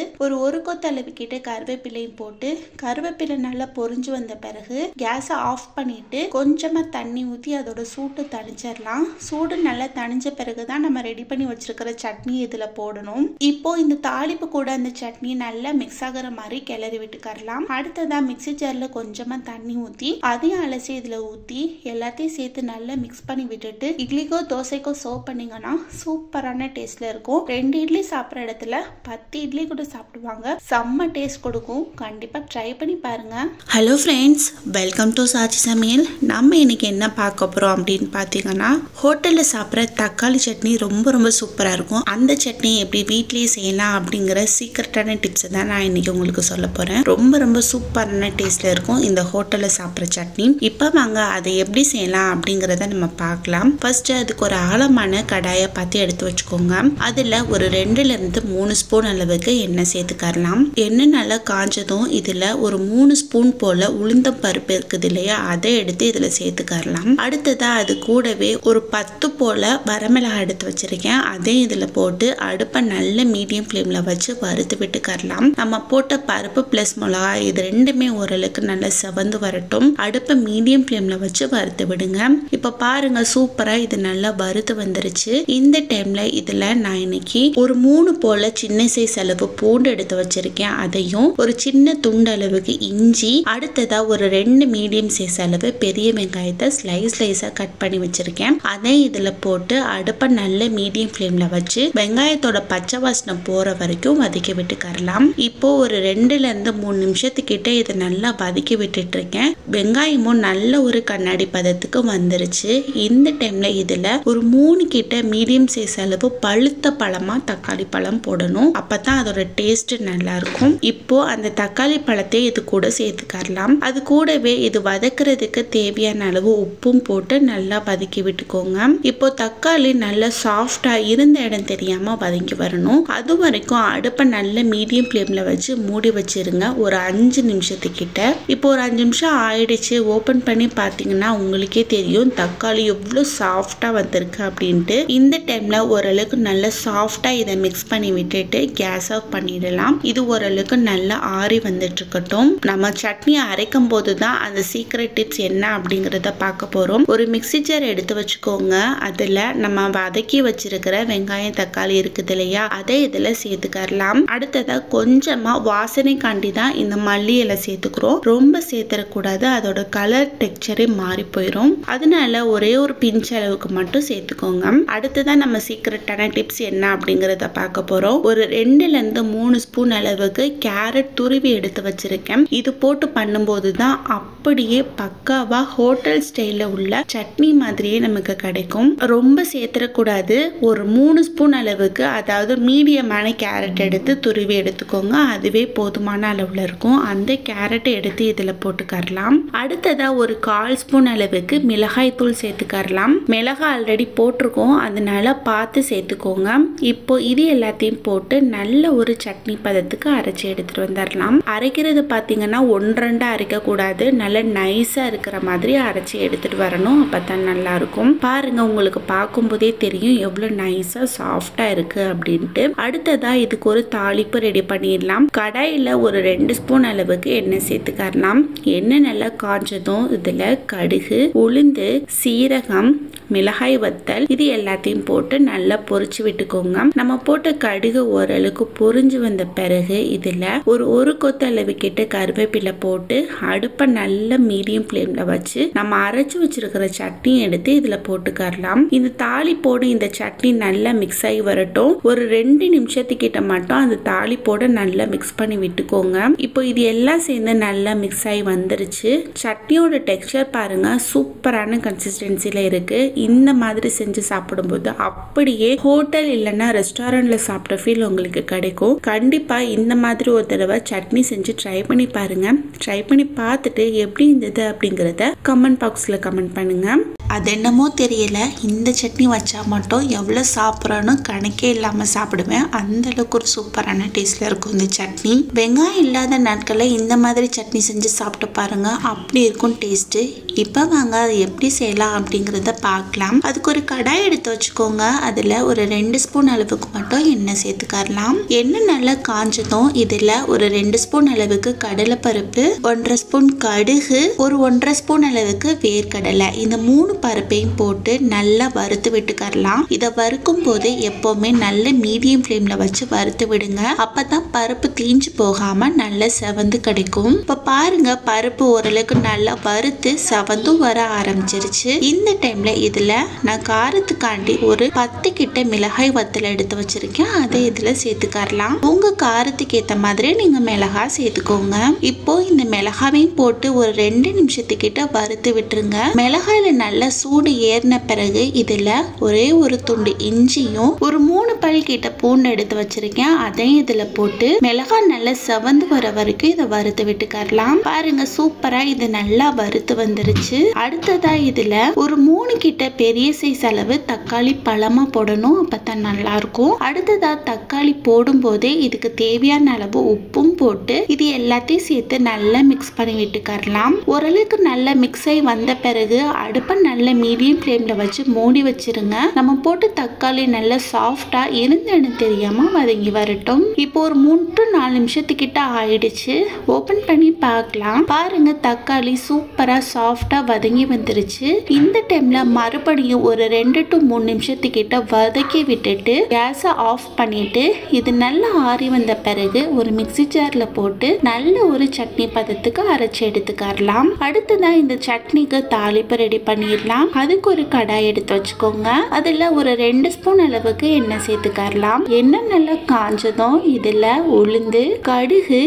ஒரு கொத்தளவு கிட்ட கருவேப்பிலையும் போட்டு கருவேப்பிலை நல்லா பொரிஞ்சு வந்த பிறகு கேஸை ஆஃப் பண்ணிட்டு கொஞ்சமா தண்ணி ஊற்றி அதோட சூட்டை தணிச்சிடலாம். சூடு நல்லா தணிஞ்ச பிறகுதான் நம்ம ரெடி பண்ணி வச்சிருக்கிற சட்னி இதுல போடணும். இப்போ இந்த தாளிப்பு கூட அந்த சட்னி நல்லா மிக்ஸ் ஆகிற மாதிரி கிளறி விட்டுக்கலாம். அடுத்ததா மிக்ஸி ஜார்ல கொஞ்சமா தண்ணி ஊற்றி அதையும் அலசி இதுல ஊற்றி எல்லாத்தையும் சேர்த்து நல்லா மிக்ஸ் பண்ணி விட்டுட்டு இட்லிக்கோ தோசைக்கோ சர்வ் பண்ணீங்கன்னா சூப்பரான டேஸ்ட்ல இருக்கும். 2 இட்லி சாப்பிட்ற இடத்துல 10 இட்லி கூட சாப்பிடுவாங்க. செம்ம டேஸ்ட் கொடுக்கும். கண்டிப்பா ட்ரை பண்ணி பாருங்க. ஹலோ ஃப்ரெண்ட்ஸ், வெல்கம் டு சாச்சி சமையல். நம்ம இன்னைக்கு என்ன பார்க்க போறோம் அப்படின்னு பார்த்தீங்கன்னா, ஹோட்டல்ல சாப்பிட்ற தக்காளி சட்னி ரொம்ப சூப்பரா இருக்கும். அந்த சட்னி எப்படி வீட்லயே செய்யலாம் அப்படிங்கிற சீக்ரெட்டான டிப்ஸ் தான் நான் இன்னைக்கு உங்களுக்கு சொல்ல போறேன். ரொம்ப சூப்பரான டேஸ்ட்ல இருக்கும் இந்த ஹோட்டல்ல சாப்பிட்ற சட்னி. இப்போ வாங்க அதை எப்படி செய்யலாம் அப்படிங்கறத நம்ம பார்க்கலாம். ஃபர்ஸ்ட் அதுக்கு ஒரு ஆழமான கடாயை பார்த்து எடுத்து வச்சுக்கோங்க. அதுல ஒரு 2ல இருந்து 3 ஸ்பூன் அளவுக்கு எண்ணெய் சேர்த்துக்கலாம். எண்ணெய் நல்லா காஞ்சதும் இதுல ஒரு 3 ஸ்பூன் போல உளுந்தம் பருப்பு இருக்குது இல்லையா, அதை எடுத்து இதுல சேர்த்துக்கலாம். அடுத்ததா அது கூடவே ஒரு 10 போல வரமிளகாய் எடுத்து வச்சிருக்கேன். அதையும் இதுல போட்டு அடுப்பை நல்ல மீடியம் ஃப்ளேம்ல வச்சு வறுத்து விட்டுக்கலாம். நம்ம போட்ட பருப்பு பிளஸ் மிளகாய் இது ரெண்டுமே ஓரளவுக்கு நல்லா செவந்து வரட்டும். அடுப்பை மீடியம் ஃப்ளேம்ல வச்சு வறுத்து விடுங்க. இப்ப பாருங்க, சூப்பரா இது நல்லா வறுத்து வந்துருச்சு. இந்த டைம்ல இதுல நான் இன்னைக்கு ஒரு 3 போல சின்ன சைஸ் அளவு பூண்டு எடுத்து வச்சிருக்கேன். அதையும் ஒரு சின்ன துண்டு அளவுக்கு இஞ்சி, அடுத்ததா ஒரு 2 மீடியம் சைஸ் அளவு பெரிய வெங்காயத்தை ஸ்லைஸா கட் பண்ணி வச்சிருக்கேன். அதை இதுல போட்டு அடுப்பை நல்ல மீடியம் ஃப்ளேம்ல வச்சு வெங்காயத்தோட பச்சை வாசனை போற வரைக்கும் வதக்கி விட்டு சேர்த்துக்கறலாம். இப்போ ஒரு 2லேருந்து 3 நிமிஷத்துக்கிட்ட இதை நல்லா வதக்கி விட்டுட்டு இருக்கேன். வெங்காயமும் நல்ல ஒரு கண்ணாடி பதத்துக்கு வந்துருச்சு. இந்த டைம்ல இதுல ஒரு 3 கிட்ட மீடியம் சைஸ் அளவு பழுத்த பழமா தக்காளி பழம் போடணும். அப்பதான் அதோட டேஸ்ட் நல்லா இருக்கும். இப்போ அந்த தக்காளி பழத்தை இது கூட சேர்த்துக்கறலாம். அது கூடவே இது வதக்குறதுக்கு தேவையான அளவு உப்பும் போட்டு நல்லா வதக்கி விட்டுக்கோங்க. இப்போ தக்காளி நல்லா சாஃப்டா இருந்த இடம் தெரியாம வதங்கி வரணும். அது வரைக்கும் அடுப்பை நல்ல மீடியம் ஃப்ளேம்ல வச்சு மூடி வச்சிருங்க ஒரு 5 நிமிஷத்துக்கிட்ட. இப்போ ஒரு 5 நிமிஷம் ஆயிடுச்சு. ஓபன் பண்ணி பாத்தீங்கன்னா உங்களுக்கே தெரியும் தக்காளி எவ்வளவு சாஃப்டா வந்திருக்கு அப்படின்ட்டு. இந்த டைம்ல ஓரளவுக்கு நல்லா சாஃப்டா இதை மிக்ஸ் பண்ணி விட்டுட்டு கேஸ் ஆஃப் பண்ணிடலாம். இது ஓரளவுக்கு நல்லா ஆறி வந்துட்டு இருக்கட்டும். நம்ம சட்னி அரைக்கும் போதுதான் அந்த சீக்ரெட் டிப்ஸ் என்ன அப்படிங்கறத பார்க்க போறோம். ஒரு மிக்ஸி ஜார் எடுத்து வச்சுக்கோங்க. அதுல நம்ம வதக்கி வச்சிருக்கிற வெங்காயம் தக்காளி இருக்குது இல்லையா, அதை இதுல சேர்த்துக்கறலாம். அடுத்ததா கொஞ்சமா வாசனைக்காண்டி தான் இந்த மல்லி இலை சேர்த்துக்கிறோம். ரொம்ப சேர்த்துடக்கூடாது, அதோட கலர் டெக்ஸ்சரே மாறி போயிடும். அதனால ஒரே ஒரு பிஞ்ச் அளவுக்கு மட்டும் சேர்த்துக்கோங்க. அடுத்ததான் நம்ம சீக்ரெட்டான டிப்ஸ் என்ன அப்படிங்கறத பார்க்க போறோம். ஒரு 2லேருந்து 3 ஸ்பூன் அளவுக்கு கேரட் துருவி எடுத்து வச்சிருக்கேன். இது போட்டு பண்ணும்போது தான் அப்படியே பக்காவா ஹோட்டல் ஸ்டைல்ல உள்ள சட்னி மாதிரியே நமக்கு கிடைக்கும். ரொம்ப சேர்த்துடக்கூடாது. ஒரு 3 ஸ்பூன் அளவுக்கு, அதாவது மீடியமான கேரட் எடுத்து துருவி எடுத்துக்கோங்க. அதுவே போதுமான அளவுல இருக்கும். அந்த கேரட்டை எடுத்து இதுல போட்டுக்கறலாம். அடுத்ததா ஒரு 1/4 ஸ்பூன் அளவுக்கு மிளகாய் தூள் சேர்த்துக்கறலாம். மிளகாய் ஆல்ரெடி போட்டிருக்கோம், அதனால பார்த்து சேர்த்துக்கோங்க. இப்போ இது எல்லாத்தையும் போட்டு நல்ல ஒரு சட்னி பதத்துக்கு அரைச்சி எடுத்துட்டு வந்துடலாம். அரைக்கிறது பாத்தீங்கன்னா 1-2 அரைக்க கூடாது, நல்ல நைஸா இருக்கிற மாதிரி அரைச்சி எடுத்துட்டு வரணும். அப்பதான் நல்லா இருக்கும். பாருங்க, உங்களுக்கு பார்க்கும் போதே தெரியும் எவ்வளவு நைஸா சாஃப்டா இருக்கு அப்படின்ட்டு. அடுத்ததா இதுக்கு ஒரு தாளிப்பு ரெடி பண்ணிடலாம். கடாயில ஒரு 2 ஸ்பூன் அளவுக்கு எண்ணெய் சேர்த்துக்கறலாம். எண்ணெய் நல்லா காஞ்சதும் இதுல கடுகு, உளுந்து, சீரகம், மிளகாய் வத்தல் இது எல்லாத்தையும் போட்டு நல்லா பொரிச்சு விட்டுக்கோங்க. நம்ம போட்ட கடுகு ஓரளவுக்கு பொரிஞ்சு வந்த பிறகு இதுல ஒரு கொத்து அளவு கிட்ட கருவேப்பிலை போட்டு அடுப்பை நல்ல மீடியம் ஃப்ளேம்ல வச்சு நம்ம அரைச்சு வச்சிருக்கிற சட்னி எடுத்து இதுல போட்டுக்கறலாம். இந்த தாளிப்போடு இந்த சட்னி நல்லா மிக்ஸ் ஆகி வரட்டும். ஒரு 2 நிமிஷத்துக்கிட்ட மட்டும் அந்த தாளிப்போட நல்லா மிக்ஸ் பண்ணி விட்டுக்கோங்க. இப்போ இது எல்லாம் சேர்ந்து நல்லா மிக்ஸ் ஆகி வந்துருச்சு. சட்னியோட டெக்ஸ்சர் பாருங்க, சூப்பரான கன்சிஸ்டன்சில இருக்கு. இந்த மாதிரி செஞ்சு சாப்பிடும்போது அப்படியே ஹோட்டல் இல்லைன்னா ரெஸ்டாரண்ட்ல சாப்பிட்ட ஃபீல் உங்களுக்கு கிடைக்கும். கண்டிப்பா இந்த மாதிரி ஒரு தடவை சட்னி செஞ்சு ட்ரை பண்ணி பாருங்க. ட்ரை பண்ணி பார்த்துட்டு எப்படி இருந்தது அப்படிங்கறத கமெண்ட் பாக்ஸ்ல கமெண்ட் பண்ணுங்க. அது என்னமோ தெரியல, இந்த சட்னி வச்சா மட்டும் எவ்வளோ சாப்பிட்றோன்னு கணக்கே இல்லாமல் சாப்பிடுவேன். அந்த அளவுக்கு ஒரு சூப்பரான டேஸ்ட்ல இருக்கும் இந்த சட்னி. வெங்காயம் இல்லாத நாட்களில் இந்த மாதிரி சட்னி செஞ்சு சாப்பிட்டு பாருங்க, அப்படி இருக்கும் டேஸ்ட்டு. இப்போ வாங்க அது எப்படி செய்யலாம் அப்படிங்கிறத பார்க்கலாம். அதுக்கு ஒரு கடாய் எடுத்து வச்சுக்கோங்க. அதில் ஒரு 2 ஸ்பூன் அளவுக்கு மட்டும் எண்ணெய் சேர்த்துக்கறலாம். எண்ணெய் நல்லா காஞ்சதும் இதில் ஒரு 2 ஸ்பூன் அளவுக்கு கடலைப்பருப்பு, 1/2 ஸ்பூன் கடுகு, ஒரு 1/2 ஸ்பூன் அளவுக்கு வேர்க்கடலை, இந்த 3 பருப்பையும் போட்டு நல்லா வறுத்து விட்டுக்கறலாம். இதை வறுக்கும் போது எப்பவுமே நல்ல மீடியம் ஃப்ளேம்ல வச்சு வறுத்து விடுங்க. அப்பதான் பருப்பு தீஞ்சு போகாம நல்லா செவந்து கிடைக்கும். இப்ப பாருங்க, பருப்பு ஓரளவுக்கு நல்லா வறுத்து செவந்தும் வர ஆரம்பிச்சிருச்சு. இந்த டைம்ல இதுல நான் காரத்துக்காண்டி ஒரு 10 கிட்ட மிளகாய் வத்தல் எடுத்து வச்சிருக்கேன். அதை இதுல சேர்த்துக்கறலாம். உங்க காரத்துக்கு ஏத்த மாதிரி நீங்க மிளகாய் சேர்த்துக்கோங்க. இப்போ இந்த மிளகாவையும் போட்டு ஒரு 2 நிமிஷத்துக்கிட்ட வறுத்து விட்டுருங்க. மிளகாயில நல்ல சூடு ஏறின பிறகு இதுல ஒரே ஒரு துண்டு இஞ்சியும் ஒரு 3 பல் கிட்ட பூண்டு எடுத்து வச்சிருக்கேன். அதையும் இதுல போட்டு மிளகாய் நல்லா செவந்து வர வரைக்கும் இதை வறுத்து விட்டுக்கறலாம். பாருங்க, சூப்பரா இது நல்லா வறுத்து வந்துருச்சு. அடுத்ததா இதுல ஒரு 3 கிட்ட பெரிய சைஸ் அளவு தக்காளி பழமா போடணும், அப்பதான் நல்லா இருக்கும். அடுத்ததா தக்காளி போடும் போதே இதுக்கு தேவையான அளவு உப்பும் போட்டு இது எல்லாத்தையும் சேர்த்து நல்லா மிக்ஸ் பண்ணி விட்டுக்கறலாம். ஓரளவுக்கு நல்லா மிக்ஸ் ஆகி வந்த பிறகு அடுப்பை நல்ல மீடியம் ஃப்ளேம்ல வச்சு மூடி வச்சிருங்க. நம்ம போட்டு தக்காளி நல்லா சாஃப்டா இருந்தேன்னு தெரியாம வதங்கி வரட்டும். இப்போ ஒரு 3 to 4 நிமிஷத்துக்கிட்ட ஆயிடுச்சு. ஓபன் பண்ணி பார்க்கலாம். பாருங்க, தக்காளி சூப்பரா சாஃப்டா வதங்கி வந்துருச்சு. இந்த டைம்ல மறுபடியும் ஒரு 2 to 3 நிமிஷத்துக்கிட்ட வதக்கி விட்டுட்டு கேஸை ஆஃப் பண்ணிட்டு இது நல்லா ஆறி வந்த பிறகு ஒரு மிக்ஸி ஜார்ல போட்டு நல்ல ஒரு சட்னி பதத்துக்கு அரைச்சு எடுத்துக்கறலாம். அடுத்ததான் இந்த சட்னிக்கு தாளிப்பு ரெடி பண்ணிடலாம். பண்ணிடலாம். அதுக்கு ஒரு கடாய் எடுத்து வச்சுக்கோங்க. அதுல ஒரு 2 ஸ்பூன் அளவுக்கு எண்ணெய் சேர்த்துக்கலாம். எண்ணெய் நல்லா காஞ்சதும் இதுல உளுந்து, கடுகு,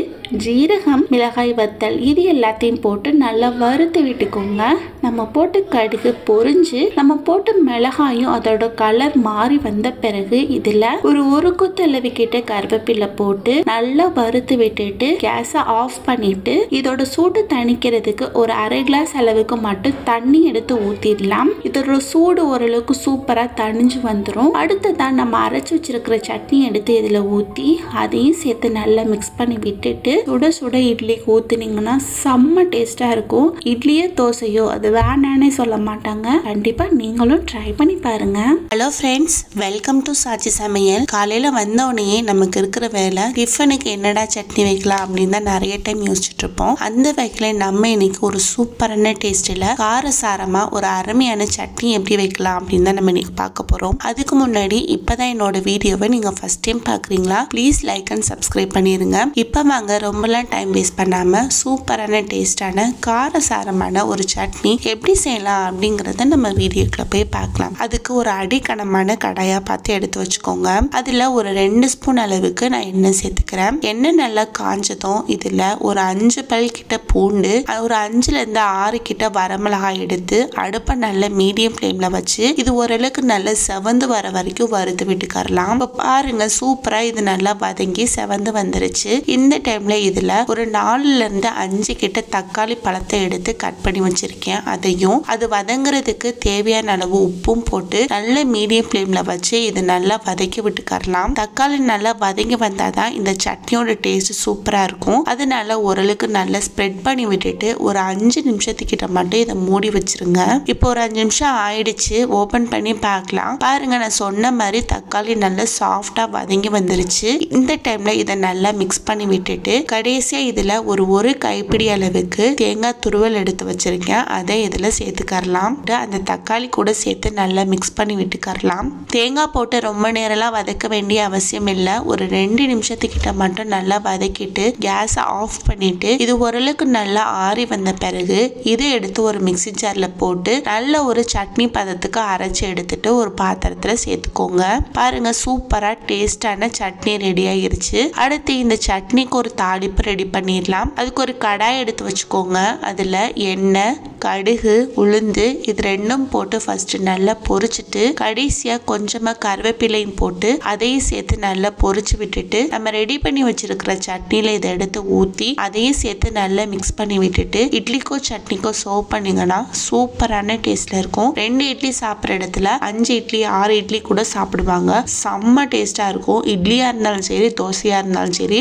ஜீரகம், மிளகாய் வத்தல் இது எல்லாத்தையும் போட்டு நல்லா வறுத்து விட்டுக்கோங்க. நம்ம போட்டு கடுகு பொரிஞ்சு நம்ம போட்டு மிளகாயும் அதோட கலர் மாறி வந்த பிறகு இதுல ஒரு கொத்தளவு கிட்ட கருவேப்பிலை போட்டு நல்லா வறுத்து விட்டுட்டு கேஸை ஆஃப் பண்ணிட்டு இதோட சூடு தணிக்கிறதுக்கு ஒரு அரை கிளாஸ் அளவுக்கு மட்டும் தண்ணி எடுத்து ஊத்திடலாம். இதோட சூடு ஓரளவுக்கு சூப்பரா தணிஞ்சு வந்துடும். அடுத்ததான் நம்ம அரைச்சு வச்சிருக்கிற சட்னி எடுத்து இதுல ஊத்தி அதையும் சேர்த்து நல்லா மிக்ஸ் பண்ணி விட்டுட்டு சுட சுட இட்லிக்கு ஊத்துனீங்கன்னா செம்ம டேஸ்டா இருக்கும். இட்லியோ தோசையோ அது வேணானே சொல்ல மாட்டாங்க. கண்டிப்பா நீங்களும் ட்ரை பண்ணி பாருங்க. ஹலோ ஃப்ரெண்ட்ஸ், வெல்கம் டு சாச்சி சமையல். காலையில வந்த உடனே நமக்கு இருக்கிற வேலை டிஃபனுக்கு என்னடா சட்னி வைக்கலாம் அப்படின்னு தான் நிறைய டைம் யோசிச்சுட்டு இருப்போம். அந்த வகையில நம்ம இன்னைக்கு ஒரு சூப்பரான டேஸ்ட்ல காரசாரமா ஒரு அருமையான சட்னி எப்படி வைக்கலாம் அப்படின்னு தான் நம்ம இன்னைக்கு பார்க்க போறோம். அதுக்கு முன்னாடி இப்பதான் என்னோட வீடியோவை நீங்க ஃபர்ஸ்ட் டைம் பாக்குறீங்களா, ப்ளீஸ் லைக் அண்ட் சப்ஸ்கிரைப் பண்ணிருங்க. இப்ப வாங்க ரொம்பலாம் டைம் வேஸ்ட் பண்ணாம சூப்பரான டேஸ்டான காரசாரமான ஒரு சட்னி எப்படி செய்யலாம் அப்படிங்கறத நம்ம வீடியோக்குள்ள போய் பார்க்கலாம். அதுக்கு ஒரு அடிக்கனமான கடாயா பார்த்து எடுத்து வச்சுக்கோங்க. அதுல ஒரு 2 ஸ்பூன் அளவுக்கு நான் எண்ணெய் சேர்த்துக்கிறேன். எண்ணெய் நல்லா காஞ்சதும் இதுல ஒரு 5 பல் கிட்ட பூண்டு, ஒரு 5ல இருந்து 6 கிட்ட வரமிளகாய் எடுத்து அடுப்பை நல்ல மீடியம் ஃப்ளேம்ல வச்சு இது ஓரளவுக்கு நல்லா செவந்து வர வரைக்கும் வறுத்து விட்டுக்கறலாம். இப்ப பாருங்க சூப்பரா இது நல்லா வதங்கி செவந்து வந்துருச்சு. இந்த டைம்ல இதுல ஒரு 4ல இருந்து 5 கிட்ட தக்காளி பழத்தை எடுத்து கட் பண்ணி வச்சிருக்கேன். அதையும் அது வதங்குறதுக்கு தேவையான அளவு உப்பும் போட்டு நல்ல மீடியம் ஃப்ளேம்ல வச்சு இது நல்லா வதக்கி விட்டுக்கறலாம். தக்காளி நல்லா வதங்கி வந்தாதான் இந்த சட்னியோட டேஸ்ட் சூப்பரா இருக்கும். அதனால ஓரளவுக்கு நல்லா ஸ்ப்ரெட் பண்ணி விட்டுட்டு ஒரு 5 நிமிஷத்துக்கிட்ட மட்டும் இதை மூடி வச்சிருங்க. இப்போ ஒரு 5 நிமிஷம் ஆயிடுச்சு. ஓபன் பண்ணி பார்க்கலாம். பாருங்க, நான் சொன்ன மாதிரி தக்காளி நல்லா சாஃப்டா வதங்கி வந்துருச்சு. இந்த டைம்ல இதை நல்லா மிக்ஸ் பண்ணி விட்டுட்டு கடைசியா இதுல ஒரு கைப்பிடி அளவுக்கு தேங்காய் துருவல் எடுத்து வச்சிருக்கேன். அதை இதுல சேர்த்துக்கறலாம். அந்த தக்காளி கூட சேர்த்து நல்லா மிக்ஸ் பண்ணி விட்டுக்கறலாம். தேங்காய் போட்டு ரொம்ப நேரம்லாம் வதக்க வேண்டிய அவசியம் இல்லை. ஒரு 2 நிமிஷத்துக்கிட்ட மட்டும் நல்லா வதக்கிட்டு கேஸை ஆஃப் பண்ணிட்டு இது ஓரளவுக்கு நல்லா ஆறி வந்த பிறகு இதை எடுத்து ஒரு மிக்ஸி ஜார்ல போட்டு நல்ல ஒரு சட்னி பதத்துக்கு அரைச்சு எடுத்துட்டு ஒரு பாத்திரத்துல சேர்த்துக்கோங்க. பாருங்க சூப்பரா டேஸ்டான சட்னி ரெடி ஆயிருச்சு. அடுத்து இந்த சட்னிக்கு ஒரு தாளிப்பு ரெடி பண்ணிடலாம். அதுக்கு ஒரு கடாய் எடுத்து வச்சுக்கோங்க. அதுல எண்ணெய், கடுகு, உளுந்து இது ரெண்டும் போட்டு ஃபர்ஸ்ட் நல்லா பொரிச்சிட்டு கடைசியா கொஞ்சமா கருவேப்பிலையும் போட்டு அதையும் சேர்த்து நல்லா பொரிச்சு விட்டுட்டு நம்ம ரெடி பண்ணி வச்சிருக்கிற சட்னியில இதை எடுத்து ஊத்தி அதையும் சேர்த்து நல்லா மிக்ஸ் பண்ணி விட்டுட்டு இட்லிக்கோ சட்னிக்கோ சர்வ் பண்ணீங்கன்னா சூப்பரான டேஸ்ட்ல இருக்கும். 2 இட்லி சாப்பிட்ற இடத்துல 5 இட்லி 6 இட்லி கூட சாப்பிடுவாங்க. செம்ம டேஸ்டா இருக்கும். இட்லியா இருந்தாலும் சரி, தோசையா இருந்தாலும் சரி,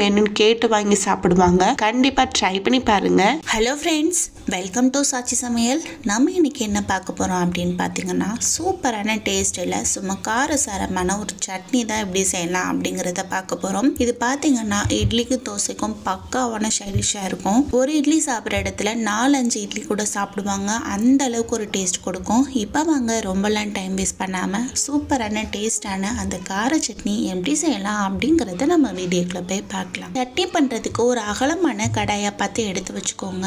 வேணும்னு கேட்டு வாங்கி சாப்பிடுவாங்க. கண்டிப்பா ட்ரை பண்ணி பாருங்க. ஹலோ ஃப்ரெண்ட்ஸ், வெல்கம் டு சாச்சி சமையல். நம்ம இன்னைக்கு என்ன பார்க்க போகிறோம் அப்படின்னு பார்த்தீங்கன்னா சூப்பரான டேஸ்ட்டில் சும்மா காரசாரமான ஒரு சட்னி தான் எப்படி செய்யலாம் அப்படிங்கிறத பார்க்க போகிறோம். இது பார்த்தீங்கன்னா இட்லிக்கும் தோசைக்கும் பக்காவான சைடிஷாக இருக்கும். ஒரு இட்லி சாப்பிட்ற இடத்துல 4-5 இட்லி கூட சாப்பிடுவாங்க. அந்த அளவுக்கு ஒரு டேஸ்ட் கொடுக்கும். இப்போ வாங்க ரொம்பலாம் டைம் வேஸ்ட் பண்ணாமல் சூப்பரான டேஸ்டான அந்த கார சட்னி எப்படி செய்யலாம் அப்படிங்கிறத நம்ம வீடியோக்குள்ள போய் பார்க்கலாம். சட்னி பண்ணுறதுக்கு ஒரு அகலமான கடாயை பார்த்து எடுத்து வச்சுக்கோங்க.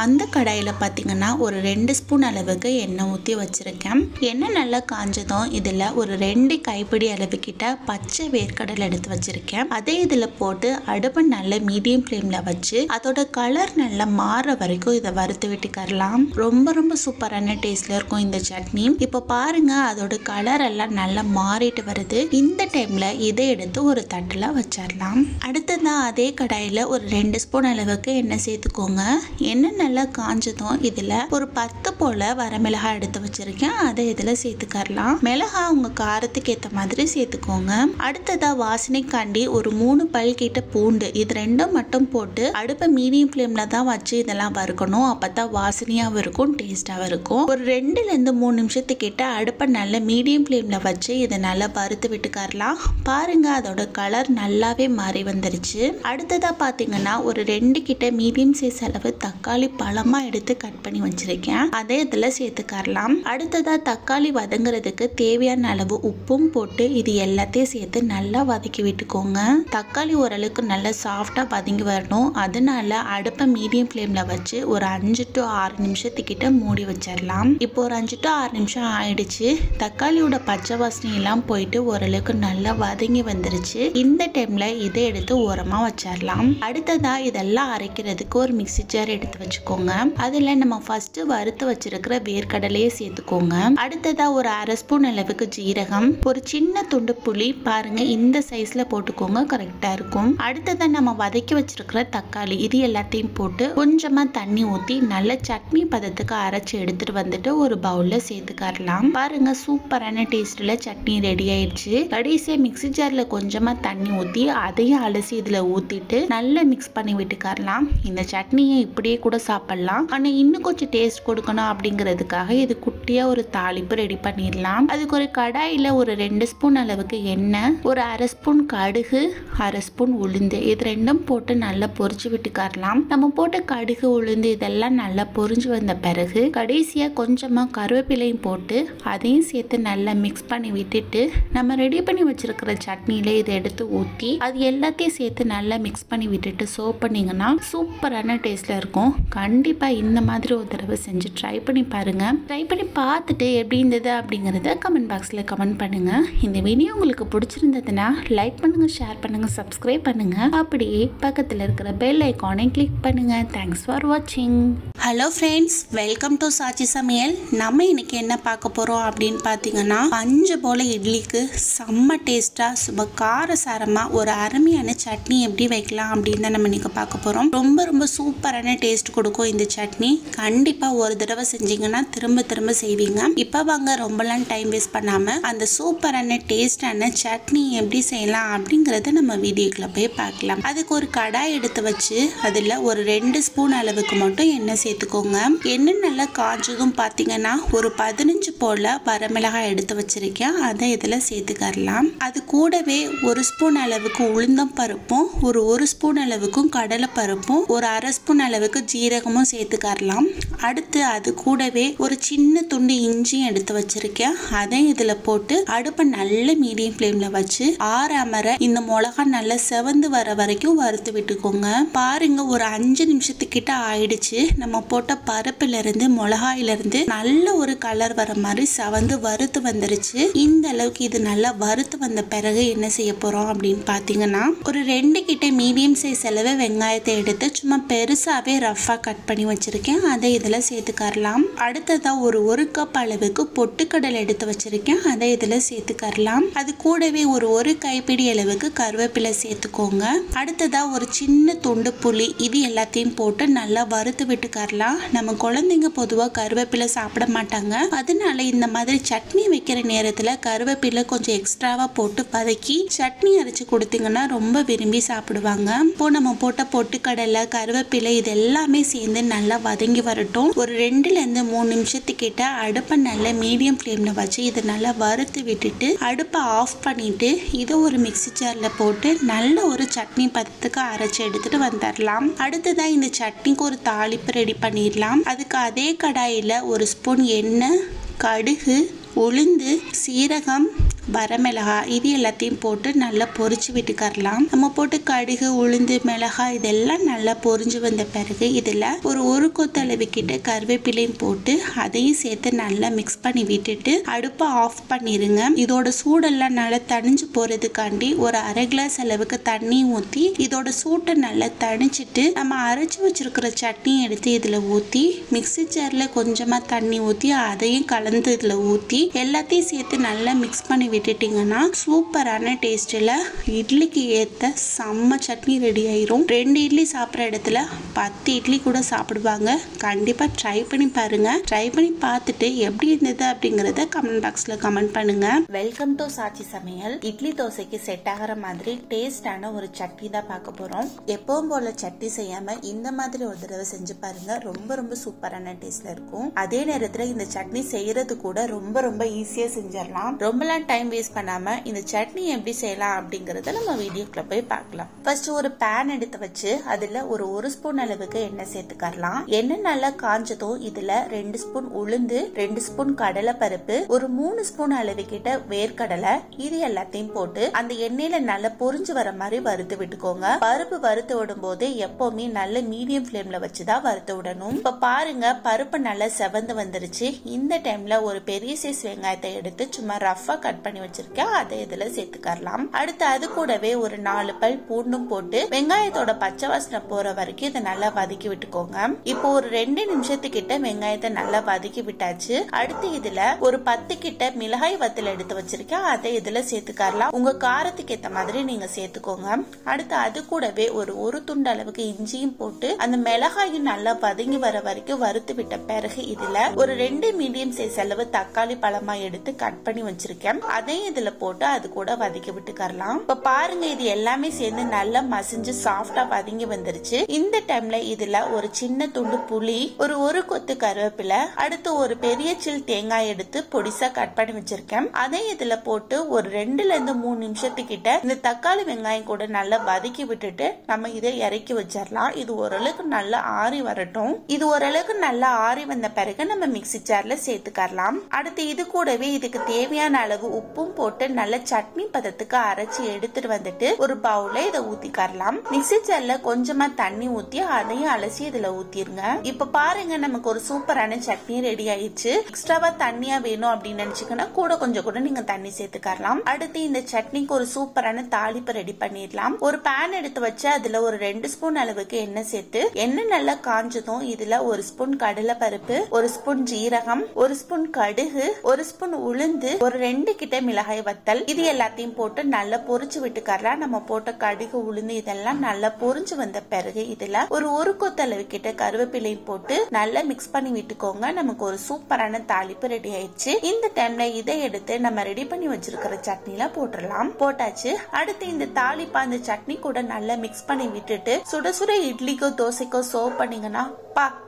அந்த கடாயில் பார்த்தீங்கன்னா ஒரு 2 ஸ்பூன் அளவுக்கு எண்ணெய் ஊற்றி வச்சிருக்கேன். எண்ணெய் நல்லா காஞ்சதும் இதில் ஒரு 2 கைப்பிடி அளவு கிட்ட பச்சை வேர்க்கடலை எடுத்து வச்சிருக்கேன். அதை இதில் போட்டு அடுப்பை நல்ல மீடியம் ஃப்ளேமில் வச்சு அதோட கலர் நல்லா மாற வரைக்கும் இதை வறுத்து விட்டுக்கறலாம். ரொம்ப சூப்பரான டேஸ்ட்ல இருக்கும் இந்த சட்னி. இப்போ பாருங்க அதோட கலர் எல்லாம் நல்லா மாறிட்டு வருது. இந்த டைம்ல இதை எடுத்து ஒரு தட்டில் வச்சிடலாம். அடுத்ததான் அதே கடாயில் ஒரு 2 ஸ்பூன் அளவுக்கு எண்ணெய் சேர்த்துக்கோங்க. எண்ணெய் நல்லா காஞ்சதும் இதுல ஒரு 10 போல வரமிளகாய் எடுத்து வச்சிருக்கேன். அதை இதுல சேர்த்துக்கறலாம். மிளகாய் உங்க காரத்துக்கு ஏற்ற மாதிரி சேர்த்துக்கோங்க. அடுத்ததா வாசனைக்காண்டி ஒரு 3 பல் கிட்ட பூண்டு இது ரெண்டும் மட்டும் போட்டு அடுப்பை மீடியம் ஃப்ளேம்ல தான் வச்சு இதெல்லாம் வறுக்கணும். அப்பதான் வாசனையாகவும் இருக்கும், டேஸ்டாகவும் இருக்கும். ஒரு 2ல இருந்து 3 நிமிஷத்துக்கிட்ட அடுப்பை நல்ல மீடியம் ஃப்ளேம்ல வச்சு இதை நல்லா வறுத்து விட்டுக்கறலாம். பாருங்க அதோட கலர் நல்லாவே மாறி வந்துருச்சு. அடுத்ததா பாத்தீங்கன்னா ஒரு 2 கிட்ட மீடியம் சைஸ் அளவு தக்காளி பழமா எடுத்து கட் கட் பண்ணி வச்சிருக்கேன், அதே இதில் சேர்த்துக்கரலாம். அடுத்ததாக தக்காளி வதங்குறதுக்கு தேவையான அளவு உப்பும் போட்டு இது எல்லாத்தையும் சேர்த்து நல்லா வதக்கி விட்டுக்கோங்க. தக்காளி ஓரளவுக்கு நல்லா சாஃப்டாக வதங்கி வரணும். அதனால அடுப்பை மீடியம் ஃப்ளேமில் வச்சு ஒரு 5 to 6 நிமிஷத்துக்கிட்ட மூடி வச்சிடலாம். இப்போ ஒரு 5 to 6 நிமிஷம் ஆயிடுச்சு. தக்காளியோட பச்சை வாசனை எல்லாம் போயிட்டு ஓரளவுக்கு நல்லா வதங்கி வந்துருச்சு. இந்த டைம்ல இதை எடுத்து ஓரமாக வச்சிடலாம். அடுத்ததா இதெல்லாம் அரைக்கிறதுக்கு ஒரு மிக்ஸி ஜார் எடுத்து வச்சுக்கோங்க. அதில் நம்ம ஃபர்ஸ்ட் வறுத்து வச்சிருக்கிற வேர்க்கடலையை சேர்த்துக்கோங்க. அடுத்ததா ஒரு 1/2 ஸ்பூன் அளவுக்கு ஜீரகம், ஒரு சின்ன துண்டு புளி, பாருங்க இந்த சைஸ்ல போட்டுக்கோங்க, கரெக்டா இருக்கும். அடுத்ததா நம்ம வதக்கி வச்சிருக்கிற தக்காளி இது எல்லாத்தையும் போட்டு கொஞ்சமா தண்ணி ஊற்றி நல்ல சட்னி பதத்துக்கு அரைச்சு எடுத்துட்டு வந்துட்டு ஒரு பவுல்ல சேர்த்துக்கரலாம். பாருங்க சூப்பரான டேஸ்ட்ல சட்னி ரெடி ஆயிடுச்சு. கடைசியா மிக்ஸி ஜார்ல கொஞ்சமா தண்ணி ஊற்றி அதையும் அலசி இதுல ஊத்திட்டு நல்லா மிக்ஸ் பண்ணி விட்டுக்கரலாம். இந்த சட்னியை இப்படியே கூட சாப்பிடலாம். ஆனா இன்னும் கொஞ்சம் டேஸ்ட் கொடுக்கணும் அப்படிங்கிறதுக்காக இது குட்டியா ஒரு தாளிப்பு ரெடி பண்ணிடலாம். அதுக்கு ஒரு கடாயில ஒரு 2 ஸ்பூன் அளவுக்கு எண்ணெய், ஒரு 1/2 ஸ்பூன் கடுகு, 1/2 ஸ்பூன் உளுந்து இது ரெண்டும் போட்டு நல்லா பொரிச்சு விட்டுக்கரலாம். நம்ம போட்ட கடுகு உளுந்து இதெல்லாம் நல்லா பொரிஞ்சு வந்த பிறகு கடைசியா கொஞ்சமா கருவேப்பிலையும் போட்டு அதையும் சேர்த்து நல்லா மிக்ஸ் பண்ணி விட்டுட்டு நம்ம ரெடி பண்ணி வச்சிருக்கிற சட்னியில இதை எடுத்து ஊற்றி அது எல்லாத்தையும் சேர்த்து நல்லா மிக்ஸ் பண்ணி விட்டுட்டு சர்வ் பண்ணீங்கன்னா சூப்பரான டேஸ்ட்ல இருக்கும். கண்டிப்பா இந்த மாதிரி ஒரு தடவை செஞ்சு ட்ரை பண்ணி பாருங்க. ட்ரை பண்ணி பார்த்துட்டு எப்படி இருந்தது அப்படிங்கறத கமெண்ட் பாக்ஸ்ல கமெண்ட் பண்ணுங்க. இந்த வீடியோ உங்களுக்கு பிடிச்சிருந்ததுன்னா லைக் பண்ணுங்க, ஷேர் பண்ணுங்க, சப்ஸ்கிரைப் பண்ணுங்க. அப்படியே பக்கத்துல இருக்கிற பெல் ஐகானை கிளிக் பண்ணுங்க. தேங்க்ஸ் ஃபார் வாட்சிங். ஹலோ ஃப்ரெண்ட்ஸ், வெல்கம் டு சாச்சி சமையல். நம்ம இன்னைக்கு என்ன பார்க்க போறோம் அப்படின்னு பார்த்தீங்கன்னா, பஞ்சு போல இட்லிக்கு செம்ம டேஸ்டா சும்மா காரசாரமா ஒரு அருமையான சட்னி எப்படி வைக்கலாம் அப்படின்னு தான் நம்ம இன்னைக்கு பார்க்க போறோம். ரொம்ப ரொம்ப சூப்பரான டேஸ்ட் கொடுக்கும் இந்த சட்னி. கண்டிப்பா ஒரு தடவை செஞ்சீங்கன்னா திரும்ப திரும்ப செய்வீங்க. இப்போ வாங்க ரொம்பலாம் டைம் வேஸ்ட் பண்ணாம அந்த சூப்பரான டேஸ்டான சட்னி எப்படி செய்யலாம் அப்படிங்கறத நம்ம வீடியோக்குள்ள போய் பார்க்கலாம். அதுக்கு ஒரு கடாய் எடுத்து வச்சு அதுல ஒரு 2 ஸ்பூன் அளவுக்கு மட்டும் எண்ணெய் சேர்த்துக்கோங்க. எண்ணெய் நல்லா காஞ்சதும் பார்த்தீங்கன்னா ஒரு 15 போல வரமிளகாய் எடுத்து வச்சிருக்கேன், அதை இதுல சேர்த்துக்கரலாம். அது கூடவே 1 ஸ்பூன் அளவுக்கு உளுந்தம் பருப்பும், ஒரு 1 ஸ்பூன் அளவுக்கும் கடலை பருப்பும், ஒரு 1/2 ஸ்பூன் அளவுக்கு ஜீரகமும் சேர்த்துக்கரலாம். அடுத்து அது கூடவே ஒரு சின்ன துண்டு இஞ்சியும் எடுத்து வச்சிருக்கேன், அதை இதுல போட்டு அடுப்பை நல்ல மீடியம் ஃப்ளேம்ல வச்சு ஆறாமற இந்த மிளகா நல்லா செவந்து வர வரைக்கும் வறுத்து விட்டுக்கோங்க. பாருங்க ஒரு 5 நிமிஷத்துக்கிட்ட ஆயிடுச்சு. நம்ம போட்ட பருப்புல இருந்து மிளகாயில இருந்து நல்ல ஒரு கலர் வர மாதிரி செவந்து வறுத்து வந்துருச்சு. இந்த அளவுக்கு இது நல்லா வறுத்து வந்த பிறகு என்ன செய்ய போறோம் அப்படின்னு பாத்தீங்கன்னா, ஒரு 2 கிட்ட மீடியம் சைஸ் அளவு வெங்காயத்தை எடுத்து சும்மா பெருசாவே ரஃபா கட் பண்ணி வச்சிருக்கேன், அதை இதுல சேர்த்துக்கரலாம். அடுத்ததா ஒரு கப் அளவுக்கு பொட்டுக்கடலை எடுத்து வச்சிருக்கேன், அதை இதுல சேர்த்துக்கரலாம். அது கூடவே ஒரு கைப்பிடி அளவுக்கு கருவேப்பிலை சேர்த்துக்கோங்க. அடுத்ததா ஒரு சின்ன துண்டு புளி இது எல்லாத்தையும் போட்டு நல்லா வறுத்து விட்டுக்கரலாம். நம்ம குழந்தைங்க பொதுவா கருவேப்பிலை சாப்பிட மாட்டாங்க, அதனால இந்த மாதிரி சட்னி வைக்கிற நேரத்துல கருவேப்பிலை கொஞ்சம் எக்ஸ்ட்ராவா போட்டு வதக்கி சட்னி அரைச்சு கொடுத்தீங்கன்னா ரொம்ப விரும்பி சாப்பிடுவாங்க. இப்போ நம்ம போட்ட பொட்டுக்கடலை, கருவேப்பிலை இது எல்லாமே சேர்ந்து நல்லா வதங்கி வரட்டும். ஒரு 2 ல இருந்து 3 நிமிஷத்துக்கிட்ட அடுப்பை நல்லா மீடியம் ஃப்ளேம்ல வச்சு இதை நல்லா வறுத்து விட்டுட்டு அடுப்பை ஆஃப் பண்ணிட்டு இதை ஒரு மிக்ஸி ஜார்ல போட்டு நல்ல ஒரு சட்னி பதத்துக்கு அரைச்சு எடுத்துட்டு வந்துடலாம். அடுத்ததா இந்த சட்னிக்கு ஒரு தாளிப்பு ரெடி பண்ணிடலாம். அதுக்கு அதே கடாயில 1 ஸ்பூன் எண்ணெய், கடுகு, உளுந்து, சீரகம், வரமிளகாய் இது எல்லாத்தையும் போட்டு நல்லா பொரிச்சு விட்டுக்கரலாம். நம்ம போட்டு கடுகு, உளுந்து, மிளகாய் இதெல்லாம் நல்லா பொரிஞ்சு வந்த பிறகு இதுல ஒரு கொத்தளவு கிட்ட கருவேப்பிலையும் போட்டு அதையும் சேர்த்து நல்லா மிக்ஸ் பண்ணி விட்டுட்டு அடுப்பை ஆஃப் பண்ணிருங்க. இதோட சூடெல்லாம் நல்லா தணிஞ்சு போறதுக்காண்டி ஒரு 1/2 கிளாஸ் அளவுக்கு தண்ணி ஊற்றி இதோட சூட்டை நல்லா தணிச்சிட்டு நம்ம அரைச்சு வச்சிருக்கிற சட்னி எடுத்து இதுல ஊற்றி மிக்ஸி ஜார்ல கொஞ்சமா தண்ணி ஊற்றி அதையும் கலந்து இதுல ஊற்றி எல்லாத்தையும் சேர்த்து நல்லா மிக்ஸ் பண்ணி விட்டுட்டீங்கன்னா சூப்பரான டேஸ்ட்ல இட்லிக்கு ஏத்த செம்ம சட்னி ரெடி ஆயிரும். 2 இட்லி சாப்பிட்ற இடத்துல 10 இட்லி கூட சாப்பிடுவாங்க. கண்டிப்பா ட்ரை பண்ணி பாருங்க. ட்ரை பண்ணி பார்த்துட்டு எப்படி இருந்தது அப்படிங்கறத கமெண்ட் பாக்ஸ்ல கமெண்ட் பண்ணுங்க. வெல்கம் டு சாச்சி சமையல். இட்லி தோசைக்கு செட் ஆகிற மாதிரி டேஸ்டான ஒரு சட்னி தான் பார்க்க போறோம். எப்பவும் போல சட்னி செய்யாம இந்த மாதிரி ஒரு தடவை செஞ்சு பாருங்க, ரொம்ப ரொம்ப சூப்பரான டேஸ்ட்ல இருக்கும். அதே நேரத்துல இந்த சட்னி செய்யறது கூட ரொம்ப ரொம்ப ஈஸியா செஞ்சிடலாம். ரொம்பலாம் டைம் டைம் வேஸ்ட் பண்ணாம இந்த சட்னி எப்படி செய்யலாம் அப்படிங்கறத நம்ம வீடியோக்குள்ள போய் பார்க்கலாம். ஃபர்ஸ்ட் ஒரு பேன் எடுத்து வச்சு அதுல ஒரு ஸ்பூன் அளவுக்கு எண்ணெய் சேர்த்துக்கலாம். எண்ணெய் நல்லா காஞ்சதும் இதுல 2 ஸ்பூன் உளுந்து, 2 ஸ்பூன் கடலை பருப்பு, ஒரு 3 ஸ்பூன் அளவு கிட்ட வேர்க்கடலை, இது எல்லாத்தையும் போட்டு அந்த எண்ணெயில நல்லா பொரிஞ்சு வர மாதிரி வறுத்து விட்டுக்கோங்க. பருப்பு வறுத்து விடும் போது எப்பவுமே நல்ல மீடியம் ஃபிளேம்ல வச்சுதான் வறுத்து விடணும். இப்ப பாருங்க பருப்பு நல்லா செவந்து வந்துருச்சு. இந்த டைம்ல ஒரு பெரிய சைஸ் வெங்காயத்தை எடுத்து சும்மா ரஃபா கட் பண்ணி வச்சிருக்கேன், அதை இதுல சேர்த்துக்கலாம். அடுத்து அது கூடவே ஒரு 4 பல் பூண்டும் போட்டு வெங்காயத்தோட பச்சை வாசனை போற வரைக்கும் இதை நல்லா வதக்கி விட்டுக்கோங்க. இப்போ ஒரு 2 நிமிஷத்துக்கிட்ட வெங்காயத்தை நல்லா வதக்கி விட்டாச்சு. அடுத்து இதுல ஒரு 10 கிட்ட மிளகாய் வத்தல் எடுத்து வச்சிருக்கேன், அதை இதுல சேர்த்துக்கலாம். உங்க காரத்துக்கு ஏத்த மாதிரி நீங்க சேர்த்துக்கோங்க. அடுத்து அது கூடவே ஒரு துண்டு அளவுக்கு இஞ்சியும் போட்டு அந்த மிளகாயும் நல்லா வதங்கி வர வரைக்கும் வறுத்து விட்ட பிறகு இதுல ஒரு 2 மீடியம் சைஸ் அளவு தக்காளி பழமா எடுத்து கட் பண்ணி வச்சிருக்கேன், அதையும் இதுல போட்டு அது கூட வதக்கி விட்டுக்கலாம். இப்ப பாருங்க இது எல்லாமே சேர்ந்து நல்லா மசிஞ்சு சாஃப்டா வதங்கி வந்துருச்சு. இந்த டைம்ல இதுல ஒரு சின்ன துண்டு புளி, ஒரு கொத்து கருவேப்பிலை, அடுத்து ஒரு பெரிய சில் தேங்காய் எடுத்து பொடிசா கட் பண்ணி வச்சிருக்கேன், அதையும் இதுல போட்டு ஒரு 2ல இருந்து 3 நிமிஷத்துக்கிட்ட இந்த தக்காளி வெங்காயம் கூட நல்லா வதக்கி விட்டுட்டு நம்ம இதை இறக்கி வச்சிடலாம். இது ஓரளவுக்கு நல்லா ஆறி வரட்டும். இது ஓரளவுக்கு நல்லா ஆறி வந்த பிறகு நம்ம மிக்ஸி ஜார்ல சேர்த்துக்கலாம். அடுத்து இது கூடவே இதுக்கு தேவையான அளவு உப்பும் போட்டு நல்ல சட்னி பதத்துக்கு அரைச்சி எடுத்துட்டு வந்துட்டு ஒரு பவுல்ல இதை ஊத்திக்கலாம். மிக்ஸி ஜார்ல கொஞ்சமா தண்ணி ஊத்தி அதையும் அலசி இதுல ஊத்திருங்க. இப்ப பாருங்க நமக்கு ஒரு சூப்பரான சட்னி ரெடி ஆயிடுச்சு. எக்ஸ்ட்ராவா தண்ணியா வேணும் அப்படின்னு நினைச்சுக்கன்னா கொஞ்சம் கூட நீங்க தண்ணி சேர்த்துக்கலாம். அடுத்து இந்த சட்னிக்கு ஒரு சூப்பரான தாளிப்பு ரெடி பண்ணிடலாம். ஒரு பேன் எடுத்து வச்சு அதுல ஒரு 2 ஸ்பூன் அளவுக்கு எண்ணெய் சேர்த்து எண்ணெய் நல்லா காஞ்சதும் இதுல 1 ஸ்பூன் கடலை பருப்பு, 1 ஸ்பூன் ஜீரகம், 1 ஸ்பூன் கடுகு, 1 ஸ்பூன் உளுந்து, ஒரு 2 கிட்ட மிளகாய் வத்தல், இது எல்லாத்தையும் போட்டு நல்லா பொரிச்சு விட்டுக்கலாம். நம்ம போட்ட கடுகு உளுந்து இதெல்லாம் நல்லா பொரிஞ்சு வந்த பிறகு இதுல ஒரு கொத்தளவு கிட்ட கருவேப்பிலையும் போட்டு நல்லா மிக்ஸ் பண்ணி விட்டுக்கோங்க. நமக்கு ஒரு சூப்பரான தாளிப்பு ரெடி ஆயிடுச்சு. இந்த டைம்ல இதை எடுத்து நம்ம ரெடி பண்ணி வச்சிருக்கிற சட்னில போட்டுடலாம். போட்டாச்சு. அடுத்து இந்த தாளிப்பா அந்த சட்னி கூட நல்லா மிக்ஸ் பண்ணி விட்டுட்டு சுட சுட இட்லிக்கோ தோசைக்கோ சர்வ் பண்ணீங்கன்னா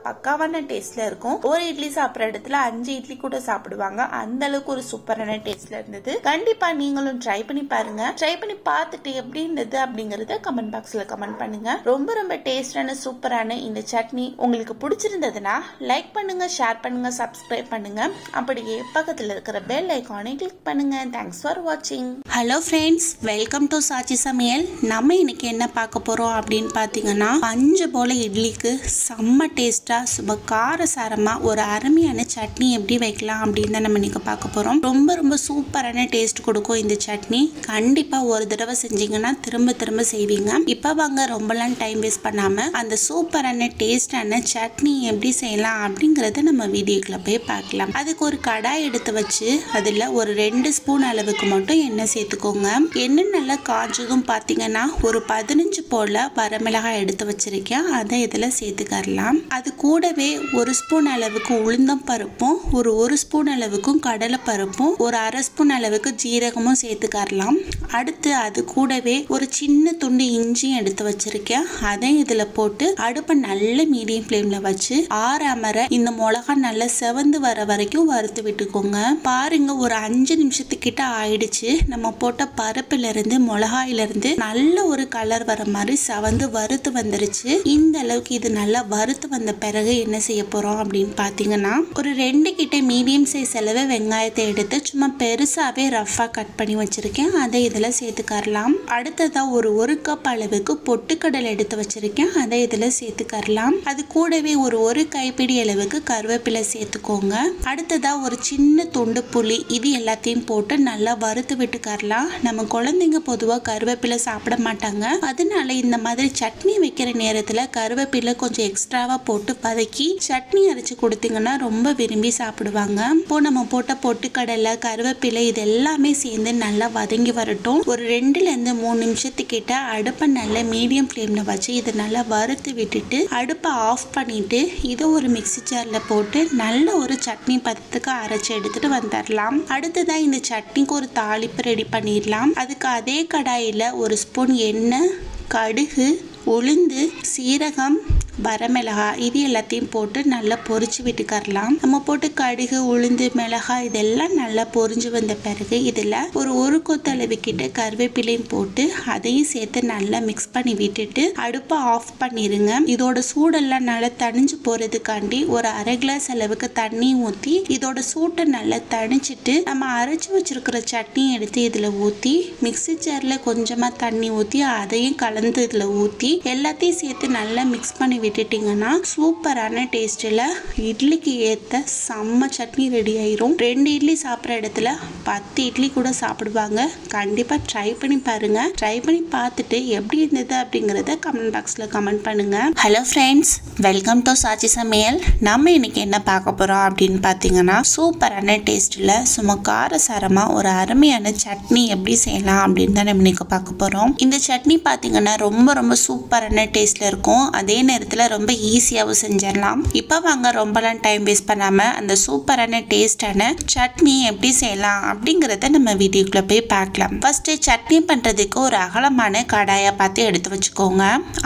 பக்காவான டேஸ்ட்ல இருக்கும். ஒரு இட்லி சாப்பிட்ற இடத்துல 5 இட்லி கூட சாப்பிடுவாங்க, அந்த அளவுக்கு ஒரு சூப்பரான டேஸ்ட்ல இருந்தது. கண்டிப்பா நீங்களும் ட்ரை பண்ணி பாருங்க. ட்ரை பண்ணி பார்த்துட்டு எப்படி இருந்தது அப்படிங்கறத கமெண்ட் பாக்ஸ்ல கமெண்ட் பண்ணுங்க. ரொம்ப டேஸ்டான சூப்பரான இந்த சட்னி உங்களுக்கு பிடிச்சிருந்ததுன்னா லைக் பண்ணுங்க, ஷேர் பண்ணுங்க, சப்ஸ்கிரைப் பண்ணுங்க. அப்படியே பக்கத்துல இருக்கிற பெல் ஐகானை கிளிக் பண்ணுங்க. தேங்க்ஸ் ஃபார் வாட்சிங். ஹலோ ஃப்ரெண்ட்ஸ், வெல்கம் டு சாச்சி சமையல். நம்ம இன்னைக்கு என்ன பார்க்க போறோம் அப்படின்னு பாத்தீங்கன்னா பஞ்சு போல இட்லிக்கு செம்ம டேஸ்டா சுப காரசாரமா ஒரு அருமையான சட்னி எப்படி வைக்கலாம் அப்படின்னு நம்ம இன்னைக்கு பார்க்க போறோம். ரொம்ப சூப்பரான டேஸ்ட் கொடுக்கும் இந்த சட்னி. கண்டிப்பா ஒரு தடவை செஞ்சீங்கன்னா திரும்ப செய்வீங்க. இப்ப வாங்க ரொம்பலாம் டைம் வேஸ்ட் பண்ணாம அந்த சூப்பரான டேஸ்டான சட்னி எப்படி செய்யலாம் அப்படிங்கறத நம்ம வீடியோக்குள்ள போய் பார்க்கலாம். அதுக்கு ஒரு கடாய் எடுத்து வச்சு அதுல ஒரு 2 ஸ்பூன் அளவுக்கு மட்டும் எண்ணெய் சேர்த்துக்கோங்க. எண்ணெய் நல்லா காஞ்சதும் பாத்தீங்கன்னா ஒரு 15 போல வரமிளகாய் எடுத்து வச்சிருக்கேன், அதை இதுல சேர்த்துக்கலாம். அது கூடவே 1 ஸ்பூன் அளவுக்கு உளுந்தம் பருப்பும், ஒரு ஸ்பூன் அளவுக்கும் கடலை பருப்பும், ஒரு அரை ஸ்பூன் அளவுக்கு ஜீரகமும் சேர்த்துக்கலாம். அடுத்து அது கூடவே ஒரு சின்ன துண்டு இஞ்சியும் எடுத்து வச்சிருக்கேன், அதையும் இதுல போட்டு அடுப்பை நல்ல மீடியம் ஃப்ளேம்ல வச்சு ஆறாமற இந்த மிளகா நல்லா செவந்து வர வரைக்கும் வறுத்து விட்டுக்கோங்க. பாருங்க ஒரு 5 நிமிஷத்துக்கிட்ட ஆயிடுச்சு. நம்ம போட்ட பருப்புல இருந்து மிளகாயில இருந்து நல்ல ஒரு கலர் வர மாதிரி செவந்து வறுத்து வந்துருச்சு. இந்த அளவுக்கு இது நல்லா வறுத்து வந்த பிறகு என்ன செய்ய போறோம் அப்படின்னு பாத்தீங்கன்னா ஒரு 2 கிட்ட மீடியம் சைஸ் அளவு வெங்காயத்தை எடுத்து சும்மா பெருசாவே ரஃபா கட் பண்ணி வச்சிருக்கேன், அதை இதுல சேர்த்துக்கலாம். அடுத்ததா ஒரு கப் அளவுக்கு பொட்டுக்கடலை எடுத்து வச்சிருக்கேன், அதை இதுல சேர்த்துக்கலாம். அது கூடவே ஒரு கைப்பிடி அளவுக்கு கருவேப்பிலை சேர்த்துக்கோங்க. அடுத்ததா ஒரு சின்ன துண்டு புளி, இது எல்லாத்தையும் போட்டு நல்லா வறுத்து விட்டுக்கலாம். நம்ம குழந்தைங்க பொதுவா கருவேப்பிலை சாப்பிட மாட்டாங்க, அதனால இந்த மாதிரி சட்னி வைக்கிற நேரத்துல கருவேப்பிலை கொஞ்சம் எக்ஸ்ட்ராவா போட்டு வதக்கி சட்னி அரைச்சு கொடுத்தீங்கன்னா ரொம்ப விரும்பி சாப்பிடுவாங்க. இப்போ நம்ம போட்ட பொட்டுக்கடலை கருவேப்பிலை இது எல்லாமே சேர்ந்து நல்லா வதங்கி வரட்டும். ஒரு 2ல இருந்து 3 நிமிஷத்துக்கிட்ட அடுப்பை நல்லா மீடியம் ஃப்ளேம்ல வச்சு இதை நல்லா வறுத்து விட்டுட்டு அடுப்பை ஆஃப் பண்ணிட்டு இதை ஒரு மிக்ஸி ஜார்ல போட்டு நல்ல ஒரு சட்னி பதத்துக்கு அரைச்சு எடுத்துட்டு வந்துடலாம். அடுத்ததான் இந்த சட்னிக்கு ஒரு தாளிப்பு ரெடி பண்ணிடலாம். அதுக்கு அதே கடாயில 1 ஸ்பூன் எண்ணெய், கடுகு, உளுந்து, சீரகம், வரமிளகாய் இது எல்லாத்தையும் போட்டு நல்லா பொரிச்சு விட்டுக்கரலாம். நம்ம போட்டு கடுகு, உளுந்து, மிளகாய் இதெல்லாம் நல்லா பொரிஞ்சு வந்த பிறகு இதில் ஒரு கொத்தளவு கிட்ட கருவேப்பிலையும் போட்டு அதையும் சேர்த்து நல்லா மிக்ஸ் பண்ணி விட்டுட்டு அடுப்பை ஆஃப் பண்ணிருங்க. இதோட சூடெல்லாம் நல்லா தணிஞ்சு போறதுக்காண்டி ஒரு அரை கிளாஸ் அளவுக்கு தண்ணி ஊற்றி இதோட சூட்டை நல்லா தணிச்சிட்டு நம்ம அரைச்சி வச்சிருக்கிற சட்னி எடுத்து இதில் ஊற்றி மிக்ஸி ஜாரில் கொஞ்சமாக தண்ணி ஊற்றி அதையும் கலந்து இதில் ஊற்றி எல்லாத்தையும் சேர்த்து நல்லா மிக்ஸ் பண்ணி விட்டுட்டிங்கன்னா சூப்பரான டேஸ்ட்டில் இட்லிக்கு ஏற்ற செம்ம சட்னி ரெடி ஆயிரும். 2 இட்லி சாப்பிட்ற இடத்துல 10 இட்லி கூட சாப்பிடுவாங்க. கண்டிப்பாக ட்ரை பண்ணி பாருங்க. ட்ரை பண்ணி பார்த்துட்டு எப்படி இருந்தது அப்படிங்கிறத கமெண்ட் பாக்ஸில் கமெண்ட் பண்ணுங்க. ஹலோ ஃப்ரெண்ட்ஸ், வெல்கம் டு சாச்சி சமையல். நம்ம இன்னைக்கு என்ன பார்க்க போகிறோம் அப்படின்னு பார்த்தீங்கன்னா சூப்பரான டேஸ்ட்டில் சும்மா காரசாரமாக ஒரு அருமையான சட்னி எப்படி செய்யலாம் அப்படின்னு தான் நம்ம இன்னைக்கு பார்க்க போகிறோம். இந்த சட்னி பார்த்தீங்கன்னா ரொம்ப ரொம்ப சூப்பரான டேஸ்ட்டில் இருக்கும். அதே நேரத்தில் ரொம்ப ஈஸியாகவும் செஞ்சிடலாம். இப்போ வாங்க ரொம்பலாம் டைம் வேஸ்ட் பண்ணாமல் அந்த சூப்பரான டேஸ்டான சட்னி எப்படி செய்யலாம் அப்படிங்கிறத நம்ம வீடியோக்குள்ளே போய் பார்க்கலாம். ஃபர்ஸ்ட்டு சட்னி பண்ணுறதுக்கு ஒரு அகலமான கடாயை பார்த்து எடுத்து வச்சுக்கோங்க.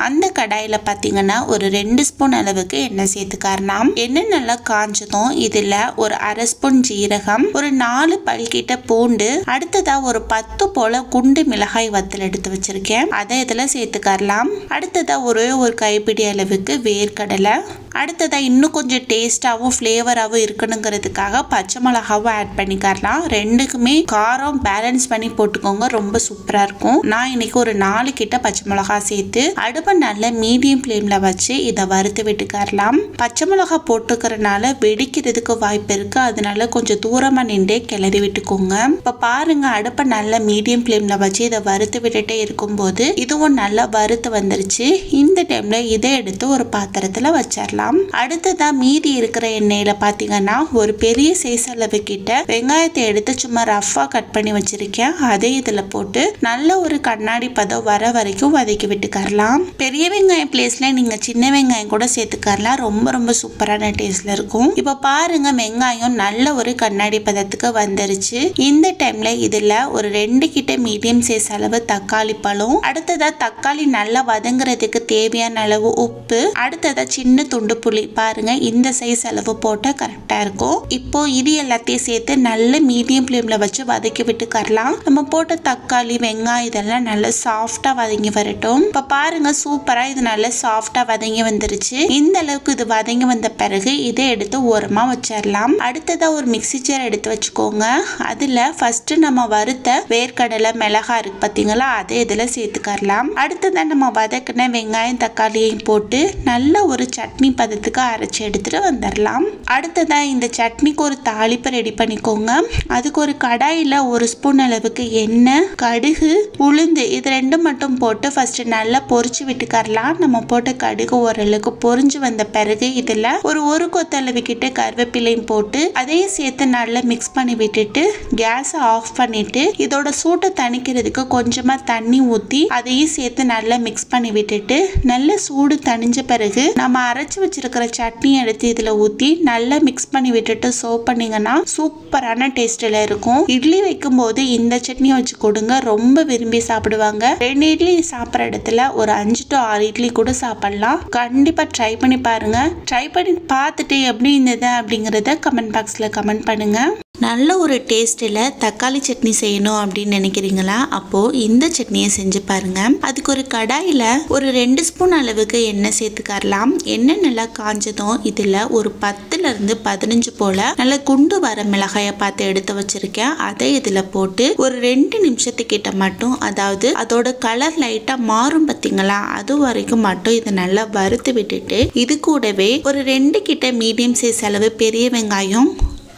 அந்த கடாயில் பார்த்தீங்கன்னா ஒரு 2 ஸ்பூன் அளவுக்கு எண்ணெய் சேர்த்துக்காரலாம். எண்ணெய் நல்லா காஞ்சதும் இதில் ஒரு அரை ஸ்பூன் ஜீரகம், ஒரு 4 பல்கிட்ட பூண்டு, அடுத்ததாக ஒரு 10 போல குண்டு மிளகாய் வத்தல் எடுத்து வச்சிருக்கேன். அதை இதில் சேர்த்துக்காரலாம். அடுத்ததாக ஒரு கைப்பிடி அளவுக்கு வேர்க்கடலை, அடுத்ததாக இன்னும் கொஞ்சம் டேஸ்டாகவும் ஃப்ளேவராகவும் இருக்கணுங்கிறதுக்காக பச்சை மிளகாவும் ஆட் பண்ணிக்கலாம். ரெண்டுக்குமே காரம் பேலன்ஸ் பண்ணி போட்டுக்கோங்க, ரொம்ப சூப்பராக இருக்கும். நான் இன்னைக்கு ஒரு 4 கிட்ட பச்சை மிளகா சேர்த்து அடுப்பை நல்ல மீடியம் ஃப்ளேமில் வச்சு இதை வறுத்து விட்டுக்கலாம். பச்சை மிளகா போட்டுக்கிறதுனால வெடிக்கிறதுக்கு வாய்ப்பு இருக்கு, அதனால கொஞ்சம் தூரமாக நின்றே கிளறி விட்டுக்கோங்க. இப்போ பாருங்க, அடுப்பை நல்ல மீடியம் ஃப்ளேமில் வச்சு இதை வறுத்து விட்டுட்டே இருக்கும்போது இதுவும் நல்லா வறுத்து வந்துருச்சு. இந்த டைம்ல இதை எடுத்து ஒரு பாத்திரத்தில் வச்சிடலாம். அடுத்ததா மீதி இருக்கிற எண்ணெயில பாத்தீங்கன்னா ஒரு பெரிய சைஸ் அளவு கிட்ட வெங்காயத்தை எடுத்து சும்மா ரஃபா கட் பண்ணி வச்சிருக்கேன். அதை இதுல போட்டு நல்ல ஒரு கண்ணாடி பதம் வர வரைக்கும் வதக்கி விட்டுக்கரலாம். பெரிய வெங்காயம் பிளேஸ்ல நீங்க சின்ன வெங்காயம் கூட சேர்த்துக்கரலாம். ரொம்ப ரொம்ப சூப்பரான டேஸ்ட்ல இருக்கும். இப்ப பாருங்க, வெங்காயம் நல்ல ஒரு கண்ணாடி பதத்துக்கு வந்துருச்சு. இந்த டைம்ல இதுல ஒரு 2 கிட்ட மீடியம் சைஸ் அளவு தக்காளி பழம், அடுத்ததா தக்காளி நல்லா வதங்குறதுக்கு தேவையான அளவு உப்பு, அடுத்ததா சின்ன துண்டு புளி. பாருங்க, இந்த சைஸ் அளவு போட்டா கரெக்டா இருக்கும். இப்போ இது எல்லாத்தையும் சேர்த்து நல்ல மீடியம் ஃப்ளேம்ல வச்சு வதக்கி விட்டுக்கரலாம். நம்ம போட்ட தக்காளி, வெங்காயம் இதெல்லாம் நல்லா சாஃப்டா வதங்கி வரட்டும். இப்ப பாருங்க, சூப்பரா இது நல்லா சாஃப்டா வதங்கி வந்துருச்சு. இந்த அளவுக்கு இது வதங்கி வந்த பிறகு இதை எடுத்து ஓரமா வச்சிடலாம். அடுத்ததா ஒரு மிக்ஸி ஜார் எடுத்து வச்சுக்கோங்க. அதுல ஃபர்ஸ்ட் நம்ம வறுத்த வேர்க்கடலை, மிளகாய் இருக்கு பாத்தீங்களா, அதை இதுல சேர்த்துக்கரலாம். அடுத்ததா நம்ம வதக்கின வெங்காயம், தக்காளியையும் போட்டு நல்ல ஒரு சட்னி பதத்துக்கு அரைச்சி எடுத்துட்டு வந்துடலாம். அடுத்ததா இந்த சட்னிக்கு ஒரு தாளிப்பு ரெடி பண்ணிக்கோங்க. அதுக்கு ஒரு கடாயில 1 ஸ்பூன் அளவுக்கு எண்ணெய், கடுகு, உளுந்து இது 2 மட்டும் போட்டு ஃபர்ஸ்ட் நல்லா பொரிச்சு விட்டுக்கரலாம். நம்ம போட்ட கடுகு ஓரளவுக்கு பொரிஞ்சு வந்த பிறகு இதுல ஒரு கொத்தளவு கிட்ட கருவேப்பிலையும் போட்டு அதையும் சேர்த்து நல்லா மிக்ஸ் பண்ணி விட்டுட்டு கேஸை ஆஃப் பண்ணிட்டு இதோட சூட்டை தணிக்கிறதுக்கு கொஞ்சமா தண்ணி ஊற்றி அதையும் சேர்த்து நல்லா மிக்ஸ் பண்ணி விட்டுட்டு நல்ல சூடு தணிஞ்ச பிறகு நம்ம அரைச்சு வச்சிருக்கிற சட்னி எடுத்து இதுல ஊற்றி நல்லா மிக்ஸ் பண்ணி விட்டுட்டு சர்வ் பண்ணீங்கன்னா சூப்பரான டேஸ்ட்ல இருக்கும். இட்லி வைக்கும் போது இந்த சட்னி வச்சு கொடுங்க, ரொம்ப விரும்பி சாப்பிடுவாங்க. 2 இட்லி சாப்பிட்ற இடத்துல ஒரு 5 to 6 இட்லி கூட சாப்பிடலாம். கண்டிப்பா ட்ரை பண்ணி பாருங்க. ட்ரை பண்ணி பார்த்துட்டு எப்படி இருந்தது அப்படிங்கறத கமெண்ட் பாக்ஸ்ல கமெண்ட் பண்ணுங்க. நல்ல ஒரு டேஸ்ட்டில் தக்காளி சட்னி செய்யணும் அப்படின்னு நினைக்கிறீங்களா? அப்போது இந்த சட்னியை செஞ்சு பாருங்கள். அதுக்கு ஒரு கடாயில் ஒரு 2 ஸ்பூன் அளவுக்கு எண்ணெய் சேர்த்துக்கரலாம். எண்ணெய் நல்லா காஞ்சதும் இதில் ஒரு 10லேருந்து 15 போல் நல்லா குண்டு வர மிளகாயை பார்த்து எடுத்து வச்சுருக்கேன். அதை இதில் போட்டு ஒரு 2 நிமிஷத்துக்கிட்ட மட்டும், அதாவது அதோட கலர் லைட்டாக மாறும் பார்த்தீங்களா, அது வரைக்கும் மட்டும் இதை நல்லா வறுத்து விட்டுட்டு இது கூடவே ஒரு 2 கிட்ட மீடியம் சைஸ் அளவு பெரிய வெங்காயம்,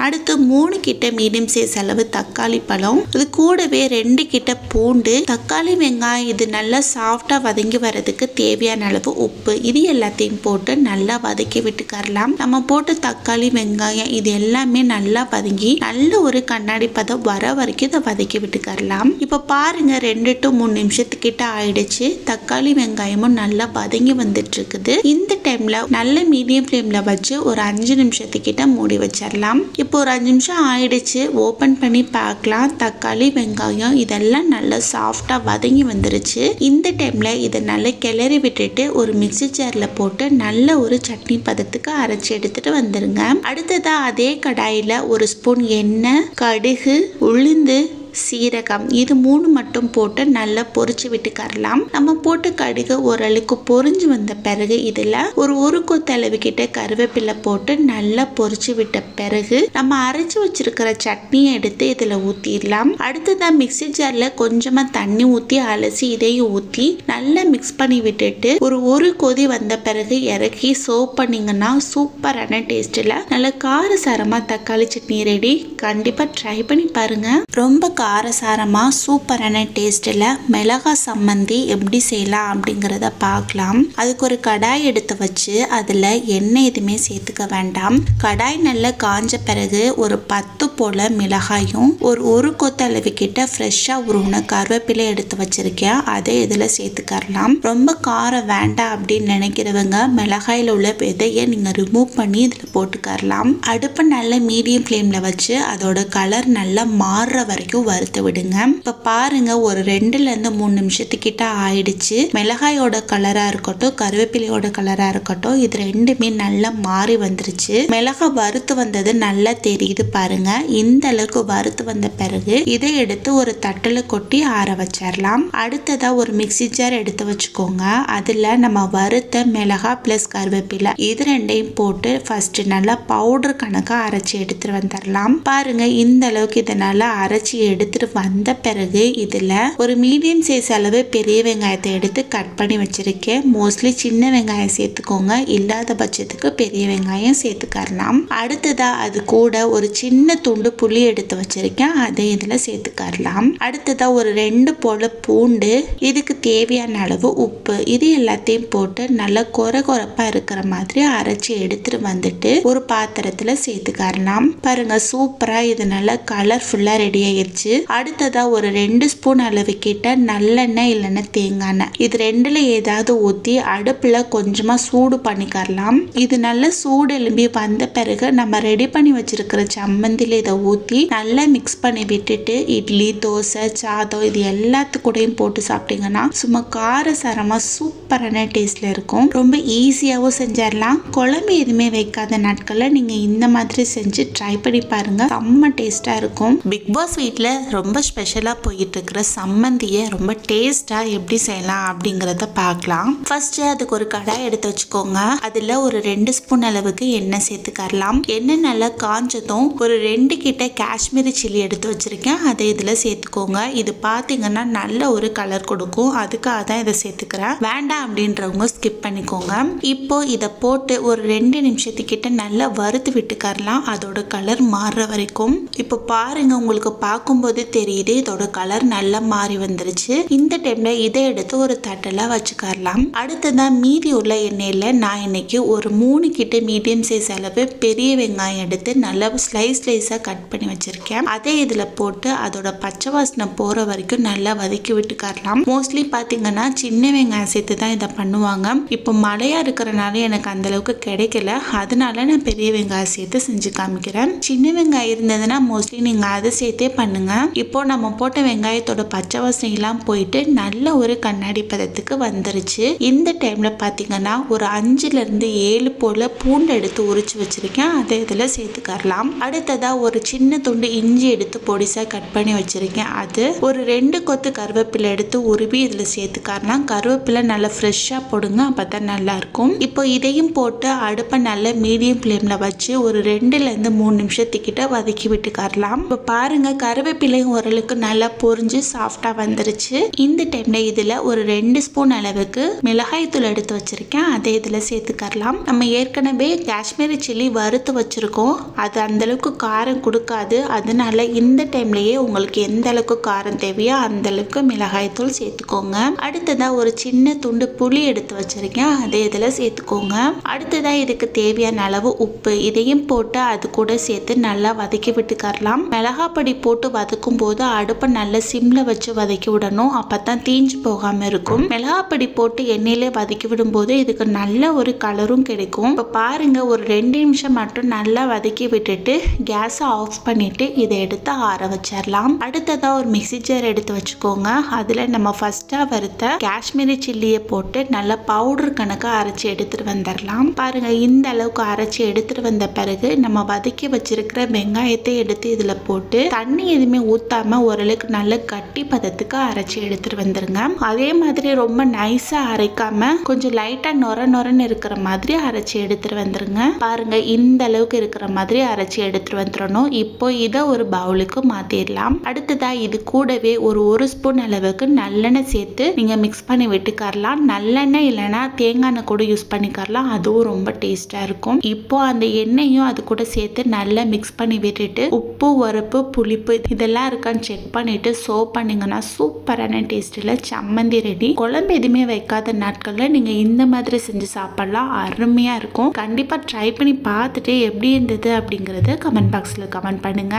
அடுத்து 3 கிட்ட மீடியம் சைஸ் அளவு தக்காளி பழம், இது கூடவே 2 கிட்ட பூண்டு, தக்காளி, வெங்காயம் இது நல்லா சாஃப்டா வதங்கி வரதுக்கு தேவையான அளவு உப்பு, இது எல்லாத்தையும் போட்டு நல்லா வதக்கி விட்டுக்கரலாம். நம்ம போட்டு தக்காளி, வெங்காயம் இது எல்லாமே நல்லா வதங்கி நல்ல ஒரு கண்ணாடி பதம் வர வரைக்கும் இதை வதக்கி விட்டுக்கரலாம். இப்போ பாருங்க, 2 to 3 நிமிஷத்துக்கிட்ட ஆயிடுச்சு. தக்காளி, வெங்காயமும் நல்லா வதங்கி வந்துட்டு இருக்குது. இந்த டைம்ல நல்ல மீடியம் ஃப்ளேம்ல வச்சு ஒரு 5 நிமிஷத்துக்கிட்ட மூடி வச்சிடலாம். இப்போ ஒரு 5 நிமிஷம் ஆயிடுச்சு. ஓப்பன் பண்ணி பார்க்கலாம். தக்காளி வெங்காயம் இதெல்லாம் நல்லா சாஃப்டாக வதங்கி வந்துருச்சு. இந்த டைமில் இதை நல்லா கிளறி விட்டுட்டு ஒரு மிக்ஸி ஜாரில் போட்டு நல்ல ஒரு சட்னி பதத்துக்கு அரைச்சி எடுத்துட்டு வந்துருங்க. அடுத்ததா அதே கடாயில் ஒரு ஸ்பூன் எண்ணெய், கடுகு, உளுந்து, சீரகம் இது 3 மட்டும் போட்டு நல்லா பொரிச்சு விட்டுக்கரலாம். நம்ம போட்டு கடுகு ஓரளவுக்கு பொரிஞ்சு வந்த பிறகு இதில் ஒரு கொத்தளவு கிட்ட கருவேப்பிலை போட்டு நல்லா பொரிச்சு விட்ட பிறகு நம்ம அரைச்சு வச்சிருக்கிற சட்னியை எடுத்து இதில் ஊற்றிடலாம். அடுத்ததான் மிக்ஸி ஜாரில் கொஞ்சமாக தண்ணி ஊற்றி அலசி இதையும் ஊற்றி நல்லா மிக்ஸ் பண்ணி விட்டுட்டு ஒரு கொதி வந்த பிறகு இறக்கி சர்வ் பண்ணிங்கன்னா சூப்பரான டேஸ்ட்டில் நல்ல காரசாரமாக தக்காளி சட்னி ரெடி. கண்டிப்பாக ட்ரை பண்ணி பாருங்க. ரொம்ப காரசாரமாக சூப்பரான டேஸ்ட்டில் மிளகாய் சம்மந்தி எப்படி செய்யலாம் அப்படிங்கிறத பார்க்கலாம். அதுக்கு ஒரு கடாய் எடுத்து வச்சு அதில் எண்ணெய் எதுவுமே சேர்த்துக்க வேண்டாம். கடாய் நல்லா காஞ்ச பிறகு ஒரு 10 போல மிளகாயும் ஒரு கொத்தளவு கிட்ட ஃப்ரெஷ்ஷாக உருவின கருவேப்பிலை எடுத்து வச்சிருக்கேன். அதை இதில் சேர்த்துக்கரலாம். ரொம்ப காரம் வேண்டாம் அப்படின்னு நினைக்கிறவங்க மிளகாயில் உள்ள விதையை நீங்கள் ரிமூவ் பண்ணி இதில் போட்டுக்கரலாம். அடுப்பை நல்லா மீடியம் ஃப்ளேமில் வச்சு அதோட கலர் நல்லா மாறுற வரைக்கும் வறுத்து விடுங்க. இப்ப பாருங்க ஒரு 2-3 நிமிஷத்துக்கிட்ட ஆயிடுச்சு. மிளகாயோட கலரா இருக்கட்டும், கருவேப்பிலையோட கலரா இருக்கட்டும், இது ரெண்டுமே நல்லா மாறி வந்துருச்சு. மிளகாய் வறுத்து வந்தது நல்லா தெரியுது பாருங்க. இந்த அளவுக்கு வறுத்து வந்த பிறகு இதை எடுத்து ஒரு தட்டுல கொட்டி ஆற வச்சிடலாம். அடுத்ததா ஒரு மிக்ஸி ஜார் எடுத்து வச்சுக்கோங்க. அதுல நம்ம வறுத்த மிளகாய் பிளஸ் கருவேப்பிலை இது ரெண்டையும் போட்டு ஃபர்ஸ்ட் நல்லா பவுடர் கணக்கா அரைச்சி எடுத்துட்டு வந்துடலாம். பாருங்க இந்த அளவுக்கு இதை நல்லா அரைச்சி எடுத்துட்டு வந்த பிறகு இதுல ஒரு மீடியம் சைஸ் அளவு பெரிய வெங்காயத்தை எடுத்து கட் பண்ணி வச்சிருக்கேன். மோஸ்ட்லி சின்ன வெங்காயம் சேர்த்துக்கோங்க, இல்லாத பட்சத்துக்கு பெரிய வெங்காயம் சேர்த்துக்கரலாம். அடுத்ததா அது கூட ஒரு சின்ன துண்டு புளி எடுத்து வச்சிருக்கேன், அதை இதுல சேர்த்துக்கரலாம். அடுத்ததா ஒரு 2 போல பூண்டு, இதுக்கு தேவையான அளவு உப்பு, இது எல்லாத்தையும் போட்டு நல்லா கொரகொரப்பா இருக்கிற மாதிரி அரைச்சி எடுத்துட்டு வந்துட்டு ஒரு பாத்திரத்துல சேர்த்துக்கரலாம். பாருங்க சூப்பரா இது நல்லா கலர்ஃபுல்லா ரெடி ஆயிருச்சு. அடுத்ததா ஒரு 2 ஸ்பூன் அளவு கிட்ட நல்லெண்ணெய் இல்லைன்னா தேங்காய் எண்ணெய் இது ரெண்டுல ஏதாவது ஊற்றி அடுப்புல கொஞ்சமா சூடு பண்ணிக்கரலாம். இது நல்ல சூடு எலும்பி வந்த பிறகு நம்ம ரெடி பண்ணி வச்சிருக்கிற சம்மந்தில இதை ஊற்றி நல்லா மிக்ஸ் பண்ணி விட்டுட்டு இட்லி, தோசை, சாதம் இது எல்லாத்துக்கூடையும் போட்டு சாப்பிட்டீங்கன்னா சும்மா காரசாரமா சூப்பரான டேஸ்ட்ல இருக்கும். ரொம்ப ஈஸியாகவும் செஞ்சிடலாம். குழம்பு எதுவுமே வைக்காத நாட்களில் நீங்க இந்த மாதிரி செஞ்சு ட்ரை பண்ணி பாருங்க. செம்ம டேஸ்டா இருக்கும். பிக் பாஸ் வீட்டில் ரொம்ப ஸ்பெஷலாக போயிட்டு இருக்கிற சம்மந்தியை ரொம்ப டேஸ்டாக எப்படி செய்யலாம் அப்படிங்கிறத பார்க்கலாம். ஃபர்ஸ்ட் அதுக்கு ஒரு கடாய் எடுத்து வச்சுக்கோங்க. அதில் ஒரு 2 ஸ்பூன் அளவுக்கு எண்ணெய் சேர்த்துக்கரலாம். எண்ணெய் நல்லா காஞ்சதும் ஒரு 2 கிட்ட காஷ்மீரி சில்லி எடுத்து வச்சிருக்கேன், அதை இதில் சேர்த்துக்கோங்க. இது பார்த்தீங்கன்னா நல்ல ஒரு கலர் கொடுக்கும், அதுக்காக தான் இதை சேர்த்துக்கிறேன். வேண்டாம் அப்படின்றவங்க ஸ்கிப் பண்ணிக்கோங்க. இப்போ இதை போட்டு ஒரு 2 நிமிஷத்துக்கிட்ட நல்லா வறுத்து விட்டுக்கரலாம், அதோட கலர் மாறுற வரைக்கும். இப்போ பாருங்க உங்களுக்கு பார்க்கும்போது தெரியுது இதோட கலர் நல்லா மாறி வந்துருச்சு. இந்த டைம்ல இதை எடுத்து ஒரு தட்டல வச்சுக்கரலாம். அடுத்ததான் மீதி உள்ள எண்ணெயில நான் இன்னைக்கு ஒரு 3 கிட்ட மீடியம் சைஸ் அளவு பெரிய வெங்காயம் எடுத்து நல்லா ஸ்லைஸா கட் பண்ணி வச்சிருக்கேன். அதை இதுல போட்டு அதோட பச்சை வாசனை போற வரைக்கும் நல்லா வதக்கி விட்டுக்கரலாம். மோஸ்ட்லி பாத்தீங்கன்னா சின்ன வெங்காயம் சேர்த்து தான் இதை பண்ணுவாங்க. இப்போ மழையா இருக்கிறனால எனக்கு அந்த அளவுக்கு கிடைக்கல, அதனால நான் பெரிய வெங்காயம் சேர்த்து செஞ்சு காமிக்கிறேன். சின்ன வெங்காயம் இருந்ததுன்னா மோஸ்ட்லி நீங்க அதை சேர்த்தே பண்ணுங்க. இப்போ நம்ம போட்ட வெங்காயத்தோட பச்சை வாசனை எல்லாம் போயிட்டு நல்ல ஒரு கண்ணாடி பதத்துக்கு வந்துருச்சு. இந்த டைம்ல பாத்தீங்கன்னா ஒரு 5-7 போல பூண்டு எடுத்து உரிச்சு வச்சிருக்கேன், அதை இதுல சேர்த்துக்கரலாம். அடுத்ததா ஒரு சின்ன துண்டு இஞ்சி எடுத்து பொடிசா கட் பண்ணி வச்சிருக்கேன், அது ஒரு 2 கொத்து கருவேப்பிலை எடுத்து உருவி இதுல சேர்த்துக்கரலாம். கருவேப்பிலை நல்லா ஃப்ரெஷ்ஷா போடுங்க, அப்பதான் நல்லா இருக்கும். இப்போ இதையும் போட்டு அடுப்பை நல்லா மீடியம் ஃப்ளேம்ல வச்சு ஒரு 2-3 நிமிஷத்துக்கிட்ட வதக்கி விட்டுக்கரலாம். இப்போ பாருங்க கருவேப்பிலையும் ஓரளவுக்கு நல்லா பொரிஞ்சு சாஃப்டா வந்துருச்சு. இந்த டைம்ல இதுல ஒரு 2 ஸ்பூன் அளவுக்கு மிளகாய் தூள் எடுத்து வச்சிருக்கேன், அதை இதுல சேர்த்துக்கரலாம். நம்ம ஏற்கனவே காஷ்மீரி சில்லி வறுத்து வச்சிருக்கோம், அது அந்த அளவுக்கு காரம் கொடுக்காது, அதனால இந்த டைம்லயே உங்களுக்கு எந்த அளவுக்கு காரம் தேவையோ அந்த அளவுக்கு மிளகாய் தூள் சேர்த்துக்கோங்க. அடுத்ததா ஒரு சின்ன துண்டு புளி எடுத்து வச்சிருக்கேன், அதை இதுல சேர்த்துக்கோங்க. அடுத்ததா இதுக்கு தேவையான அளவு உப்பு, இதையும் போட்டு அது கூட சேர்த்து நல்லா வதக்கி விட்டுக்கரலாம். மிளகாய் பொடி போட்டு வதக்கும் போது அடுப்பை நல்லா சிம்ல வச்சு வதக்கி விடணும். அப்பதான் தீஞ்சு போகாம இருக்கும். மிளகாப்பொடி போட்டு எண்ணெயிலே வதக்கி விடும்போது இதுக்கு நல்ல ஒரு கலரும் கிடைக்கும். இப்போ பாருங்க, ஒரு 2 நிமிஷம் மட்டும் நல்லா வதக்கி விட்டுட்டு கேஸை ஆஃப் பண்ணிட்டு இதை எடுத்து ஆற வச்சிடலாம். அடுத்ததா ஒரு மிக்ஸி ஜார் எடுத்து வச்சுக்கோங்க. அதுல நம்ம ஃபர்ஸ்டா வறுத்த காஷ்மீரி சில்லியை போட்டு நல்லா பவுடர் கணக்கா அரைச்சி எடுத்துட்டு வந்துடலாம். பாருங்க, இந்த அளவுக்கு அரைச்சி எடுத்துட்டு வந்த பிறகு நம்ம வதக்கி வச்சிருக்கிற வெங்காயத்தை எடுத்து இதுல போட்டு தண்ணி எதுவுமே ஊத்தாம ஓரளவுக்கு நல்ல கட்டி பதத்துக்கு அரைச்சி எடுத்துட்டு வந்துருங்க. அதே மாதிரி ரொம்ப நைஸா அரைக்காம கொஞ்சம் லைட்டா நொரன்னு இருக்கிற மாதிரி அரைச்சி எடுத்துட்டு வந்துருங்க. பாருங்க, இந்த அளவுக்கு இருக்கிற மாதிரி அரைச்சி எடுத்துட்டு வந்துடணும். இப்போ இதை ஒரு பவுலுக்கு மாத்திடலாம். அடுத்ததா இது கூடவே ஒரு ஸ்பூன் அளவுக்கு நல்லெண்ணெய் சேர்த்து நீங்க மிக்ஸ் பண்ணி விட்டுக்கரலாம். நல்லெண்ணெய் இல்லைன்னா தேங்காய் எண்ணெய் கூட யூஸ் பண்ணிக்கரலாம். அதுவும் ரொம்ப டேஸ்டா இருக்கும். இப்போ அந்த எண்ணெயும் அது கூட சேர்த்து நல்லா மிக்ஸ் பண்ணி விட்டுட்டு உப்பு, உரப்பு, புளிப்பு இதெல்லாம் இருக்கான்னு செக் பண்ணிட்டு சர்வ் பண்ணீங்கன்னா சூப்பரான டேஸ்ட்ல சம்மந்தி ரெடி. குழம்பு எதுவுமே வைக்காத நாட்கள்ல நீங்க இந்த மாதிரி செஞ்சு சாப்பிடலாம். அருமையா இருக்கும். கண்டிப்பா ட்ரை பண்ணி பார்த்துட்டு எப்படி இருந்தது அப்படிங்கறத கமெண்ட் பாக்ஸ்ல கமெண்ட் பண்ணுங்க.